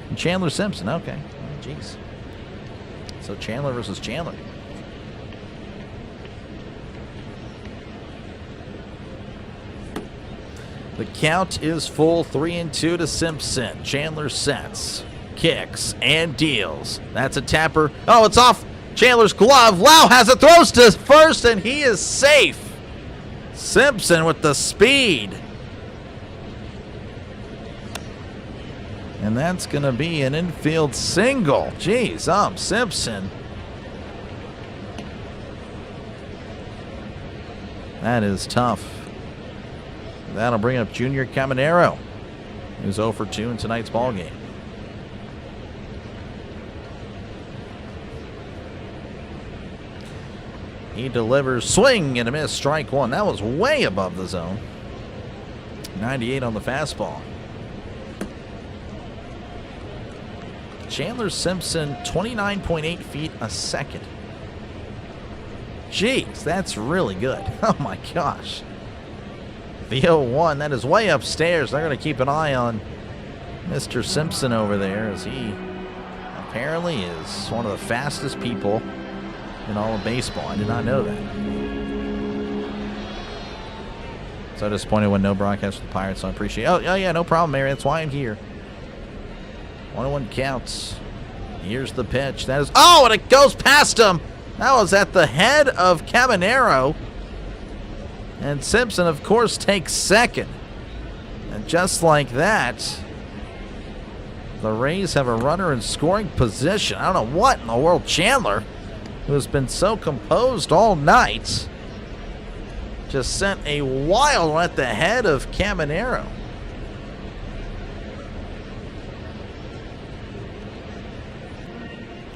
and Chandler Simpson. Okay, jeez. So Chandler versus Chandler. The count is full, 3-2 to Simpson. Chandler sets, kicks, and deals. That's a tapper. Oh, it's off Chandler's glove. Lau has it, throws to first, and he is safe. Simpson with the speed. And that's going to be an infield single. Jeez, Simpson. That is tough. That'll bring up Junior Caminero, who's 0 for 2 in tonight's ballgame. He delivers, swing and a miss, strike 1. That was way above the zone. 98 on the fastball. Chandler Simpson, 29.8 feet a second. Jeez, that's really good. Oh my gosh. The 0-1, that is way upstairs. They're going to keep an eye on Mr. Simpson over there, as he apparently is one of the fastest people in all of baseball. I did not know that. So disappointed when no broadcast for the Pirates, so I appreciate it. Oh yeah, no problem, Mary. That's why I'm here. 1-1 counts. Here's the pitch. That is, oh, and it goes past him. That was at the head of Caminero. And Simpson, of course, takes second. And just like that, the Rays have a runner in scoring position. I don't know what in the world. Chandler, who has been so composed all night, just sent a wild one at the head of Caminero.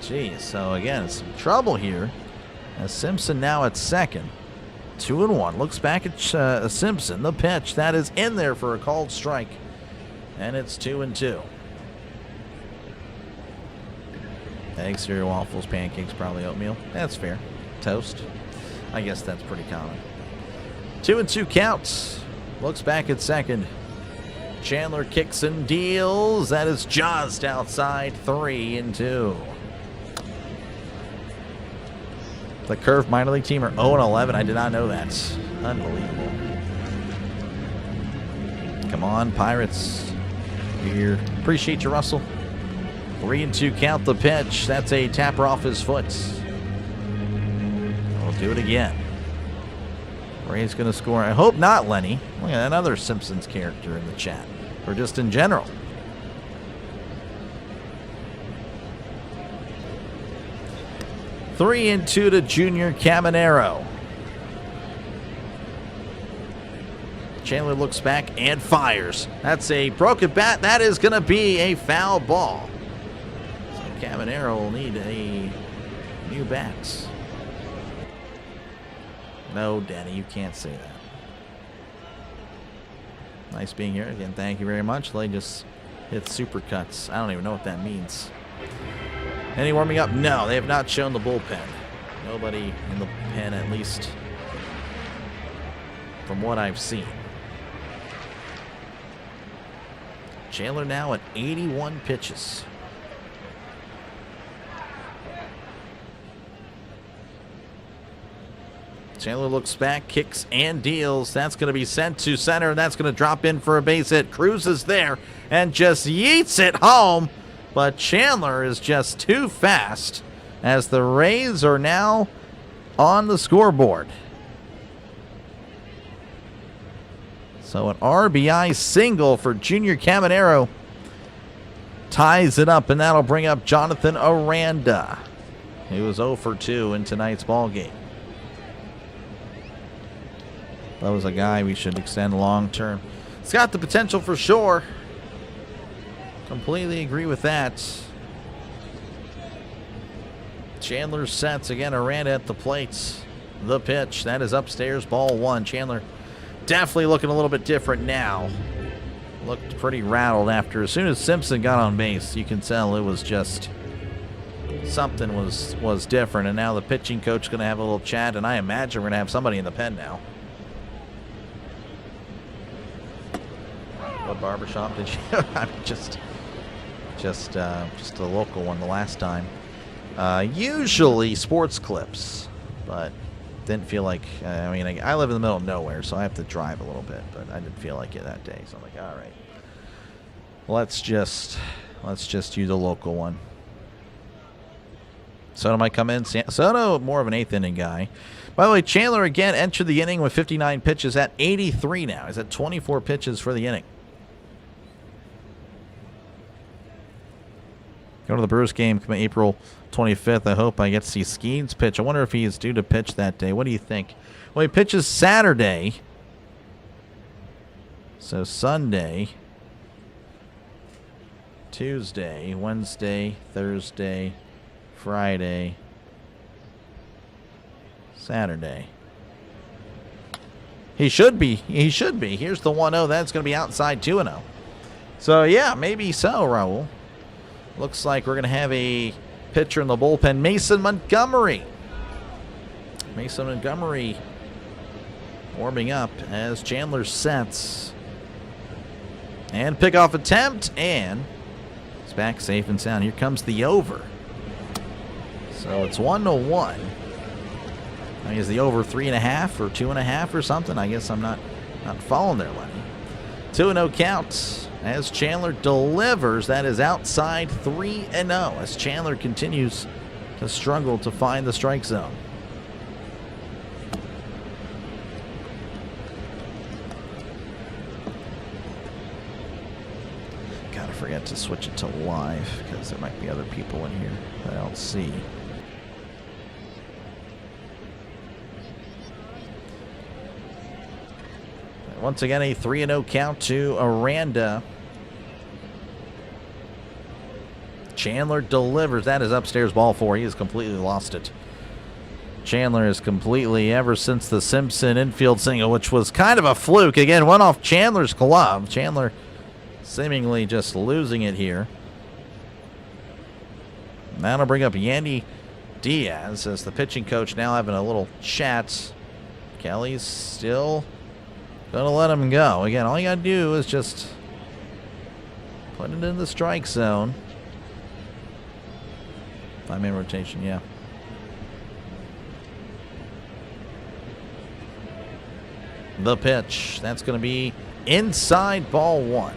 Geez, so again, some trouble here. As Simpson now at second. 2-1. Looks back at Simpson. The pitch, that is in there for a called strike. And it's 2-2. Eggs, cereal, waffles, pancakes, probably oatmeal. That's fair. Toast. I guess that's pretty common. 2-2 counts. Looks back at second. Chandler kicks and deals. That is just outside. 3-2. The Curve minor league team are 0-11. I did not know that. Unbelievable. Come on, Pirates. You're here. Appreciate you, Russell. 3-2 count the pitch. That's a tapper off his foot. We'll do it again. Ray's going to score. I hope not, Lenny. Look at another Simpsons character in the chat. Or just in general. Three and 2 to Junior Caminero. Chandler looks back and fires. That's a broken bat. That is going to be a foul ball. So Caminero will need a new bat. No, Danny, you can't say that. Nice being here. Again, thank you very much. They just hit supercuts. I don't even know what that means. Any warming up? No, they have not shown the bullpen. Nobody in the pen, at least from what I've seen. Chandler now at 81 pitches. Chandler looks back, kicks and deals. That's going to be sent to center, and that's going to drop in for a base hit. Cruz is there and just yeets it home, but Chandler is just too fast as the Rays are now on the scoreboard. So an RBI single for Junior Caminero ties it up, and that'll bring up Jonathan Aranda. He was 0 for 2 in tonight's ball game. That was a guy we should extend long term. It's got the potential for sure. Completely agree with that. Chandler sets again. Aranda at the plate. The pitch. That is upstairs. Ball 1. Chandler definitely looking a little bit different now. Looked pretty rattled after. As soon as Simpson got on base, you can tell it was just something was different. And now the pitching coach is going to have a little chat, and I imagine we're going to have somebody in the pen now. What barbershop did you? I mean, just a local one the last time. Usually sports clips, but didn't feel like. I mean, I live in the middle of nowhere, so I have to drive a little bit. But I didn't feel like it that day, so I'm like, all right, let's just use a local one. Soto might come in. Soto, more of an 8th inning guy. By the way, Chandler again entered the inning with 59 pitches at 83 now. He's at 24 pitches for the inning. Go to the Brewers game coming April 25th. I hope I get to see Skeens pitch. I wonder if he is due to pitch that day. What do you think? Well, he pitches Saturday. So Sunday, Tuesday, Wednesday, Thursday, Friday, Saturday. He should be. He should be. Here's the 1-0. That's going to be outside 2-0. So, yeah, maybe so, Raul. Looks like we're going to have a pitcher in the bullpen, Mason Montgomery. Mason Montgomery warming up as Chandler sets. And pickoff attempt, and it's back safe and sound. Here comes the over. So it's 1-1. I mean, is the over 3.5 or 2.5 or something? I guess I'm not following there, Lenny. 2-0 count. As Chandler delivers, that is outside 3-0 as Chandler continues to struggle to find the strike zone. Gotta forget to switch it to live because there might be other people in here that I don't see. Once again, a 3-0 count to Aranda. Chandler delivers. That is upstairs ball 4. He has completely lost it. Chandler is completely, ever since the Simpson infield single, which was kind of a fluke. Again, went off Chandler's glove. Chandler seemingly just losing it here. That'll bring up Yandy Diaz as the pitching coach now having a little chat. Kelly's still going to let him go. Again, all you got to do is just put it in the strike zone. 5-man rotation, yeah. The pitch. That's going to be inside ball 1.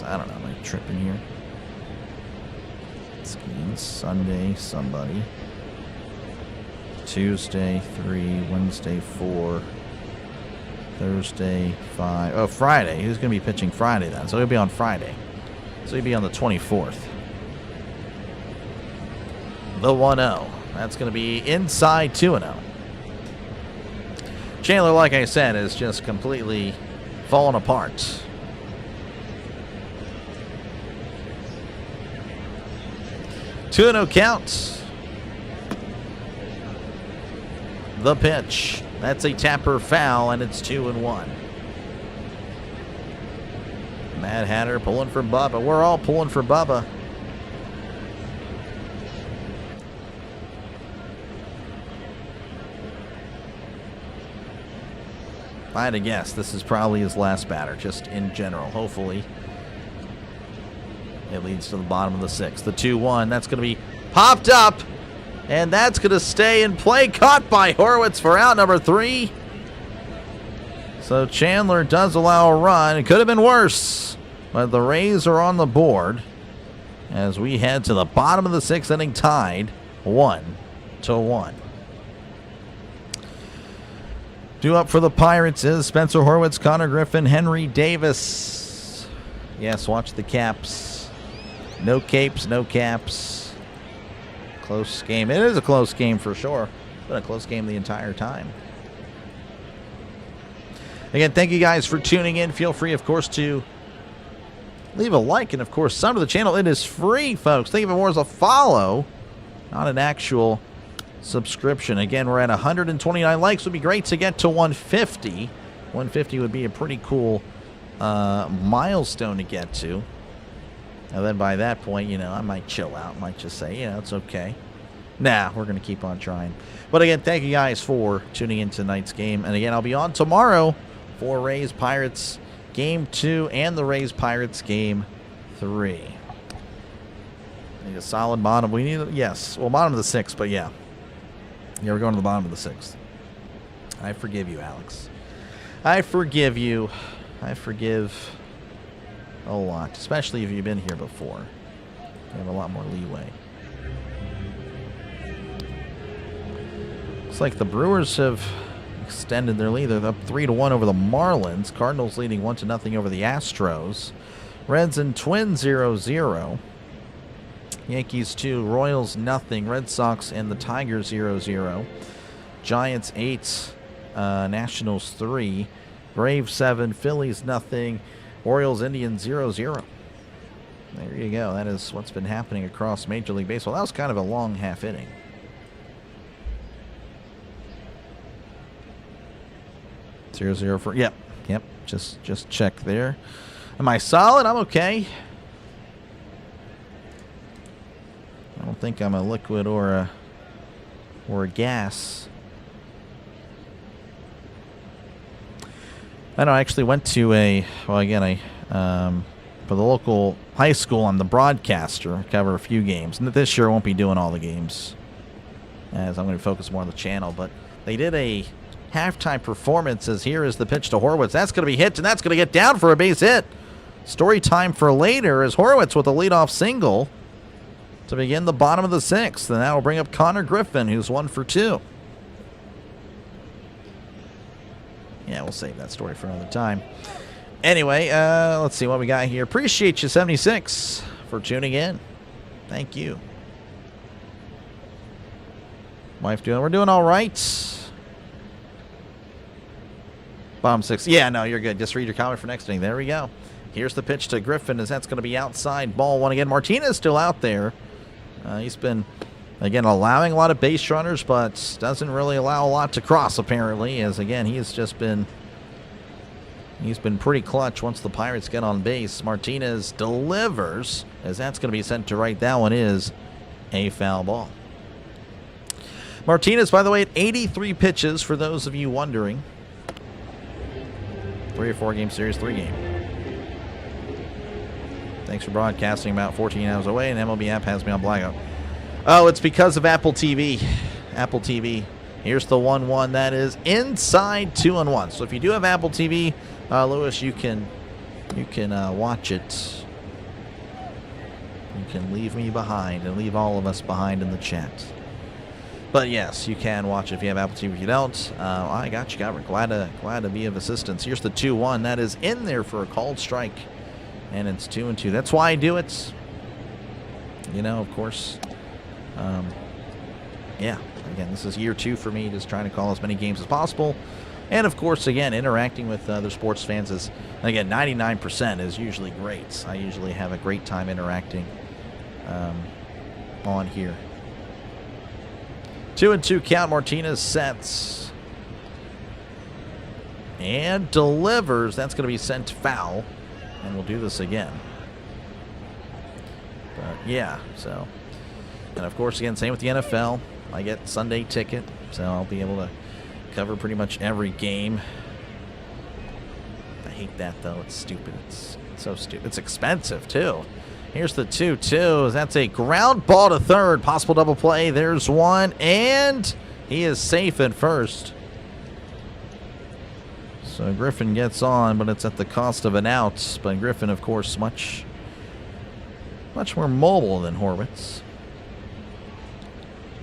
I don't know. Am I tripping here? Schemes. Sunday, somebody. Tuesday, 3. Wednesday, 4. Thursday, 5. Oh, Friday. Who's going to be pitching Friday then? So he'll be on Friday. So he'll be on the 24th. The 1-0. That's going to be inside 2-0. Chandler, like I said, is just completely fallen apart. 2-0 count. The pitch. That's a Tapper foul, and it's 2-1. Mad Hatter pulling for Bubba. We're all pulling for Bubba. If I had to guess, this is probably his last batter, just in general. Hopefully, it leads to the bottom of the sixth. The 2-1, that's going to be popped up, and that's going to stay in play. Caught by Horwitz for out number 3. So Chandler does allow a run. It could have been worse, but the Rays are on the board as we head to the bottom of the sixth inning, tied 1-1. Due up for the Pirates is Spencer Horwitz, Connor Griffin, Henry Davis. Yes, watch the caps. No capes, no caps. Close game. It is a close game for sure. It's been a close game the entire time. Again, thank you guys for tuning in. Feel free, of course, to leave a like and, of course, sub to the channel. It is free, folks. Think of it more as a follow, not an actual subscription. Again, we're at 129 likes. It would be great to get to 150. 150 would be a pretty cool milestone to get to. And then by that point, you know, I might chill out. Might just say, you know, it's okay. Nah, we're going to keep on trying. But again, thank you guys for tuning in tonight's game. And again, I'll be on tomorrow for Rays Pirates Game 2 and the Rays Pirates Game 3. Need a solid bottom. We need, yes, well, bottom of the sixth, but yeah. Yeah, we're going to the bottom of the sixth. I forgive you, Alex. I forgive you. I forgive a lot, especially if you've been here before. You have a lot more leeway. Looks like the Brewers have extended their lead. They're up 3-1 over the Marlins. Cardinals leading 1-0 over the Astros. Reds and Twins 0-0. Yankees 2, Royals nothing. Red Sox and the Tigers 0-0. Giants 8, Nationals 3. Braves 7, Phillies nothing. Orioles Indians 0-0. There you go. That is what's been happening across Major League Baseball. That was kind of a long half inning. 0-0 for, yep. Just check there. Am I solid? I'm okay. I don't think I'm a liquid or a gas. I know I actually went to for the local high school, I'm the broadcaster. I cover a few games. And this year I won't be doing all the games, as I'm going to focus more on the channel. But they did a halftime performance as here is the pitch to Horwitz. That's going to be hit, and that's going to get down for a base hit. Story time for later is Horwitz with a leadoff single to begin the bottom of the sixth. And that will bring up Connor Griffin, who's 1 for 2. Yeah, we'll save that story for another time. Anyway, let's see what we got here. Appreciate you, 76, for tuning in. Thank you. Wife doing? We're doing all right. Bottom 6. Yeah, no, you're good. Just read your comment for next inning. There we go. Here's the pitch to Griffin, as that's going to be outside. Ball 1 again. Martinez still out there. He's been, again, allowing a lot of base runners, but doesn't really allow a lot to cross, apparently, as, again, he's been pretty clutch once the Pirates get on base. Martinez delivers, as that's going to be sent to right. That one is a foul ball. Martinez, by the way, at 83 pitches, for those of you wondering. 3 or 4 game series, 3 game. Thanks for broadcasting about 14 hours away, and MLB app has me on blackout. Oh, it's because of Apple TV. Apple TV. Here's the 1-1. That is inside 2-1. So if you do have Apple TV, Lewis, you can watch it. You can leave me behind and leave all of us behind in the chat. But yes, you can watch it if you have Apple TV. If you don't, I got you covered. Glad to be of assistance. Here's the 2-1. That is in there for a called strike. And it's 2-2. That's why I do it. You know, of course. Yeah. Again, this is year 2 for me, just trying to call as many games as possible. And, of course, again, interacting with other sports fans is, again, 99% is usually great. I usually have a great time interacting. on here. 2-2 count. Martinez sets and delivers. That's going to be sent foul, and we'll do this again. But yeah, so, and of course, again, same with the NFL. I get Sunday ticket, so I'll be able to cover pretty much every game. I hate that, though. It's stupid. It's so stupid. It's expensive, too. Here's the 2-2. That's a ground ball to third. Possible double play. There's one, and he is safe at first. So Griffin gets on, but it's at the cost of an out. But Griffin, of course, much more mobile than Horwitz.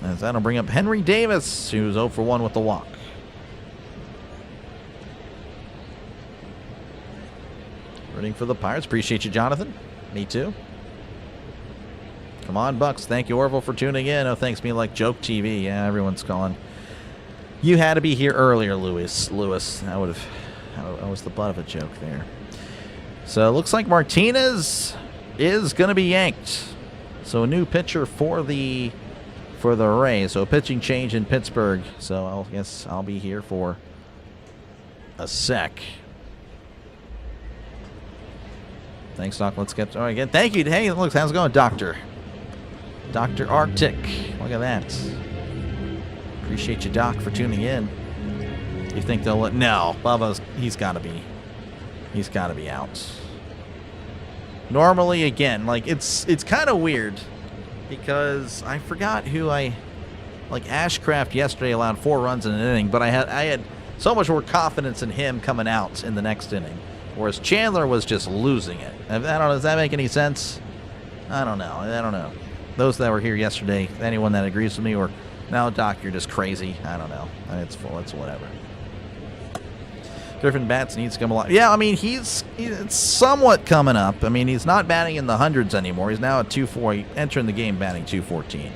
As that'll bring up Henry Davis, who's 0 for 1 with the walk. Rooting for the Pirates. Appreciate you, Jonathan. Me too. Come on, Bucks. Thank you, Orville, for tuning in. Oh, thanks, me like Joke TV. Yeah, everyone's gone. You had to be here earlier, Lewis. I was the butt of a joke there. So it looks like Martinez is going to be yanked. So a new pitcher for the Rays. So a pitching change in Pittsburgh. So I guess I'll be here for a sec. Thanks, Doc. Let's get started again. Thank you. Hey, look, how's it going, Doctor? Dr. Arctic. Look at that. Appreciate you, Doc, for tuning in. You think they'll let... No, Bubba's... He's got to be out. Normally, again, like, it's kind of weird because I forgot who I... Like, Ashcraft yesterday allowed 4 runs in an inning, but I had so much more confidence in him coming out in the next inning, whereas Chandler was just losing it. I don't know. Does that make any sense? I don't know. Those that were here yesterday, anyone that agrees with me, or no, Doc, you're just crazy. I don't know. It's whatever. Griffin bats needs to come alive. Yeah, I mean, it's somewhat coming up. I mean, he's not batting in the hundreds anymore. He's now at 240, entering the game batting 214.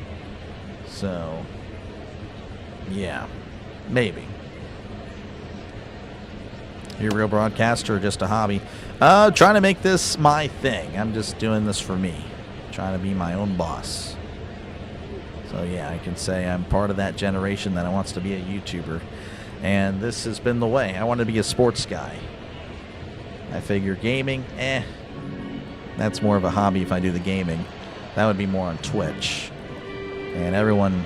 So, yeah, maybe. You're a real broadcaster or just a hobby? Trying to make this my thing. I'm just doing this for me. Trying to be my own boss. So yeah, I can say I'm part of that generation that wants to be a YouTuber. And this has been the way. I want to be a sports guy. I figure gaming, that's more of a hobby if I do the gaming. That would be more on Twitch. And everyone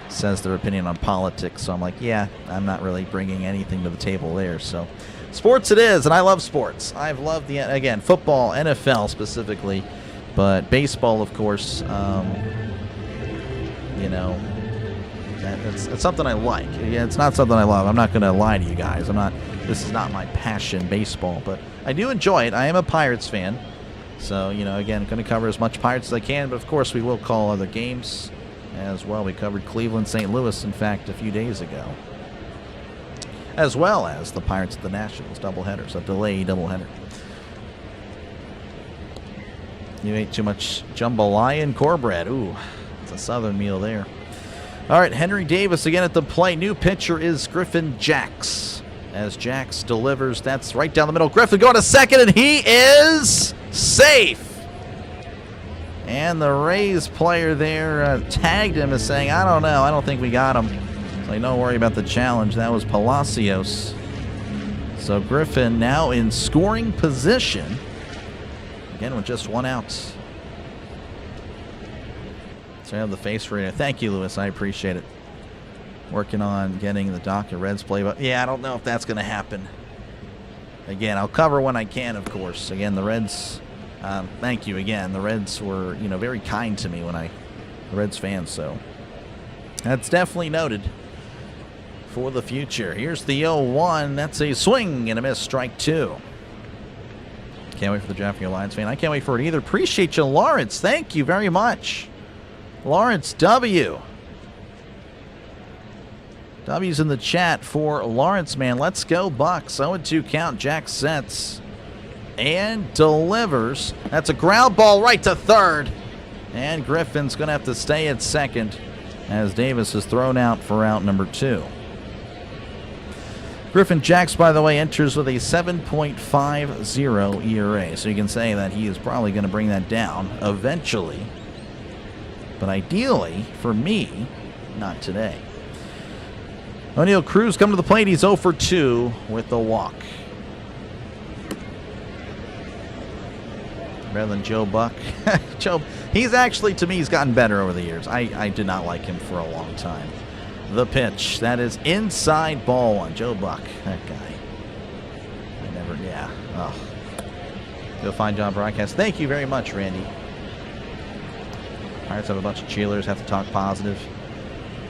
says their opinion on politics, so I'm like, yeah, I'm not really bringing anything to the table there. So sports it is, and I love sports. I've loved again, football, NFL specifically. But baseball, of course, you know, it's something I like. Yeah, it's not something I love. I'm not going to lie to you guys. This is not my passion, baseball. But I do enjoy it. I am a Pirates fan. So, you know, again, going to cover as much Pirates as I can. But, of course, we will call other games as well. We covered Cleveland, St. Louis, in fact, a few days ago. As well as the Pirates at the Nationals doubleheader. So, delayed doubleheader. You ate too much jambalaya cornbread. Ooh, it's a southern meal there. All right, Henry Davis again at the plate. New pitcher is Griffin Jacks. As Jacks delivers, that's right down the middle. Griffin going to second, and he is safe. And the Rays player there tagged him as saying, I don't know, I don't think we got him. So don't worry about the challenge. That was Palacios. So Griffin now in scoring position. Again, with just 1 out. So I have the face for you. Thank you, Lewis. I appreciate it. Working on getting the Dr. Reds play. But yeah, I don't know if that's going to happen. Again, I'll cover when I can, of course. Again, the Reds, thank you again. The Reds were, you know, very kind to me the Reds fans. So that's definitely noted for the future. Here's the 0-1. That's a swing and a miss. Strike 2. Can't wait for the draft for your Lions fan. I can't wait for it either. Appreciate you, Lawrence. Thank you very much. Lawrence W. W's in the chat for Lawrence, man. Let's go, Bucks. 0-2 count. Jack sets and delivers. That's a ground ball right to third. And Griffin's going to have to stay at second as Davis is thrown out for out number 2. Griffin Jacks, by the way, enters with a 7.50 ERA. So you can say that he is probably going to bring that down eventually. But ideally, for me, not today. O'Neill Cruz come to the plate. He's 0 for 2 with the walk. Better than Joe Buck. He's actually, to me, he's gotten better over the years. I did not like him for a long time. The pitch. That is inside ball one. Joe Buck. That guy. Yeah. Oh. Do a fine job broadcast. Thank you very much, Randy. Pirates have a bunch of cheerleaders. Have to talk positive.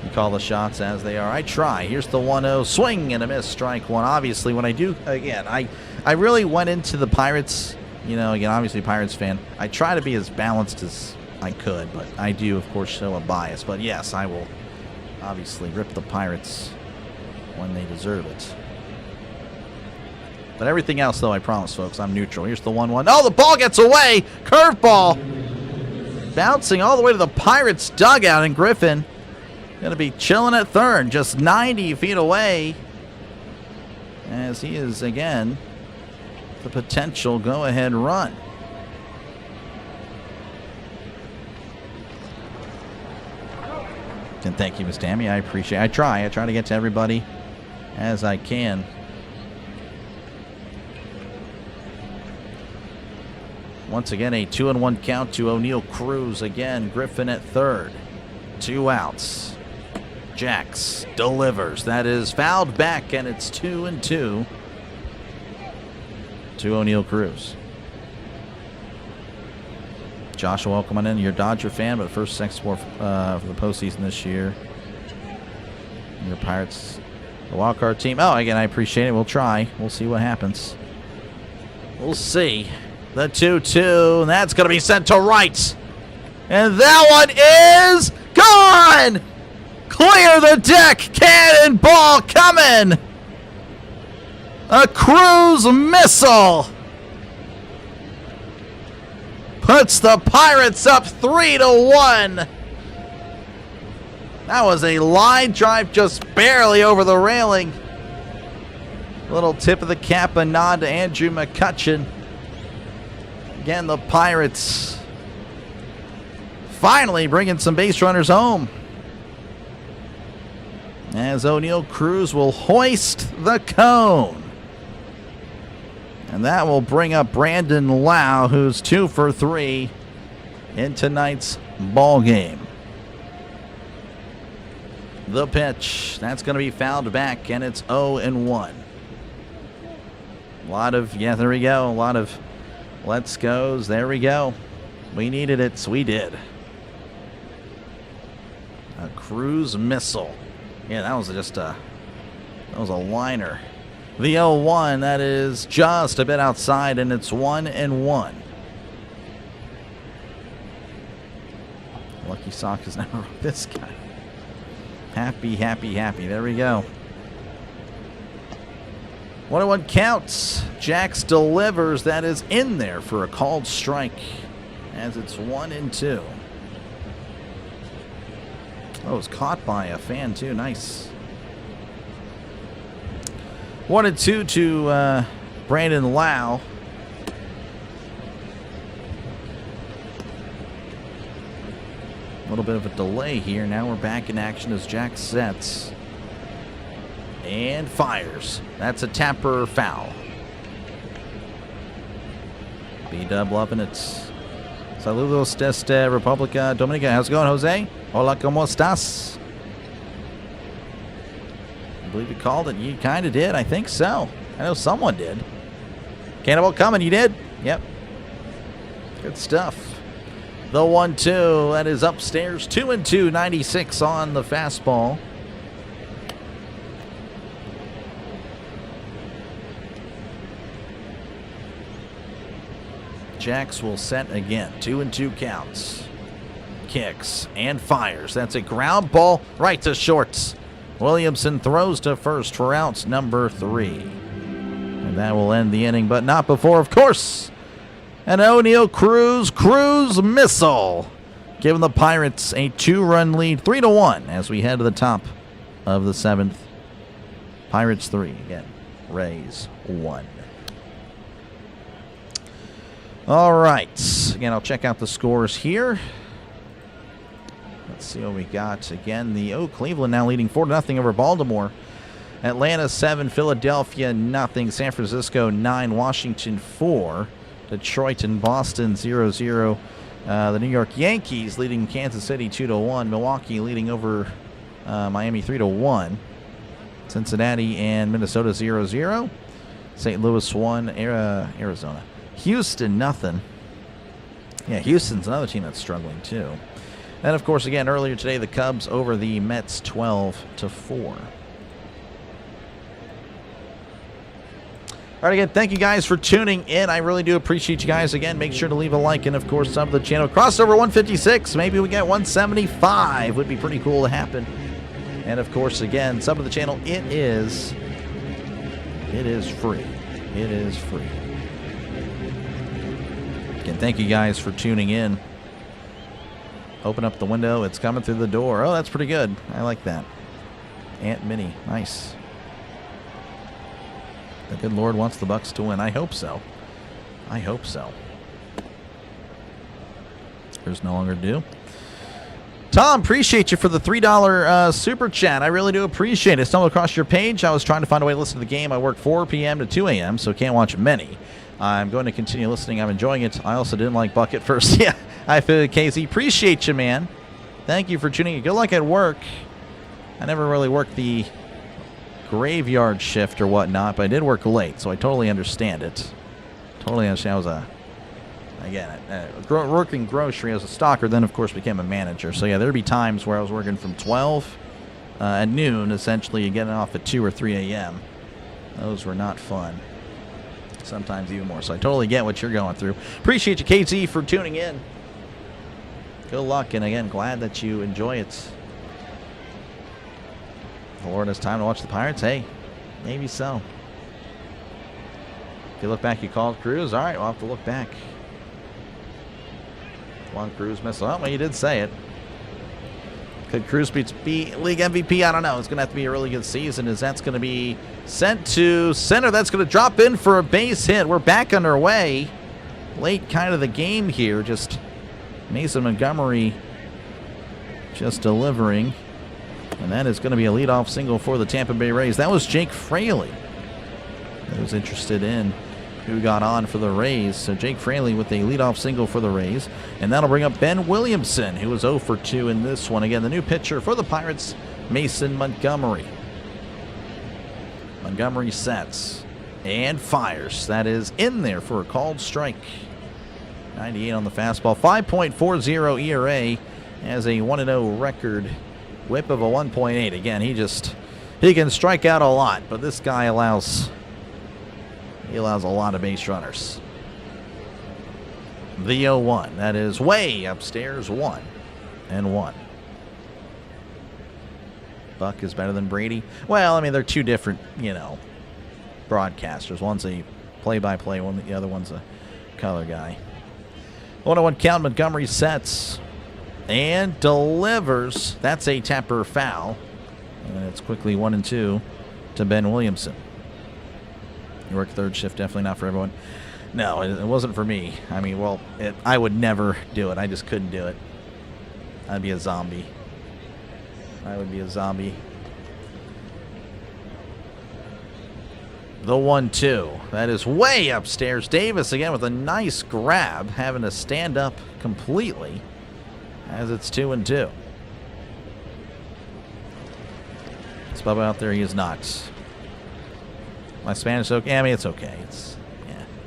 You call the shots as they are. I try. Here's the 1-0. Swing and a miss. Strike one. Obviously, when I do, again, I really went into the Pirates. You know, again, obviously Pirates fan. I try to be as balanced as I could, but I do, of course, show a bias. But yes, I will obviously rip the Pirates when they deserve it. But everything else, though, I promise, folks, I'm neutral. Here's the 1-1. Oh, the ball gets away. Curveball. Bouncing all the way to the Pirates dugout, and Griffin going to be chilling at third, just 90 feet away, as he is, again, the potential go-ahead run. And thank you, Miss Tammy. I appreciate it. I try to get to everybody as I can. Once again, a 2-1 count to O'Neill Cruz. Again, Griffin at third. 2 outs. Jax delivers. That is fouled back, and it's 2-2 to O'Neill Cruz. Joshua, welcome on in. You're a Dodger fan, but first sex for the postseason this year. Your Pirates, the wild card team. Oh, again, I appreciate it. We'll try. We'll see what happens. We'll see. The 2-2, and that's going to be sent to right. And that one is gone! Clear the deck! Cannonball coming! A Cruz missile! Puts the Pirates up 3-1. That was a line drive just barely over the railing. Little tip of the cap, a nod to Andrew McCutcheon. Again, the Pirates finally bringing some base runners home, as O'Neill Cruz will hoist the cone. And that will bring up Brandon Lau, who's 2 for 3 in tonight's ball game. The pitch. That's going to be fouled back, and it's 0-1. A lot of, yeah, there we go. A lot of let's goes. There we go. We needed it, so we did. A Cruz missile. Yeah, that was just a liner. The 0-1, that is just a bit outside, and it's 1-1. Lucky Sock has never wrote this guy. Happy, happy, happy. There we go. 1-1 counts. Jax delivers. That is in there for a called strike, as it's 1-2. Oh, it was caught by a fan, too. Nice. 1-2 to Brandon Lau. A little bit of a delay here. Now we're back in action as Jack sets and fires. That's a tapper foul. B-Dub loving it. Saludos desde República Dominicana. How's it going, Jose? Hola, ¿cómo estás? I believe you called it. You kind of did. I think so. I know someone did. Cannonball coming. You did? Yep. Good stuff. The 1-2. That is upstairs. 2-2. 96 on the fastball. Jax will set again. 2-2 counts. Kicks and fires. That's a ground ball right to shorts. Williamson throws to first for out number 3. And that will end the inning, but not before, of course, an O'Neill Cruz missile, giving the Pirates a 2-run lead, 3-1, as we head to the top of the 7th. Pirates 3, again, Rays 1. All right, again, I'll check out the scores here. Let's see what we got. Again, Cleveland now leading 4-0 over Baltimore. Atlanta 7, Philadelphia nothing, San Francisco 9, Washington 4, Detroit and Boston 0-0. The New York Yankees leading Kansas City 2-1, Milwaukee leading over Miami 3-1, Cincinnati and Minnesota 0-0, St. Louis 1, Arizona, Houston nothing. Yeah, Houston's another team that's struggling too. And of course, again, earlier today, the Cubs over the Mets 12-4. All right, again, thank you guys for tuning in. I really do appreciate you guys. Again, make sure to leave a like and, of course, sub to the channel. Crossover 156. Maybe we get 175. Would be pretty cool to happen. And, of course, again, sub to the channel. It is free. It is free. Again, thank you guys for tuning in. Open up the window. It's coming through the door. Oh, that's pretty good. I like that. Aunt Minnie. Nice. The good Lord wants the Bucks to win. I hope so. I hope so. There's no longer due. Tom, appreciate you for the $3 super chat. I really do appreciate it. Stumbled across your page. I was trying to find a way to listen to the game. I work 4 p.m. to 2 a.m., so can't watch many. I'm going to continue listening. I'm enjoying it. I also didn't like Bucket first. Yeah, I feel KZ. Appreciate you, man. Thank you for tuning in. Good luck at work. I never really worked the graveyard shift or whatnot, but I did work late, so I totally understand it. Totally understand. I was working grocery as a stalker, then of course became a manager. So yeah, there'd be times where I was working from 12 at noon, essentially, and getting off at 2 or 3 a.m. Those were not fun. Sometimes even more. So I totally get what you're going through. Appreciate you, KZ, for tuning in. Good luck, and again, glad that you enjoy it. The Lord has time to watch the Pirates. Hey, maybe so. If you look back, you called Cruz. All right, we'll have to look back. One Cruz missed. Oh, well, you did say it. Could Cruz be league MVP? I don't know. It's going to have to be a really good season, as that's going to be sent to center. That's going to drop in for a base hit. We're back underway. Late kind of the game here. Just Mason Montgomery just delivering. And that is going to be a leadoff single for the Tampa Bay Rays. That was Jake Fraley that was interested in who got on for the Rays. So Jake Fraley with a leadoff single for the Rays. And that'll bring up Ben Williamson, who was 0 for 2 in this one. Again, the new pitcher for the Pirates, Mason Montgomery. Montgomery sets and fires. That is in there for a called strike. 98 on the fastball. 5.40 ERA as a 1-0 record. Whip of a 1.8. Again, he can strike out a lot, but this guy allows a lot of base runners. The 0-1. That is way upstairs. 1-1. Buck is better than Brady. Well, I mean, they're two different, broadcasters. One's a play-by-play, the other one's a color guy. 1-1 count. Montgomery sets and delivers. That's a Tapper foul. And it's quickly 1-2 to Ben Williamson. You work third shift, definitely not for everyone. No, it wasn't for me. I mean, well, I would never do it. I just couldn't do it. I'd be a zombie. I would be a zombie. The 1-2. That is way upstairs. Davis again with a nice grab, having to stand up completely as it's 2-2. Is Bubba out there? He is not. My Spanish is okay. I mean, it's okay.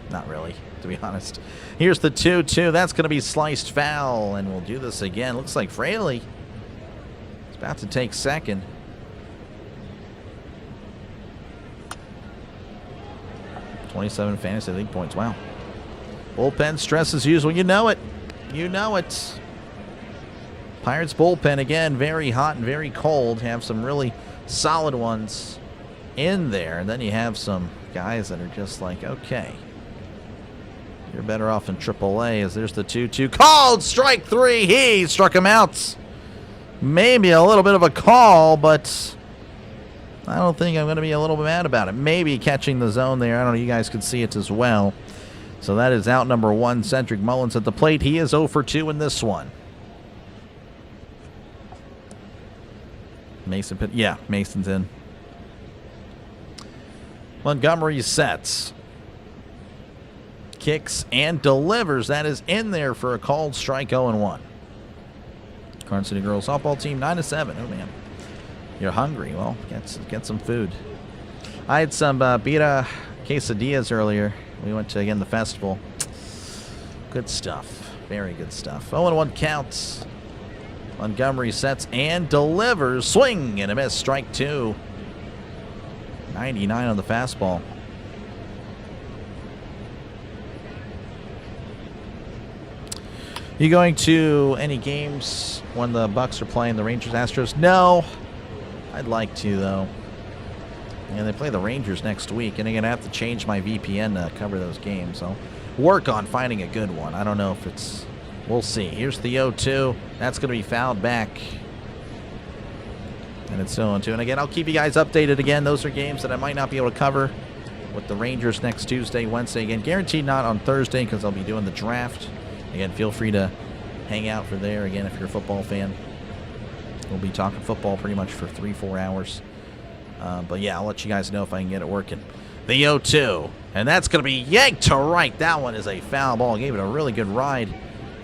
Not really, to be honest. Here's the 2-2. That's going to be sliced foul, and we'll do this again. Looks like Fraley is about to take second. .27 fantasy league points. Wow. Bullpen stress as usual. You know it. You know it. Pirates bullpen, again, very hot and very cold. Have some really solid ones in there. And then you have some guys that are just like, okay, you're better off in AAA. As there's the 2-2. Called strike 3. He struck him out. Maybe a little bit of a call, but I don't think I'm going to be a little bit mad about it. Maybe catching the zone there. I don't know. You guys could see it as well. So that is out number 1. Cedric Mullins at the plate. He is 0 for 2 in this one. Mason, yeah, Mason's in. Montgomery sets. Kicks and delivers. That is in there for a called strike 0-1. Garden City Girls softball team 9-7. Oh, man. You're hungry. Well, get some food. I had some birria quesadillas earlier. We went to, again, the festival. Good stuff. Very good stuff. 0-1 counts. Montgomery sets and delivers. Swing and a miss. Strike 2. 99 on the fastball. You going to any games when the Bucks are playing the Rangers Astros? No. I'd like to, though. And they play the Rangers next week, and I'm going to have to change my VPN to cover those games. I'll work on finding a good one. I don't know if it's... We'll see. Here's the 0-2. That's going to be fouled back. And it's 0-2. And again, I'll keep you guys updated again. Those are games that I might not be able to cover with the Rangers next Tuesday, Wednesday. Again, guaranteed not on Thursday because I'll be doing the draft. Again, feel free to hang out for there. Again, if you're a football fan, we'll be talking football pretty much for 3-4 hours. But yeah, I'll let you guys know if I can get it working. The 0-2. And that's going to be yanked to right. That one is a foul ball. Gave it a really good ride.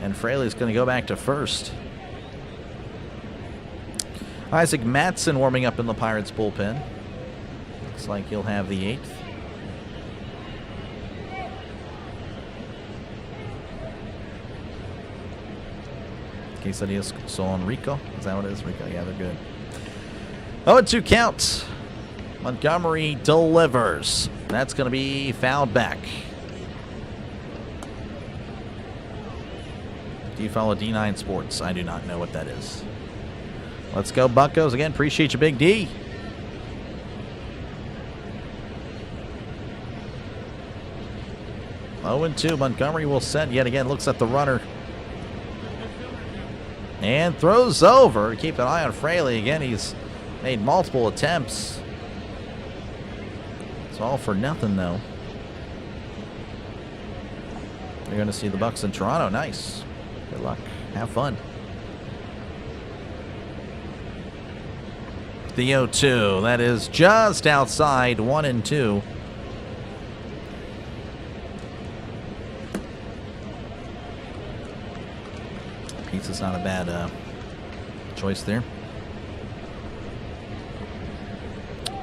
And Fraley's going to go back to first. Isaac Matson warming up in the Pirates bullpen. Looks like he'll have the 8th. Quesadillas son Rico. Is that what it is? Rico. Yeah, they're good. 0-2 count. Montgomery delivers. That's going to be fouled back. Do you follow D9 Sports? I do not know what that is. Let's go, Buccos. Again, appreciate you, Big D. Oh, 0-2. Montgomery will set yet again. Looks at the runner. And throws over. Keep an eye on Fraley. Again, he's made multiple attempts. It's all for nothing, though. You're going to see the Bucks in Toronto. Nice. Good luck. Have fun. The 0-2. That is just outside 1-2. Pizza's not a bad choice there.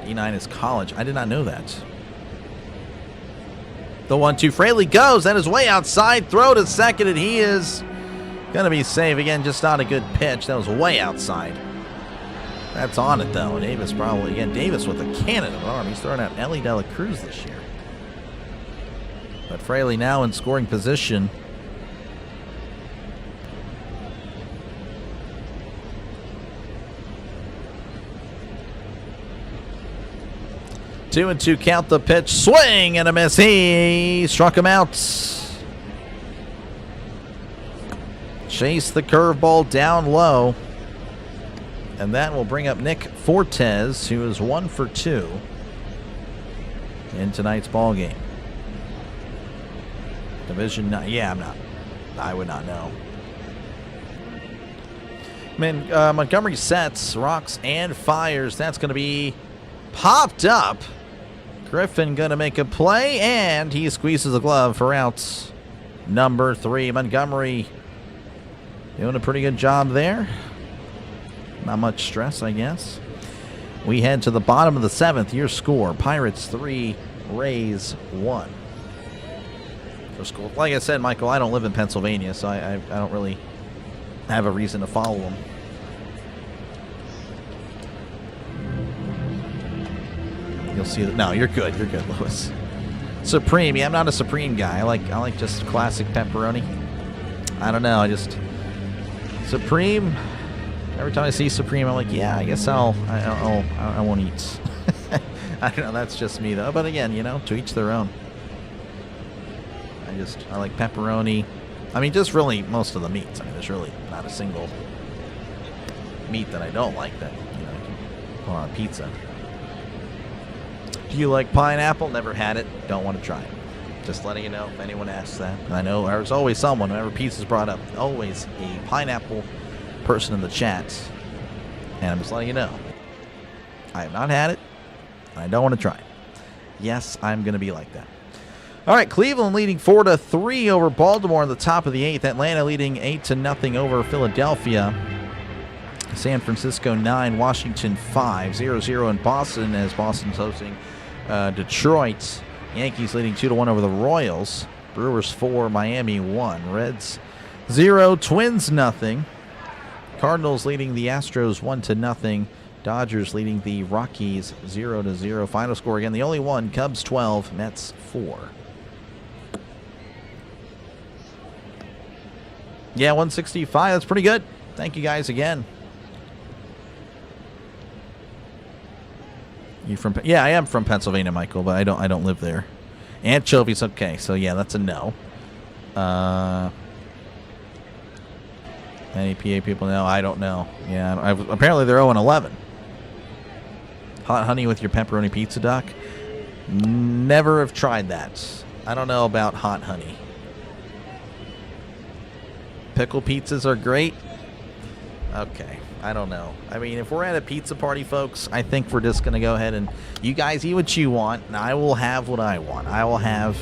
E9 is college. I did not know that. The 1-2. Fraley goes. That is way outside. Throw to second, and he is going to be safe. Again, just not a good pitch. That was way outside. That's on it, though. Davis probably, again, Davis with a cannon of arm. He's throwing out Ellie De La Cruz this year. But Fraley now in scoring position. Two and two count the pitch. Swing and a miss. He struck him out. Chase the curveball down low. And that will bring up Nick Fortes, who is 1 for 2 in tonight's ball game. Division 9. Yeah, I'm not. I would not know. Man, Montgomery sets, rocks, and fires. That's going to be popped up. Griffin going to make a play, and he squeezes the glove for outs number 3. Montgomery doing a pretty good job there. Not much stress, I guess. We head to the bottom of the 7th. Your score, Pirates 3, Rays 1. For school. Like I said, Michael, I don't live in Pennsylvania, so I don't really have a reason to follow them. You'll see that. No, you're good. You're good, Lewis. Supreme. Yeah, I'm not a Supreme guy. I like just classic pepperoni. I don't know. I just Supreme. Every time I see Supreme, I'm like, yeah, I guess I won't eat. I don't know. That's just me, though. But again, you know, to each their own. I like pepperoni. I mean, just really most of the meats. I mean, there's really not a single meat that I don't like that, you know, I can put on a pizza. Do you like pineapple? Never had it. Don't want to try it. Just letting you know if anyone asks that. I know there's always someone, whenever pizza's brought up, always a pineapple person in the chat. And I'm just letting you know. I have not had it. I don't want to try it. Yes, I'm going to be like that. All right, Cleveland leading 4-3 over Baltimore in the top of the 8th. Atlanta leading 8-0 over Philadelphia. San Francisco 9, Washington 5, 0-0 in Boston as Boston's hosting Detroit. Yankees leading 2-1 over the Royals. Brewers 4, Miami 1. Reds 0, Twins nothing. Cardinals leading the Astros 1-0. Dodgers leading the Rockies 0-0. Final score again, the only one, Cubs 12, Mets 4. Yeah, 165, that's pretty good. Thank you guys again. You from? Yeah, I am from Pennsylvania, Michael, but I don't live there. Anchovies, okay, so yeah, that's a no. Any PA people know? I don't know. Yeah, apparently they're 0-11. Hot honey with your pepperoni pizza, Doc? Never have tried that. I don't know about hot honey. Pickle pizzas are great. Okay, I don't know. I mean, if we're at a pizza party, folks, I think we're just going to go ahead and you guys eat what you want, and I will have what I want. I will have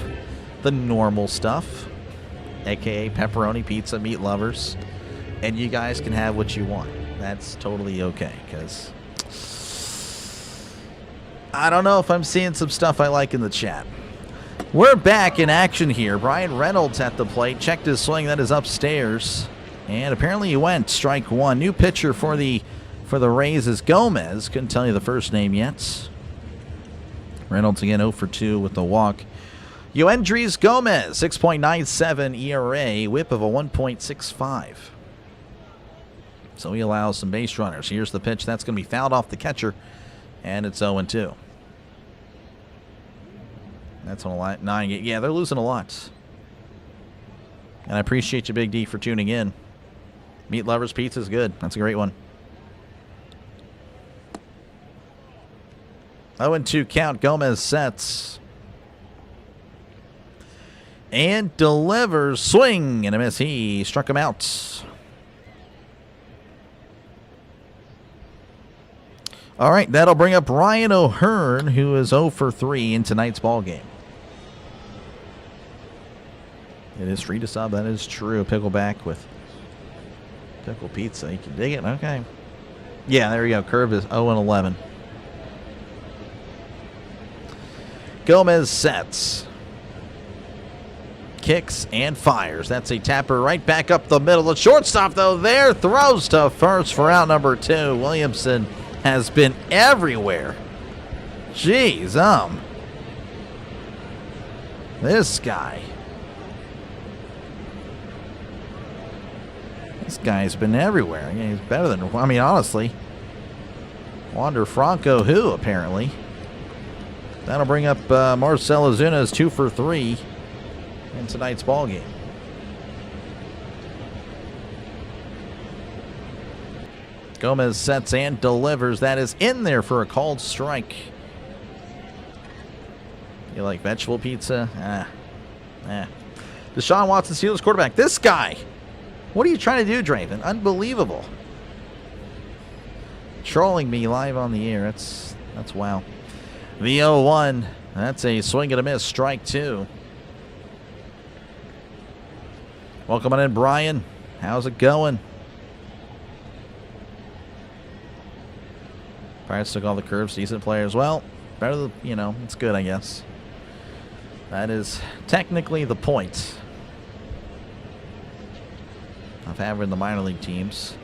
the normal stuff, a.k.a. pepperoni pizza, meat lovers, and you guys can have what you want. That's totally okay, because I don't know if I'm seeing some stuff I like in the chat. We're back in action here. Brian Reynolds at the plate. Checked his swing. That is upstairs. And apparently he went. Strike one. New pitcher for the Rays is Gomez. Couldn't tell you the first name yet. Reynolds again 0 for 2 with the walk. Yoendrys Gomez, 6.97 ERA. Whip of a 1.65. So he allows some base runners. Here's the pitch. That's going to be fouled off the catcher. And it's 0-2. That's on a 9. Yeah, they're losing a lot. And I appreciate you, Big D, for tuning in. Meat Lovers Pizza is good. That's a great one. 0-2 count. Gomez sets. And delivers. Swing and a miss. He struck him out. All right, that'll bring up Ryan O'Hearn, who is 0 for 3 in tonight's ball game. It is free to sub. That is true. Pickleback with pickle pizza. You can dig it. Okay. Yeah, there you go. Curve is 0-11. Gomez sets. Kicks and fires. That's a tapper right back up the middle. The shortstop, though, there throws to first for out number 2. Williamson has been everywhere. Jeez, this guy. This guy's been everywhere. Yeah, he's better than, I mean, honestly. Wander Franco, who, apparently. That'll bring up Marcell Ozuna's 2 for 3 in tonight's ball game. Gomez sets and delivers. That is in there for a called strike. You like vegetable pizza? Deshaun Watson, Steelers quarterback. This guy. What are you trying to do, Draven? Unbelievable. Trolling me live on the air. That's wow. The 0-1. That's a swing and a miss. Strike 2. Welcome on in, Brian. How's it going? Pirates took all the curves. Decent players. Well, better than, you know, it's good, I guess. That is technically the point of having the minor league teams.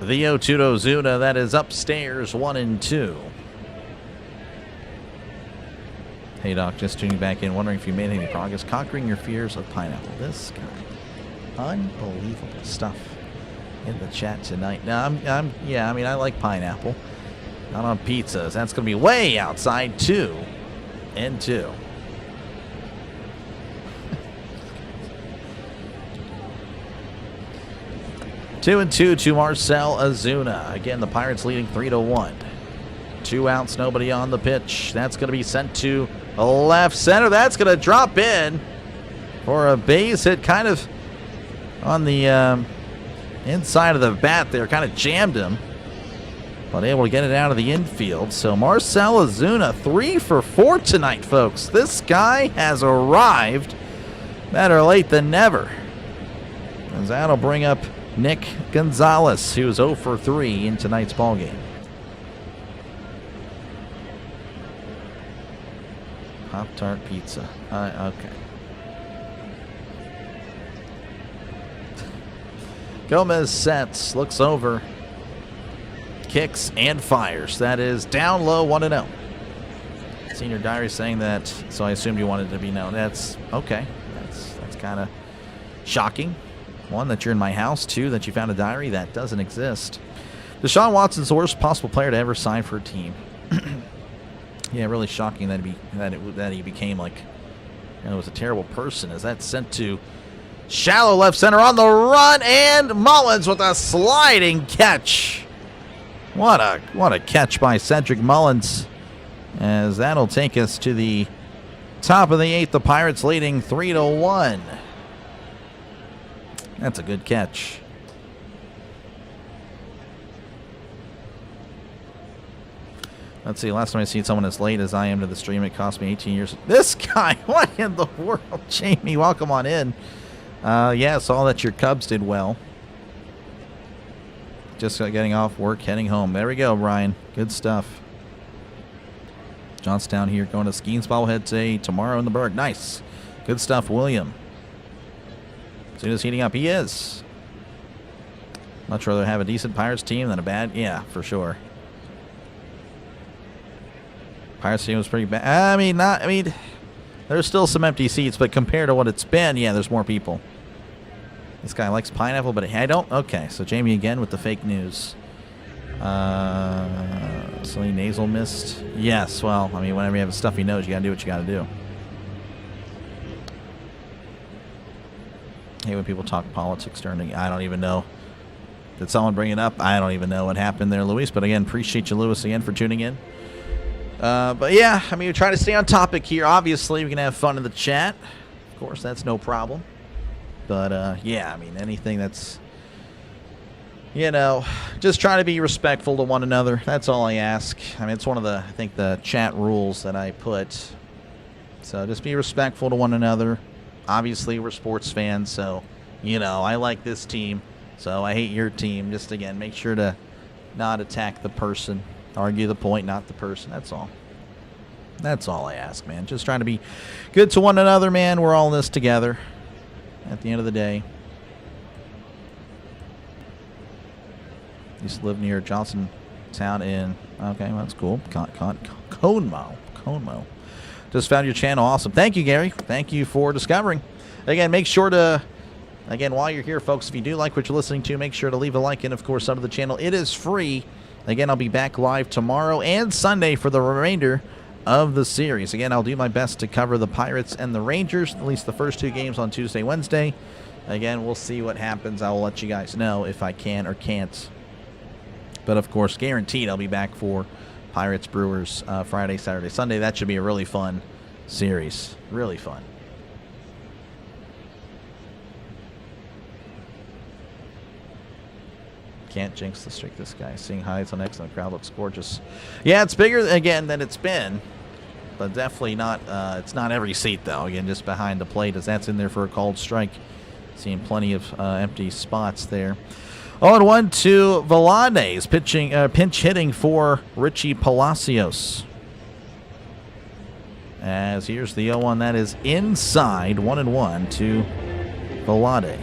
The 0-2 to Ozuna. That is upstairs. 1-2. Hey, Doc, just tuning back in, wondering if you made any progress conquering your fears of pineapple. This guy. Unbelievable stuff in the chat tonight. Now, yeah, I mean, I like pineapple. Not on pizzas. That's going to be way outside. 2-2. 2-2 to Marcell Ozuna. Again, the Pirates leading 3-1. 2 outs, nobody on the pitch. That's going to be sent to left center. That's going to drop in for a base hit, kind of on the inside of the bat there. Kind of jammed him. but able to get it out of the infield. So Marcell Ozuna, 3 for 4 tonight, folks. This guy has arrived better late than never. As that'll bring up Nick Gonzalez, who's 0 for 3 in tonight's ballgame. Pop-Tart pizza. Okay. Gomez sets, looks over, kicks and fires. That is down low, 1-0. Senior diary saying that, so I assumed you wanted to be known. That's okay. That's kind of shocking. 1, that you're in my house. 2, that you found a diary that doesn't exist. Deshaun Watson's the worst possible player to ever sign for a team. Yeah, really shocking that he became like, was a terrible person. As that's sent to shallow left center on the run, and Mullins with a sliding catch. What a catch by Cedric Mullins. As that'll take us to the top of the 8th. The Pirates leading 3-1. That's a good catch. Let's see, last time I seen someone as late as I am to the stream, it cost me 18 years. This guy, what in the world? Jamie, welcome on in. Yeah, saw that your Cubs did well. Just getting off work, heading home. There we go, Brian. Good stuff. Johnstown here going to Skeens Bobblehead today, tomorrow in the Berg. Nice. Good stuff, William. As soon as heating up, he is. Much rather have a decent Pirates team than a bad. Yeah, for sure. Pirates team was pretty bad. I mean, there's still some empty seats, but compared to what it's been, yeah, there's more people. This guy likes pineapple, but I don't. Okay, so Jamie again with the fake news. Silly nasal mist. Yes, well, I mean, whenever you have a stuffy nose, you gotta do what you gotta do. Hey, when people talk politics during, I don't even know. Did someone bring it up? I don't even know what happened there, Luis. But again, appreciate you, Luis, again for tuning in. But yeah, I mean, we're trying to stay on topic here. Obviously, we can have fun in the chat. Of course, that's no problem. But yeah, I mean, anything that's, just try to be respectful to one another. That's all I ask. I mean, it's one of the, I think, the chat rules that I put. So just be respectful to one another. Obviously, we're sports fans, so, I like this team, so I hate your team. Just, again, make sure to not attack the person. Argue the point, not the person. That's all. That's all I ask, man. Just trying to be good to one another, man. We're all in this together at the end of the day. Used to live near Johnstown in, okay, well, that's cool. Conemo. Just found your channel. Awesome. Thank you, Gary. Thank you for discovering. Again, make sure to, while you're here, folks, if you do like what you're listening to, make sure to leave a like and, of course, sub to the channel. It is free. Again, I'll be back live tomorrow and Sunday for the remainder of the series. Again, I'll do my best to cover the Pirates and the Rangers, at least the first 2 games on Tuesday, Wednesday. Again, we'll see what happens. I will let you guys know if I can or can't. But, of course, guaranteed I'll be back for Pirates, Brewers, Friday, Saturday, Sunday. That should be a really fun series. Really fun. Can't jinx the streak. This guy seeing highs on X and the crowd looks gorgeous. Yeah, it's bigger again than it's been, but definitely not. It's not every seat though. Again, just behind the plate as that's in there for a called strike. Seeing plenty of empty spots there. 0-1 to Velades pitching, pinch hitting for Richie Palacios. As here's the 0-1 that is inside. 1-1 to Velade.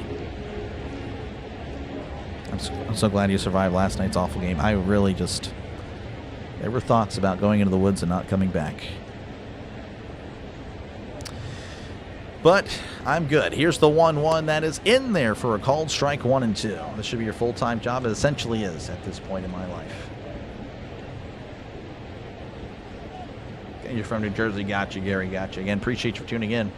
I'm so glad you survived last night's awful game. I really just, there were thoughts about going into the woods and not coming back. But I'm good. Here's the 1-1 that is in there for a called strike. 1-2. This should be your full-time job. It essentially is at this point in my life. Okay, you're from New Jersey. Gotcha, Gary. Gotcha. Again, appreciate you for tuning in.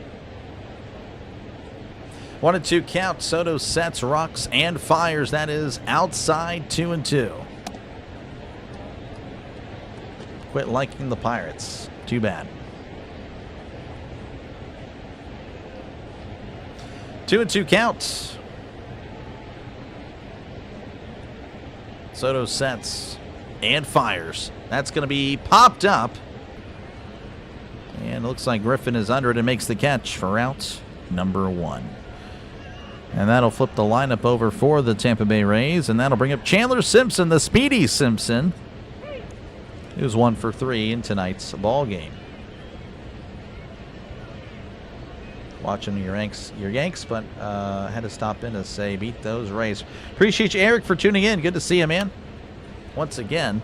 1-2 count. Soto sets, rocks, and fires. That is outside. 2-2. Quit liking the Pirates. Too bad. 2-2 count. Soto sets. And fires. That's going to be popped up. And it looks like Griffin is under it and makes the catch for out number 1. And that'll flip the lineup over for the Tampa Bay Rays. And that'll bring up Chandler Simpson, the speedy Simpson. He was 1 for 3 in tonight's ball game. Watching your Yanks, but had to stop in to say beat those Rays. Appreciate you, Eric, for tuning in. Good to see you, man. Once again.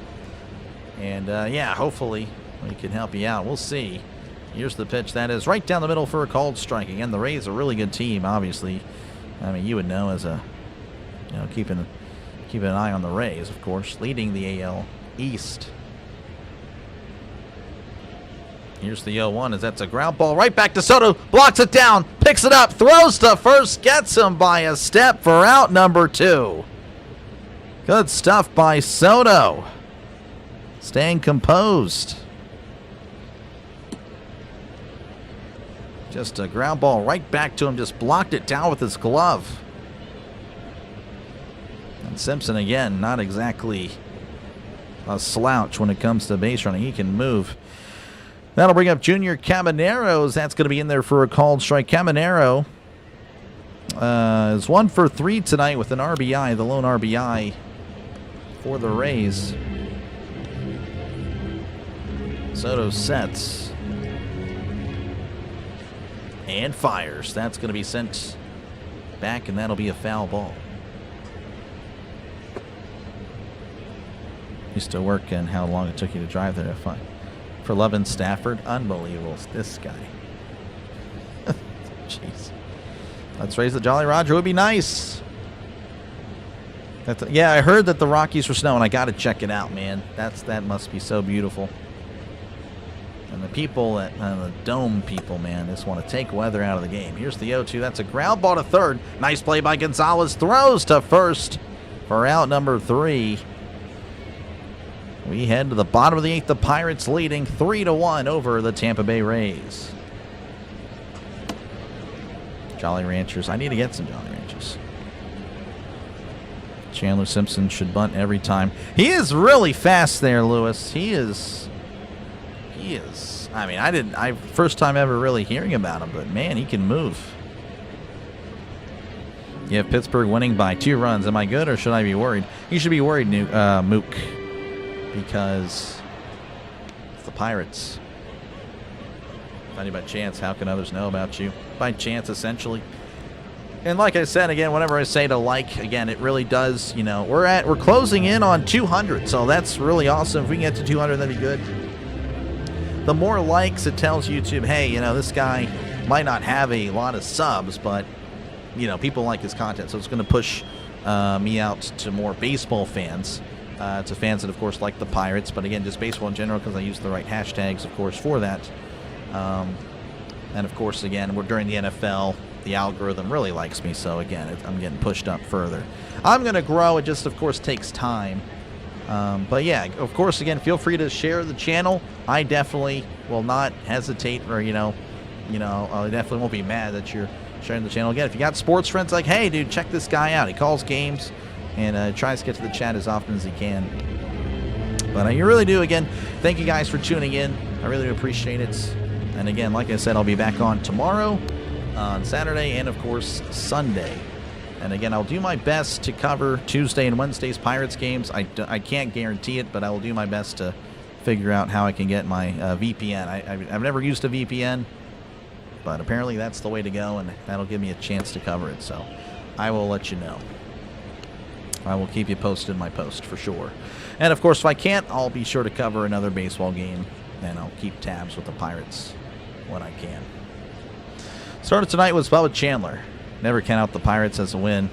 And, yeah, hopefully we can help you out. We'll see. Here's the pitch. That is right down the middle for a called strike. Again, the Rays are a really good team, obviously. I mean, you would know as a, keeping an eye on the Rays, of course, leading the AL East. Here's the 0-1 as that's a ground ball right back to Soto. Blocks it down, picks it up, throws to first, gets him by a step for out number 2. Good stuff by Soto. Staying composed. Just a ground ball right back to him. Just blocked it down with his glove. And Simpson, again, not exactly a slouch when it comes to base running. He can move. That'll bring up Junior Cabaneros. That's going to be in there for a called strike. Cabanero is 1 for 3 tonight with an RBI, the lone RBI for the Rays. Soto sets. And fires. That's going to be sent back, and that'll be a foul ball. Used to work in how long it took you to drive there. Fine. For Levin Stafford. Unbelievable. This guy. Jeez. Let's raise the Jolly Roger. It would be nice. Yeah, I heard that the Rockies were snowing. I got to check it out, man. That must be so beautiful. And the people, the dome people, man, just want to take weather out of the game. Here's the 0-2. That's a ground ball to third. Nice play by Gonzalez. Throws to first for out number 3. We head to the bottom of the 8th. The Pirates leading 3-1 over the Tampa Bay Rays. Jolly Ranchers. I need to get some Jolly Ranchers. Chandler Simpson should bunt every time. He is really fast there, Lewis. He is. I mean, first time ever really hearing about him, but man, he can move. You have Pittsburgh winning by 2 runs. Am I good or should I be worried? You should be worried, Mook, because it's the Pirates. Not by chance, how can others know about you? By chance, essentially. And like I said, again, whenever I say to like, again, it really does, we're closing in on 200, so that's really awesome. If we can get to 200, that'd be good. The more likes, it tells YouTube, hey, this guy might not have a lot of subs, but, people like his content. So it's going to push me out to more baseball fans, to fans that, of course, like the Pirates. But, again, just baseball in general because I use the right hashtags, of course, for that. And, of course, again, we're during the NFL. The algorithm really likes me. So, again, I'm getting pushed up further. I'm going to grow. It just, of course, takes time. But yeah, of course, again, feel free to share the channel. I definitely will not hesitate, or I definitely won't be mad that you're sharing the channel. Again, if you got sports friends, like, hey, dude, check this guy out. He calls games and tries to get to the chat as often as he can. But you really do. Again, thank you guys for tuning in. I really do appreciate it. And again, like I said, I'll be back on tomorrow, on Saturday, and of course Sunday. And again, I'll do my best to cover Tuesday and Wednesday's Pirates games. I can't guarantee it, but I will do my best to figure out how I can get my VPN. I've never used a VPN, but apparently that's the way to go, and that'll give me a chance to cover it. So I will let you know. I will keep you posted in my post for sure. And, of course, if I can't, I'll be sure to cover another baseball game, and I'll keep tabs with the Pirates when I can. Started tonight was Bubba Chandler. Never count out the Pirates as a win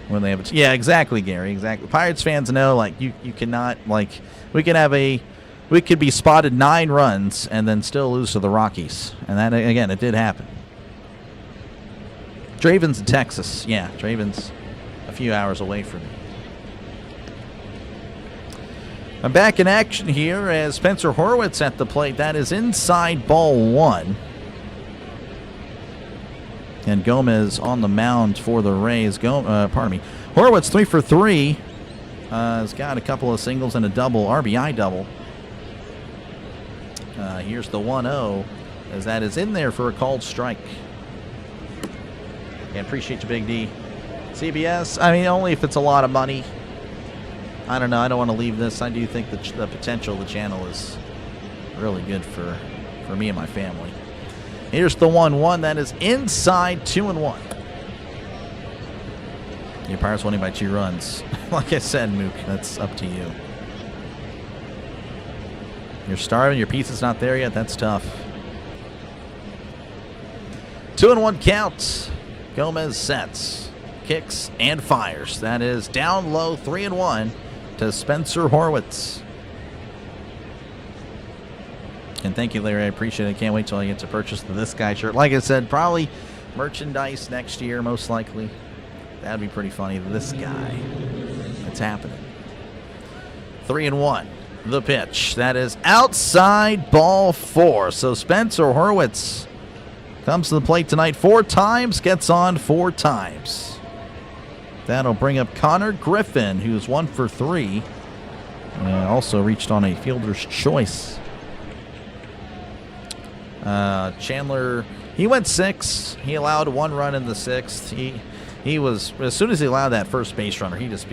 when they have a yeah, exactly, Gary. Exactly. Pirates fans know, like, you cannot, like, we could be spotted 9 runs and then still lose to the Rockies. And that, again, it did happen. Draven's in Texas. Yeah, Draven's a few hours away from me. I'm back in action here as Spencer Horwitz at the plate. That is inside ball 1. And Gomez on the mound for the Rays. Horwitz 3 for 3. Has got a couple of singles and a double, RBI double. Here's the 1-0, as that is in there for a called strike. I appreciate you, Big D. CBS, I mean, only if it's a lot of money. I don't know. I don't want to leave this. I do think the potential of the channel is really good for me and my family. Here's the 1-1. That is inside, 2-1. Your Pirates winning by 2 runs. Like I said, Mook, that's up to you. You're starving. Your pizza's not there yet. That's tough. 2-1 count. Gomez sets, kicks, and fires. That is down low, 3-1 to Spencer Horwitz. And thank you, Larry. I appreciate it. Can't wait till I get to purchase the This Guy shirt. Like I said, probably merchandise next year, most likely. That'd be pretty funny. This guy. It's happening. 3-1. The pitch. That is outside, ball 4. So Spencer Horwitz comes to the plate tonight 4 times, gets on 4 times. That'll bring up Connor Griffin, who's 1 for 3. And also reached on a fielder's choice. Chandler, he went 6. He allowed 1 run in the 6th. He was, as soon as he allowed that first base runner, he just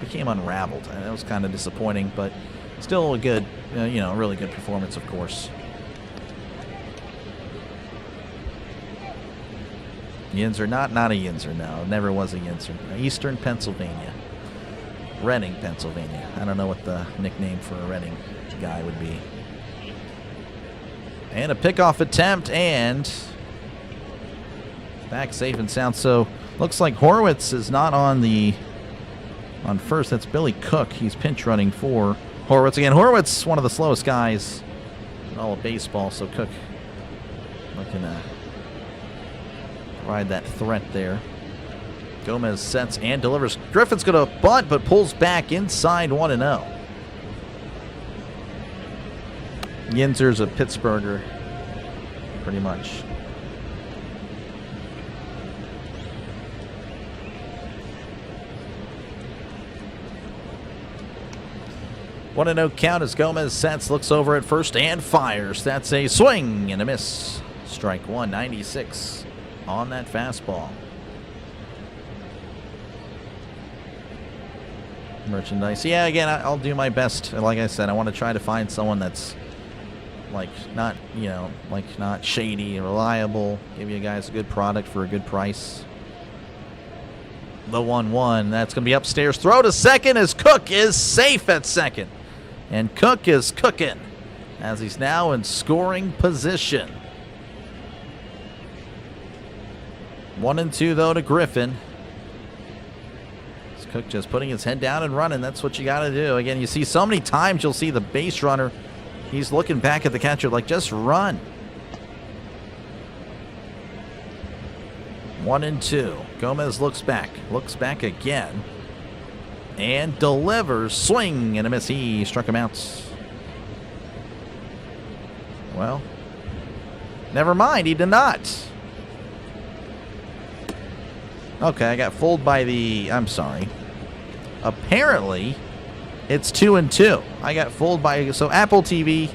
became unraveled. And that was kind of disappointing, but still a good, really good performance, of course. Yinzer, not a Yinzer, no. Never was a Yinzer. Eastern Pennsylvania. Reading, Pennsylvania. I don't know what the nickname for a Reading guy would be. And a pickoff attempt, and back safe and sound. So looks like Horwitz is not on first. That's Billy Cook. He's pinch running for Horwitz. Again, Horwitz, one of the slowest guys in all of baseball, so Cook looking to provide that threat there. Gomez sets and delivers. Griffin's going to bunt, but pulls back inside 1-0. Yinzer's a Pittsburgher, pretty much. One and 0 count as Gomez sets, looks over at first and fires. That's a swing and a miss. Strike 1, 96 on that fastball. Merchandise. Yeah, again, I'll do my best. Like I said, I want to try to find someone that's not shady, reliable. Give you guys a good product for a good price. The 1-1. That's going to be upstairs. Throw to second as Cook is safe at second. And Cook is cooking as he's now in scoring position. 1-2 though to Griffin. Cook just putting his head down and running. That's what you got to do. Again, you see so many times you'll see the base runner. He's looking back at the catcher like, just run. 1-2. Gomez looks back again, and delivers. Swing and a miss. He struck him out. Well, never mind. He did not. Okay, I got fooled by I'm sorry. Apparently, it's 2-2. I got fooled by, so Apple TV,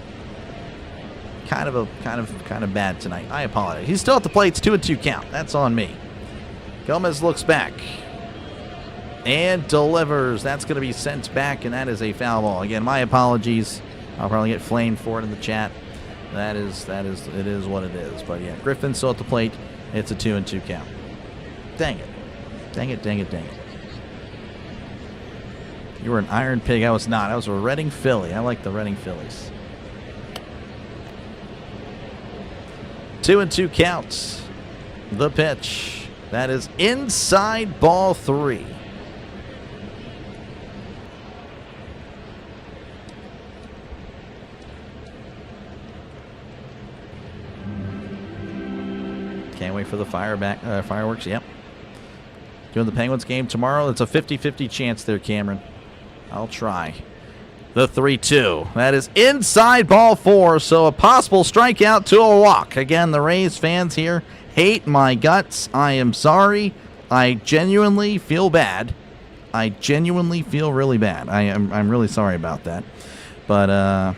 kind of bad tonight. I apologize. He's still at the plate. It's 2-2 count. That's on me. Gomez looks back and delivers. That's going to be sent back, and that is a foul ball. Again, my apologies. I'll probably get flamed for it in the chat. It is what it is. But yeah, Griffin's still at the plate. It's a 2-2 count. Dang it. Dang it. You were an Iron Pig. I was not. I was a Reading Philly. I like the Reading Phillies. 2-2 counts. The pitch. That is inside, ball 3. Can't wait for the fireworks. Yep. Doing the Penguins game tomorrow. It's a 50-50 chance there, Cameron. I'll try. The 3-2. That is inside, ball 4. So a possible strikeout to a walk. Again, the Rays fans here hate my guts. I am sorry. I genuinely feel bad. I genuinely feel really bad. I'm really sorry about that. But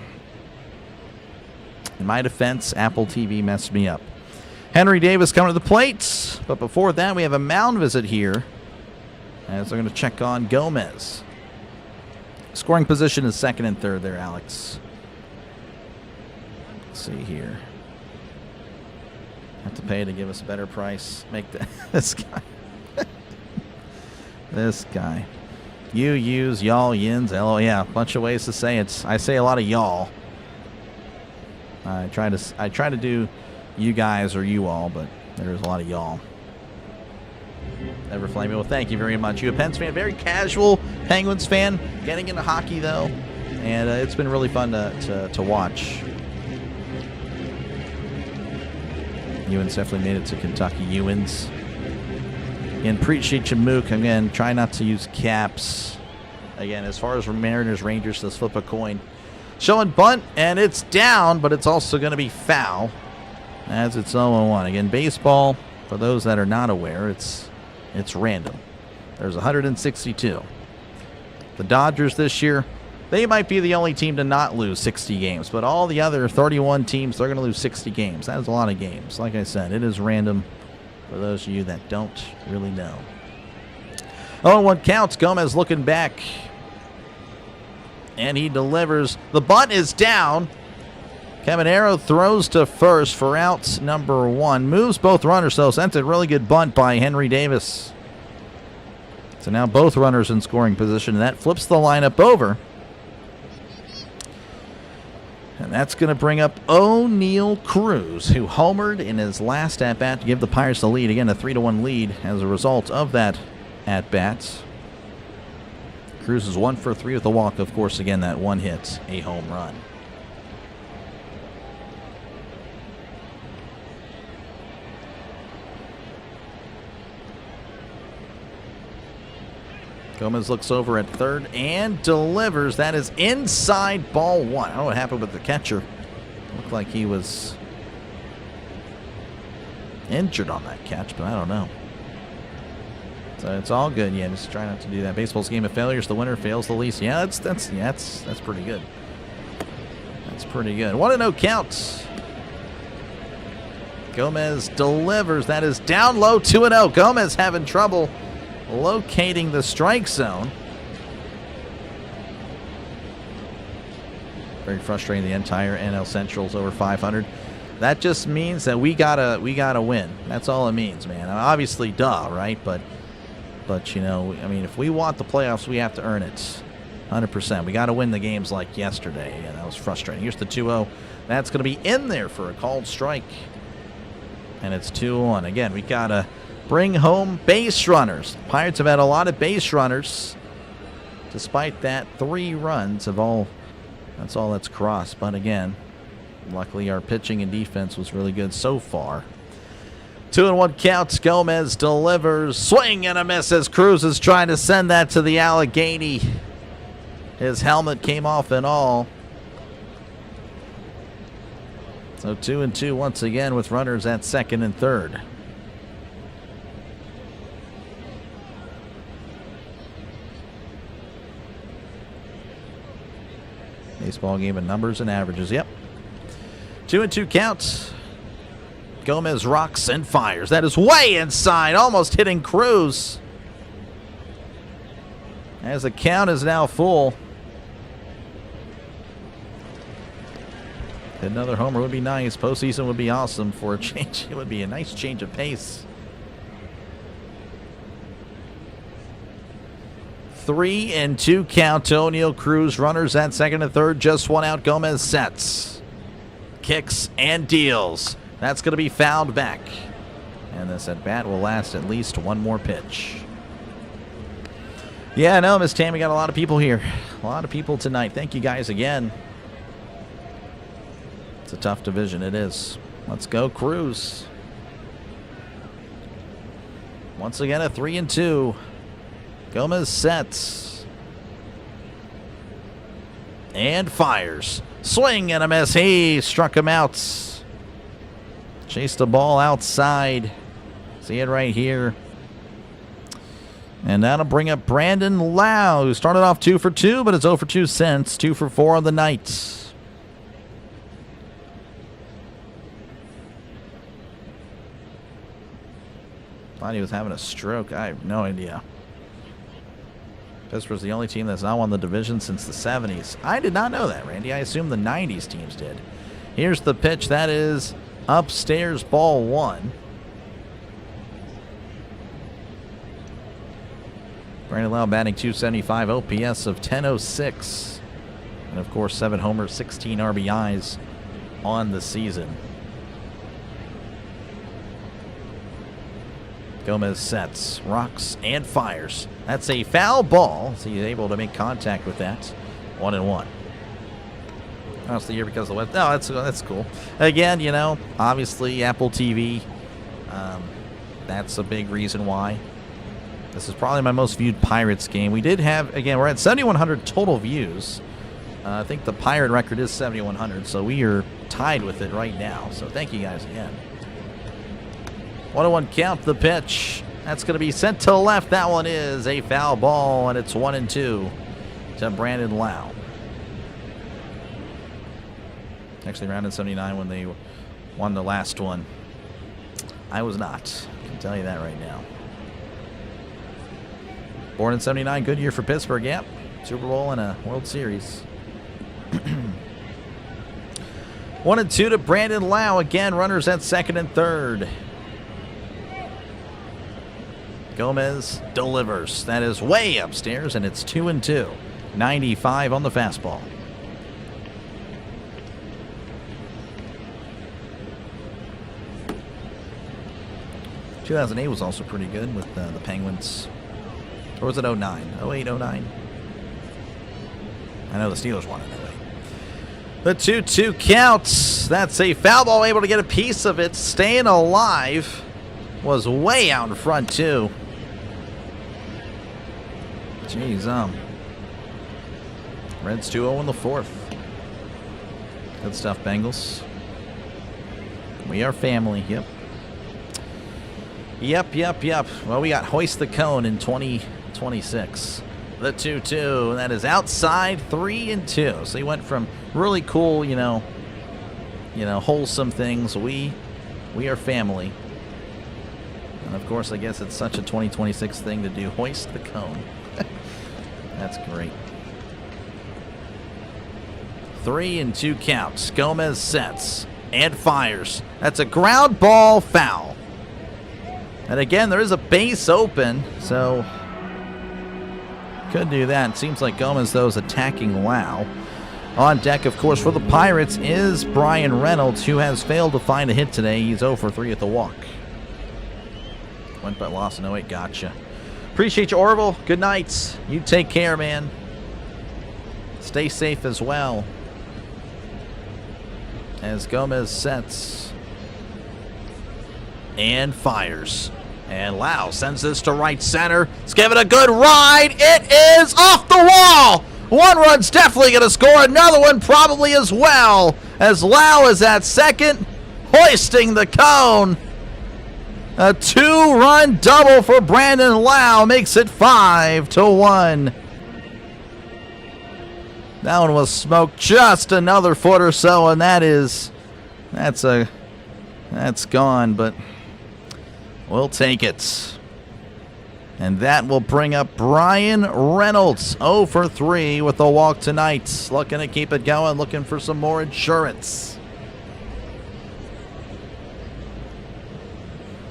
in my defense, Apple TV messed me up. Henry Davis coming to the plate. But before that, we have a mound visit here, as they're going to check on Gomez. Scoring position is second and third there, Alex. Let's see here. Have to pay to give us a better price. Make this guy. This guy. You, yous, y'all, yins, LO. Yeah, a bunch of ways to say it. I say a lot of y'all. I try to do you guys or you all, but there's a lot of y'all. Ever Flaming. Well, thank you very much. You a Pens fan, very casual Penguins fan, getting into hockey though, and it's been really fun to watch. Ewans definitely made it to Kentucky. Ewans. Again, appreciate you, Mook. Again, try not to use caps. Again, as far as Mariners, Rangers, let's flip a coin. Showing bunt, and it's down, but it's also going to be foul, as it's 0-1. Again, baseball, for those that are not aware, it's random. There's 162. The Dodgers this year, they might be the only team to not lose 60 games, but all the other 31 teams, they're going to lose 60 games. That is a lot of games. Like I said, it is random for those of you that don't really know. 0-1 counts. Gomez looking back, and he delivers. The bunt is down. Caminero throws to first for out number 1. Moves both runners, though. So that's a really good bunt by Henry Davis. So now both runners in scoring position, and that flips the lineup over. And that's going to bring up O'Neal Cruz, who homered in his last at-bat to give the Pirates the lead. Again, a 3-1 lead as a result of that at-bat. Cruz is 1 for 3 with a walk. Of course, again, that one hit, a home run. Gomez looks over at third and delivers. That is inside, ball 1. I don't know what happened with the catcher. Looked like he was injured on that catch, but I don't know. So it's all good. Yeah, just try not to do that. Baseball's a game of failures. The winner fails the least. Yeah, that's pretty good. That's pretty good. 1-0 count. Gomez delivers. That is down low, 2-0. Gomez having trouble locating the strike zone. Very frustrating. The entire NL Central's over 500. That just means that we gotta win. That's all it means, man. Obviously, duh, right? But you know, I mean, if we want the playoffs, we have to earn it. 100%. We got to win the games like yesterday, and that was frustrating. Here's the 2-0. That's going to be in there for a called strike, and it's 2-1. Again, we got to bring home base runners. Pirates have had a lot of base runners. Despite that, 3 runs of all. That's all that's crossed. But again, luckily our pitching and defense was really good so far. 2-1 counts. Gomez delivers. Swing and a miss as Cruz is trying to send that to the Allegheny. His helmet came off and all. So 2-2 once again with runners at second and third. Baseball game of numbers and averages. Yep. 2-2 counts. Gomez rocks and fires. That is way inside, almost hitting Cruz. As the count is now full. Another homer would be nice. Postseason would be awesome for a change. It would be a nice change of pace. 3-2 count to O'Neal Cruz. Runners at second and third. Just 1 out. Gomez sets. Kicks and deals. That's going to be fouled back. And this at-bat will last at least one more pitch. Yeah, I know, Miss Tammy, got a lot of people here. A lot of people tonight. Thank you guys again. It's a tough division. It is. Let's go, Cruz. Once again, a 3-2. Gomez sets. And fires. Swing and a miss. He struck him out. Chased the ball outside. See it right here. And that'll bring up Brandon Lau, who started off 2 for 2, but it's 0 for 2 since. 2 for 4 on the night. Thought he was having a stroke. I have no idea. Pittsburgh's the only team that's not won the division since the 70s. I did not know that, Randy. I assumed the 90s teams did. Here's the pitch. That is upstairs, ball 1. Brandon Lau batting .275, OPS of .1006. And, of course, 7 homers, 16 RBIs on the season. Gomez sets, rocks, and fires. That's a foul ball, so he's able to make contact with that. 1-1. That's the year because of the weather. No, that's cool. Again, you know, obviously Apple TV. That's a big reason why. This is probably my most viewed Pirates game. We did have, again, we're at 7,100 total views. I think the Pirate record is 7,100, so we are tied with it right now. So thank you guys again. 1-1 count, the pitch. That's going to be sent to left. That one is a foul ball, and it's 1-2 to Brandon Lau. Actually, rounded 79 when they won the last one. I was not. I can tell you that right now. Born in 79, good year for Pittsburgh, yep. Super Bowl and a World Series. 1-2 to Brandon Lau. Again, runners at second and third. Gomez delivers. That is way upstairs, and it's 2-2. 95 on the fastball. ...2008 was also pretty good with the Penguins. Or was it 09? 08, 09? I know the Steelers won it that way. The 2-2 counts. That's a foul ball, able to get a piece of it. Staying alive. Was way out in front, too. Jeez, Reds 2-0 in the fourth. Good stuff, Bengals. We are family, yep. Yep. Well, we got Hoist the Cone in 2026. The 2-2, and that is outside 3-2. So he went from really cool, you know, wholesome things. We are family. And of course, I guess it's such a 2026 thing to do. Hoist the Cone. That's great. 3-2 counts. Gomez sets and fires. That's a ground ball foul. And again, there is a base open, so could do that. It seems like Gomez, though, is attacking Lau. On deck, of course, for the Pirates is Brian Reynolds, who has failed to find a hit today. He's 0 for 3 at the walk. Went by loss in 08. Gotcha. Appreciate you, Orville. Good night. You take care, man. Stay safe as well. As Gomez sets and fires. And Lau sends this to right center. Let's give it a good ride. It is off the wall. One run's definitely going to score. Another one probably as well. As Lau is at second, hoisting the cone. A 2-run double for Brandon Lau makes it 5-1. That one was smoked just another foot or so, and that's gone, but we'll take it. And that will bring up Brian Reynolds, 0 for 3 with a walk tonight. Looking to keep it going, looking for some more insurance.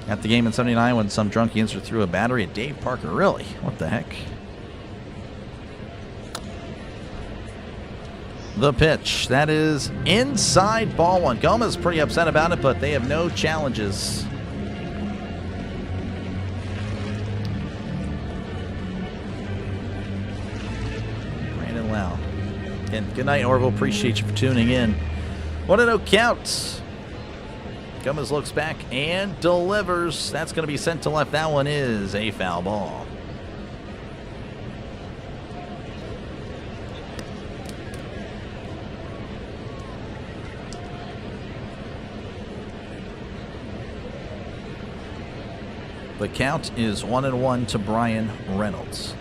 At the game in 79 when some drunk youngster threw a battery at Dave Parker. Really? What the heck? The pitch. That is inside ball 1. Gomez is pretty upset about it, but they have no challenges. Brandon Lau. And good night, Orville. Appreciate you for tuning in. 1-0 count. Gomez looks back and delivers. That's going to be sent to left. That one is a foul ball. The count is 1-1 to Brian Reynolds.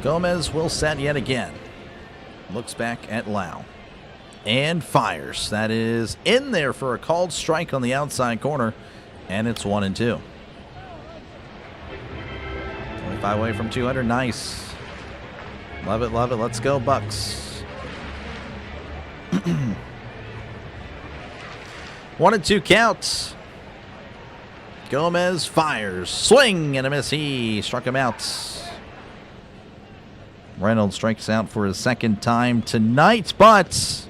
Gomez will set yet again. Looks back at Lau. And fires. That is in there for a called strike on the outside corner. And it's 1-2. 25 away from 200. Nice. Love it, love it. Let's go, Bucks. 1-2 count. Gomez fires. Swing and a miss. He struck him out. Reynolds strikes out for his second time tonight, but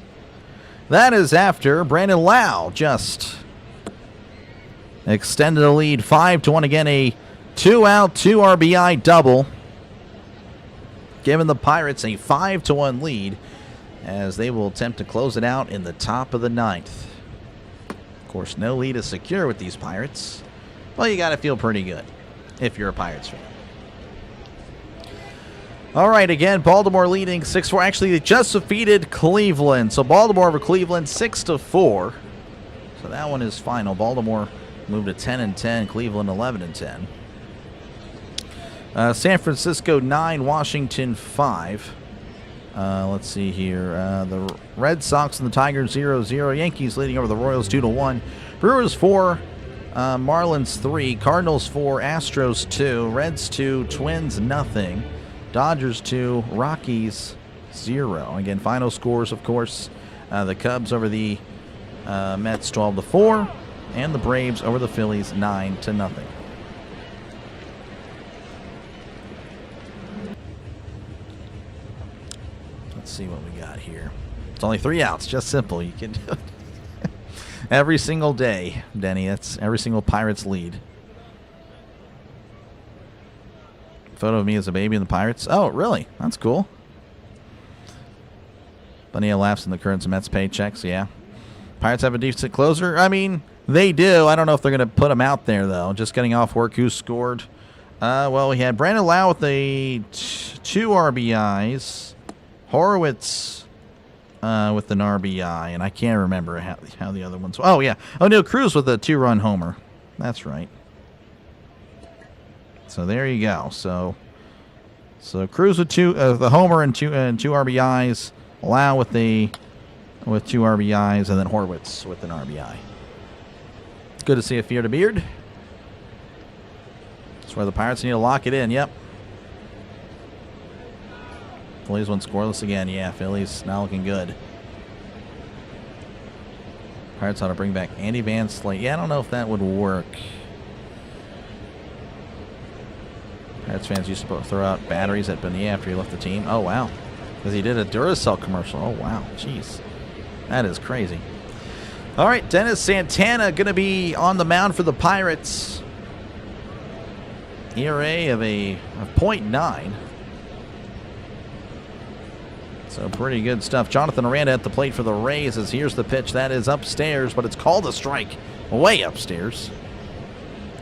that is after Brandon Lau just extended the lead 5-1. Again, a 2-out, 2 RBI double, giving the Pirates a 5-1 lead as they will attempt to close it out in the top of the ninth. Of course, no lead is secure with these Pirates. Well, you got to feel pretty good if you're a Pirates fan. All right, again, Baltimore leading 6-4. Actually, they just defeated Cleveland. So Baltimore over Cleveland 6-4. So that one is final. Baltimore moved to 10-10. Cleveland 11-10. San Francisco 9, Washington 5. Let's see here. The Red Sox and the Tigers 0-0. Yankees leading over the Royals 2-1. Brewers 4. Marlins 3. Cardinals 4. Astros 2. Reds 2. Twins nothing. Dodgers 2, Rockies 0. Again, final scores, of course, the Cubs over the Mets 12-4, and the Braves over the Phillies 9-0. Let's see what we got here. It's only 3 outs, just simple. You can do it every single day, Denny. That's every single Pirates lead. Photo of me as a baby in the Pirates. Oh, really? That's cool. Bonilla laughs in the current Mets paychecks. Yeah. Pirates have a decent closer. I mean, they do. I don't know if they're going to put him out there, though. Just getting off work. Who scored? Well, we had Brandon Lau with a 2 RBIs. Horowitz with an RBI. And I can't remember how the other ones. Oh, yeah. Oh, no. Cruz with a 2-run homer. That's right. So there you go. So Cruz with the homer and two RBIs. Lau with 2 RBIs, and then Horwitz with an RBI. It's good to see a fear to beard. That's where the Pirates need to lock it in. Yep. Phillies went scoreless again. Yeah, Phillies not looking good. Pirates ought to bring back Andy Van Slyke. Yeah, I don't know if that would work. Pirates fans used to throw out batteries at Bonilla after he left the team. Oh, wow. Because he did a Duracell commercial. Oh, wow. Jeez. That is crazy. All right, Dennis Santana going to be on the mound for the Pirates. ERA of 0.9. So pretty good stuff. Jonathan Aranda at the plate for the Rays as here's the pitch. That is upstairs, but it's called a strike. Way upstairs.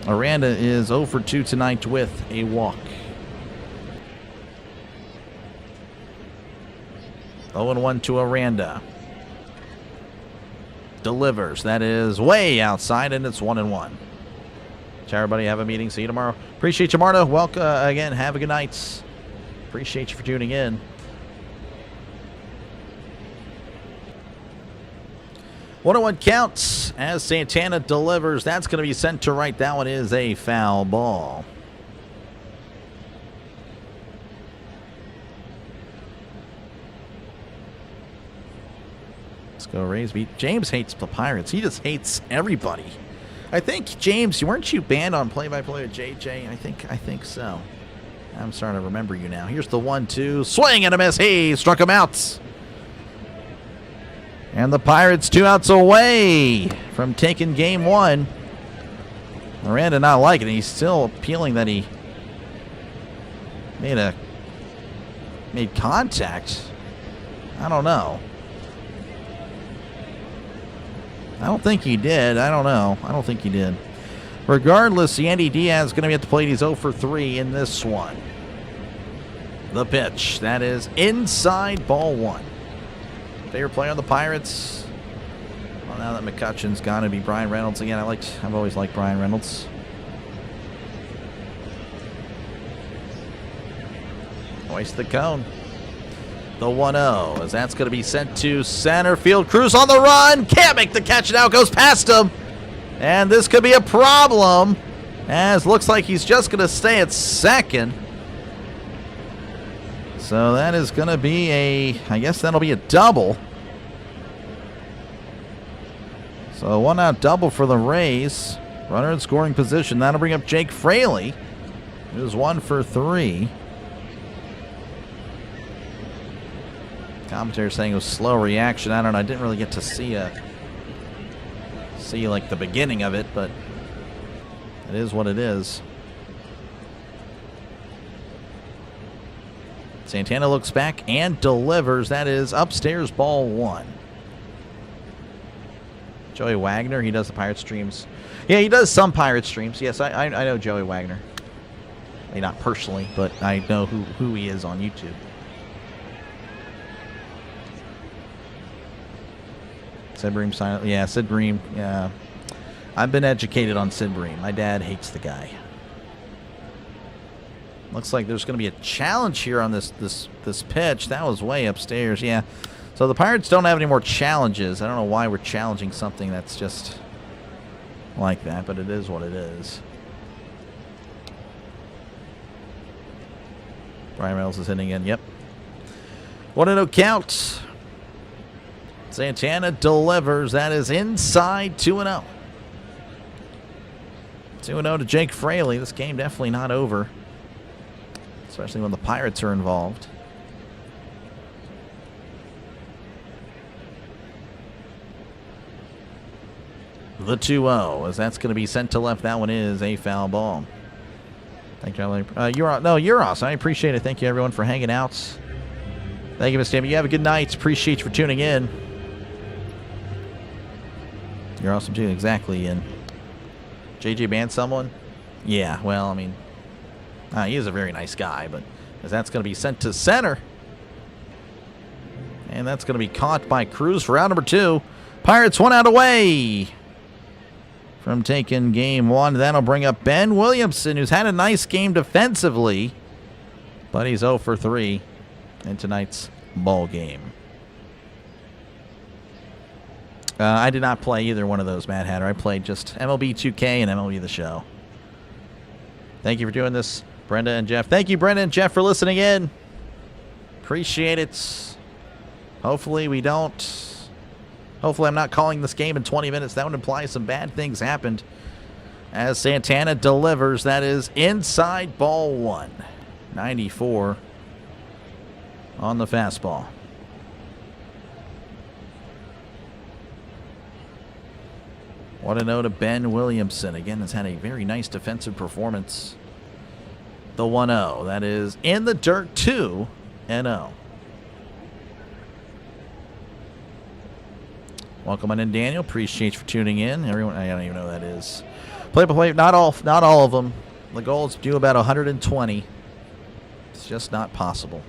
Aranda is 0 for 2 tonight with a walk. 0-1 to Aranda. Delivers. That is way outside, and it's 1-1. Ciao, everybody. Have a meeting. See you tomorrow. Appreciate you, Marta. Welcome again. Have a good night. Appreciate you for tuning in. 1-1 counts as Santana delivers. That's going to be sent to right. That one is a foul ball. Let's go Rays. James hates the Pirates. He just hates everybody. I think, James, weren't you banned on play-by-play with JJ? I think so. I'm starting to remember you now. Here's the 1-2. Swing and a miss. He struck him out. And the Pirates 2 outs away from taking game 1. Miranda not liking it. He's still appealing that he made contact. I don't know. I don't think he did. I don't know. I don't think he did. Regardless, Yandy Diaz is going to be at the plate. He's 0 for 3 in this one. The pitch. That is inside, ball 1. Favorite player on the Pirates. now that McCutcheon's got to be Brian Reynolds again. I've always liked Brian Reynolds. Hoist the cone. The 1-0, as that's going to be sent to center field. Cruz on the run. Can't make the catch. Now goes past him. And this could be a problem, as looks like he's just going to stay at second. So that is going to be I guess that'll be a double. So a 1-out double for the Rays. Runner in scoring position. That'll bring up Jake Fraley, who's 1 for 3. Commentator saying it was slow reaction. I don't know. I didn't really get to see like the beginning of it, but it is what it is. Santana looks back and delivers. That is upstairs, ball 1. Joey Wagner, he does the Pirate streams. Yeah, he does some Pirate streams. Yes, I know Joey Wagner. I mean, not personally, but I know who he is on YouTube. Sid Bream silent. Yeah, Sid Bream. Yeah, I've been educated on Sid Bream. My dad hates the guy. Looks like there's going to be a challenge here on this pitch. That was way upstairs. Yeah. So the Pirates don't have any more challenges. I don't know why we're challenging something that's just like that, but it is what it is. Brian Reynolds is hitting in. Yep. 1-0 count. Santana delivers. That is inside 2-0. 2-0 to Jake Fraley. This game definitely not over, especially when the Pirates are involved. The 2-0, as that's going to be sent to left. That one is a foul ball. Thank you. You're awesome. I appreciate it. Thank you, everyone, for hanging out. Thank you, Mr. Tampa. You have a good night. Appreciate you for tuning in. You're awesome, too. Exactly. And JJ banned someone? Yeah, well, I mean, he is a very nice guy, but as that's going to be sent to center. And that's going to be caught by Cruz for out number 2. Pirates 1 out away from taking game 1. That'll bring up Ben Williamson, who's had a nice game defensively, but he's 0 for 3 in tonight's ball game. I did not play either one of those, Mad Hatter. I played just MLB 2K and MLB The Show. Thank you for doing this, Brenda and Jeff. Thank you, Brenda and Jeff, for listening in. Appreciate it. Hopefully I'm not calling this game in 20 minutes. That would imply some bad things happened. As Santana delivers, that is inside ball 1. 94 on the fastball. What a note to Ben Williamson. Again, has had a very nice defensive performance. The 1-0. That is in the dirt, 2-0. Welcome on in, Daniel. Appreciate you for tuning in. Everyone, I don't even know who that is. Play. Not all of them. The goal is to do about 120. It's just not possible.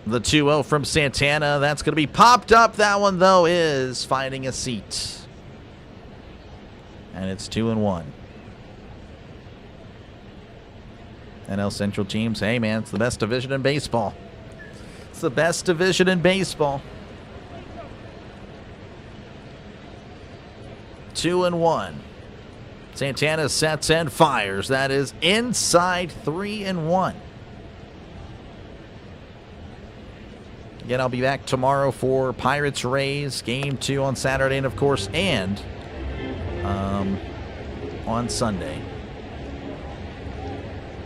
The 2-0 from Santana. That's going to be popped up. That one, though, is finding a seat. And it's 2-1. NL Central teams, hey, man, it's the best division in baseball. It's the best division in baseball. 2-1. Santana sets and fires. That is inside 3-1. Again, I'll be back tomorrow for Pirates Rays game 2 on Saturday, and of course, on Sunday.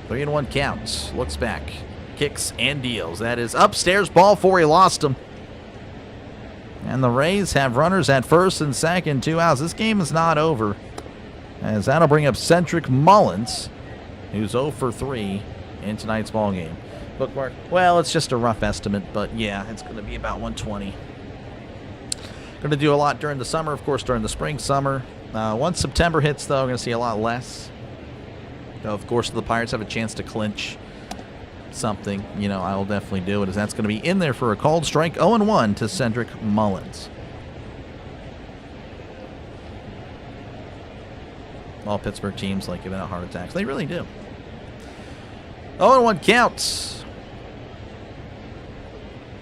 3-1 counts. Looks back. Kicks and deals. That is upstairs. Ball 4. He lost him. And the Rays have runners at first and second. 2 outs. This game is not over, as that'll bring up Cedric Mullins, who's 0 for 3 in tonight's ball game. Bookmark. Well, it's just a rough estimate, but yeah, it's going to be about 120. Going to do a lot during the summer, of course, during the spring, summer. Once September hits, though, we're going to see a lot less. Of course, the Pirates have a chance to clinch something, I will definitely do it, as that's going to be in there for a called strike. 0-1 to Cedric Mullins. All Pittsburgh teams like giving out heart attacks. They really do. 0-1 counts.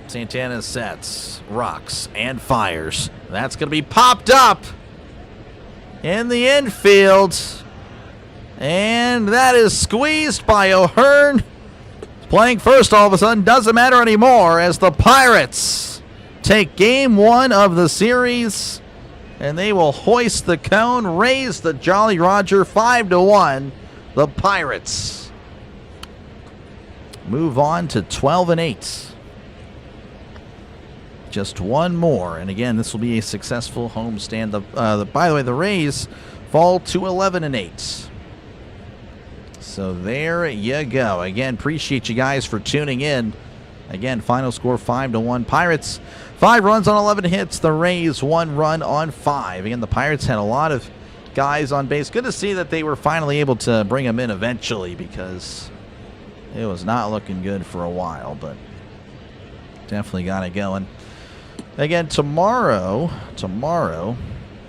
Santana sets, rocks, and fires. That's going to be popped up in the infield. And that is squeezed by O'Hearn. Playing first all of a sudden doesn't matter anymore, as the Pirates take game 1 of the series. And they will hoist the cone, raise the Jolly Roger 5-1. The Pirates move on to 12-8. Just one more, and again, this will be a successful homestand. By the way, the Rays fall to 11-8. So there you go. Again, appreciate you guys for tuning in. Again, final score 5-1. Pirates 5 runs on 11 hits. The Rays 1 run on 5. Again, the Pirates had a lot of guys on base. Good to see that they were finally able to bring them in eventually, because it was not looking good for a while, but definitely got it going. Again, tomorrow,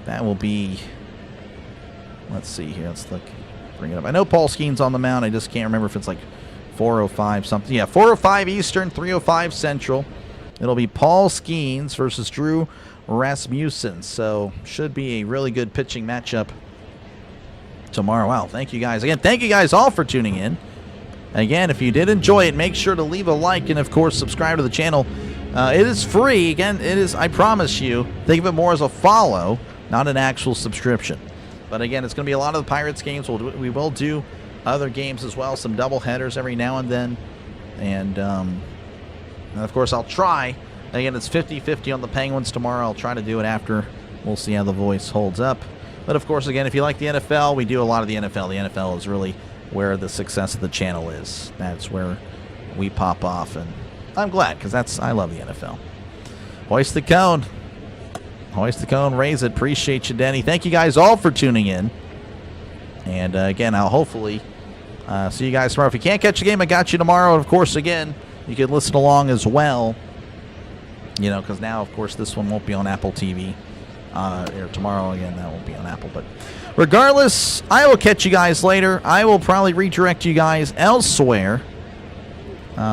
that will be, let's see here. Let's look, bring it up. I know Paul Skeen's on the mound. I just can't remember if it's like 4:05 something. Yeah, 4:05 Eastern, 3:05 Central. It'll be Paul Skeens versus Drew Rasmussen. So should be a really good pitching matchup tomorrow. Wow, thank you guys. Again, thank you guys all for tuning in. Again, if you did enjoy it, make sure to leave a like and, of course, subscribe to the channel. It is free. Again, it is, I promise you, think of it more as a follow, not an actual subscription. But again, it's going to be a lot of the Pirates games. We will do other games as well, some double headers every now and then. And of course, I'll try. Again, it's 50-50 on the Penguins tomorrow. I'll try to do it after. We'll see how the voice holds up. But of course, again, if you like the NFL, we do a lot of the NFL. The NFL is really where the success of the channel is. That's where we pop off, and I'm glad, because I love the NFL. Hoist the cone. Hoist the cone, raise it. Appreciate you, Denny. Thank you guys all for tuning in. And again, I'll hopefully see you guys tomorrow. If you can't catch the game, I got you tomorrow. And of course, again, you can listen along as well. Because now, of course, this one won't be on Apple TV. Or tomorrow, again, that won't be on Apple. But regardless, I will catch you guys later. I will probably redirect you guys elsewhere.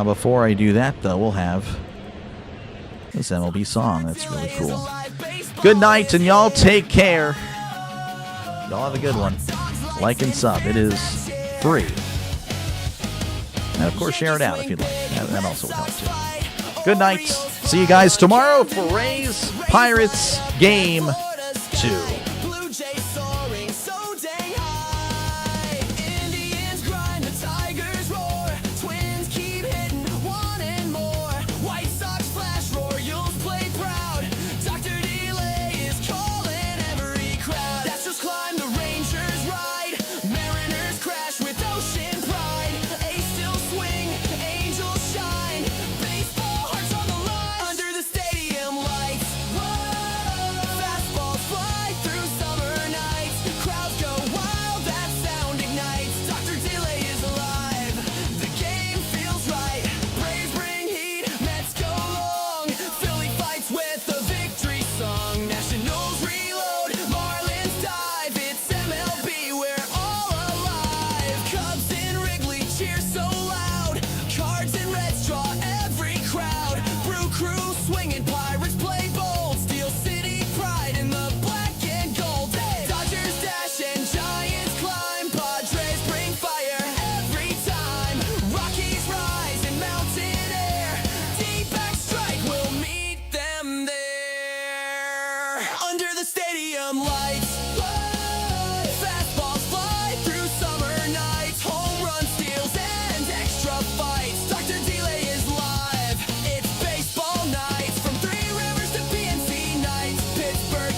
Before I do that, though, we'll have this MLB song. That's really cool. Good night, and y'all take care. Y'all have a good one. Like and sub. It is free. And, of course, share it out if you'd like. That also would help, too. Good night. See you guys tomorrow for Rays Pirates Game 2. Pittsburgh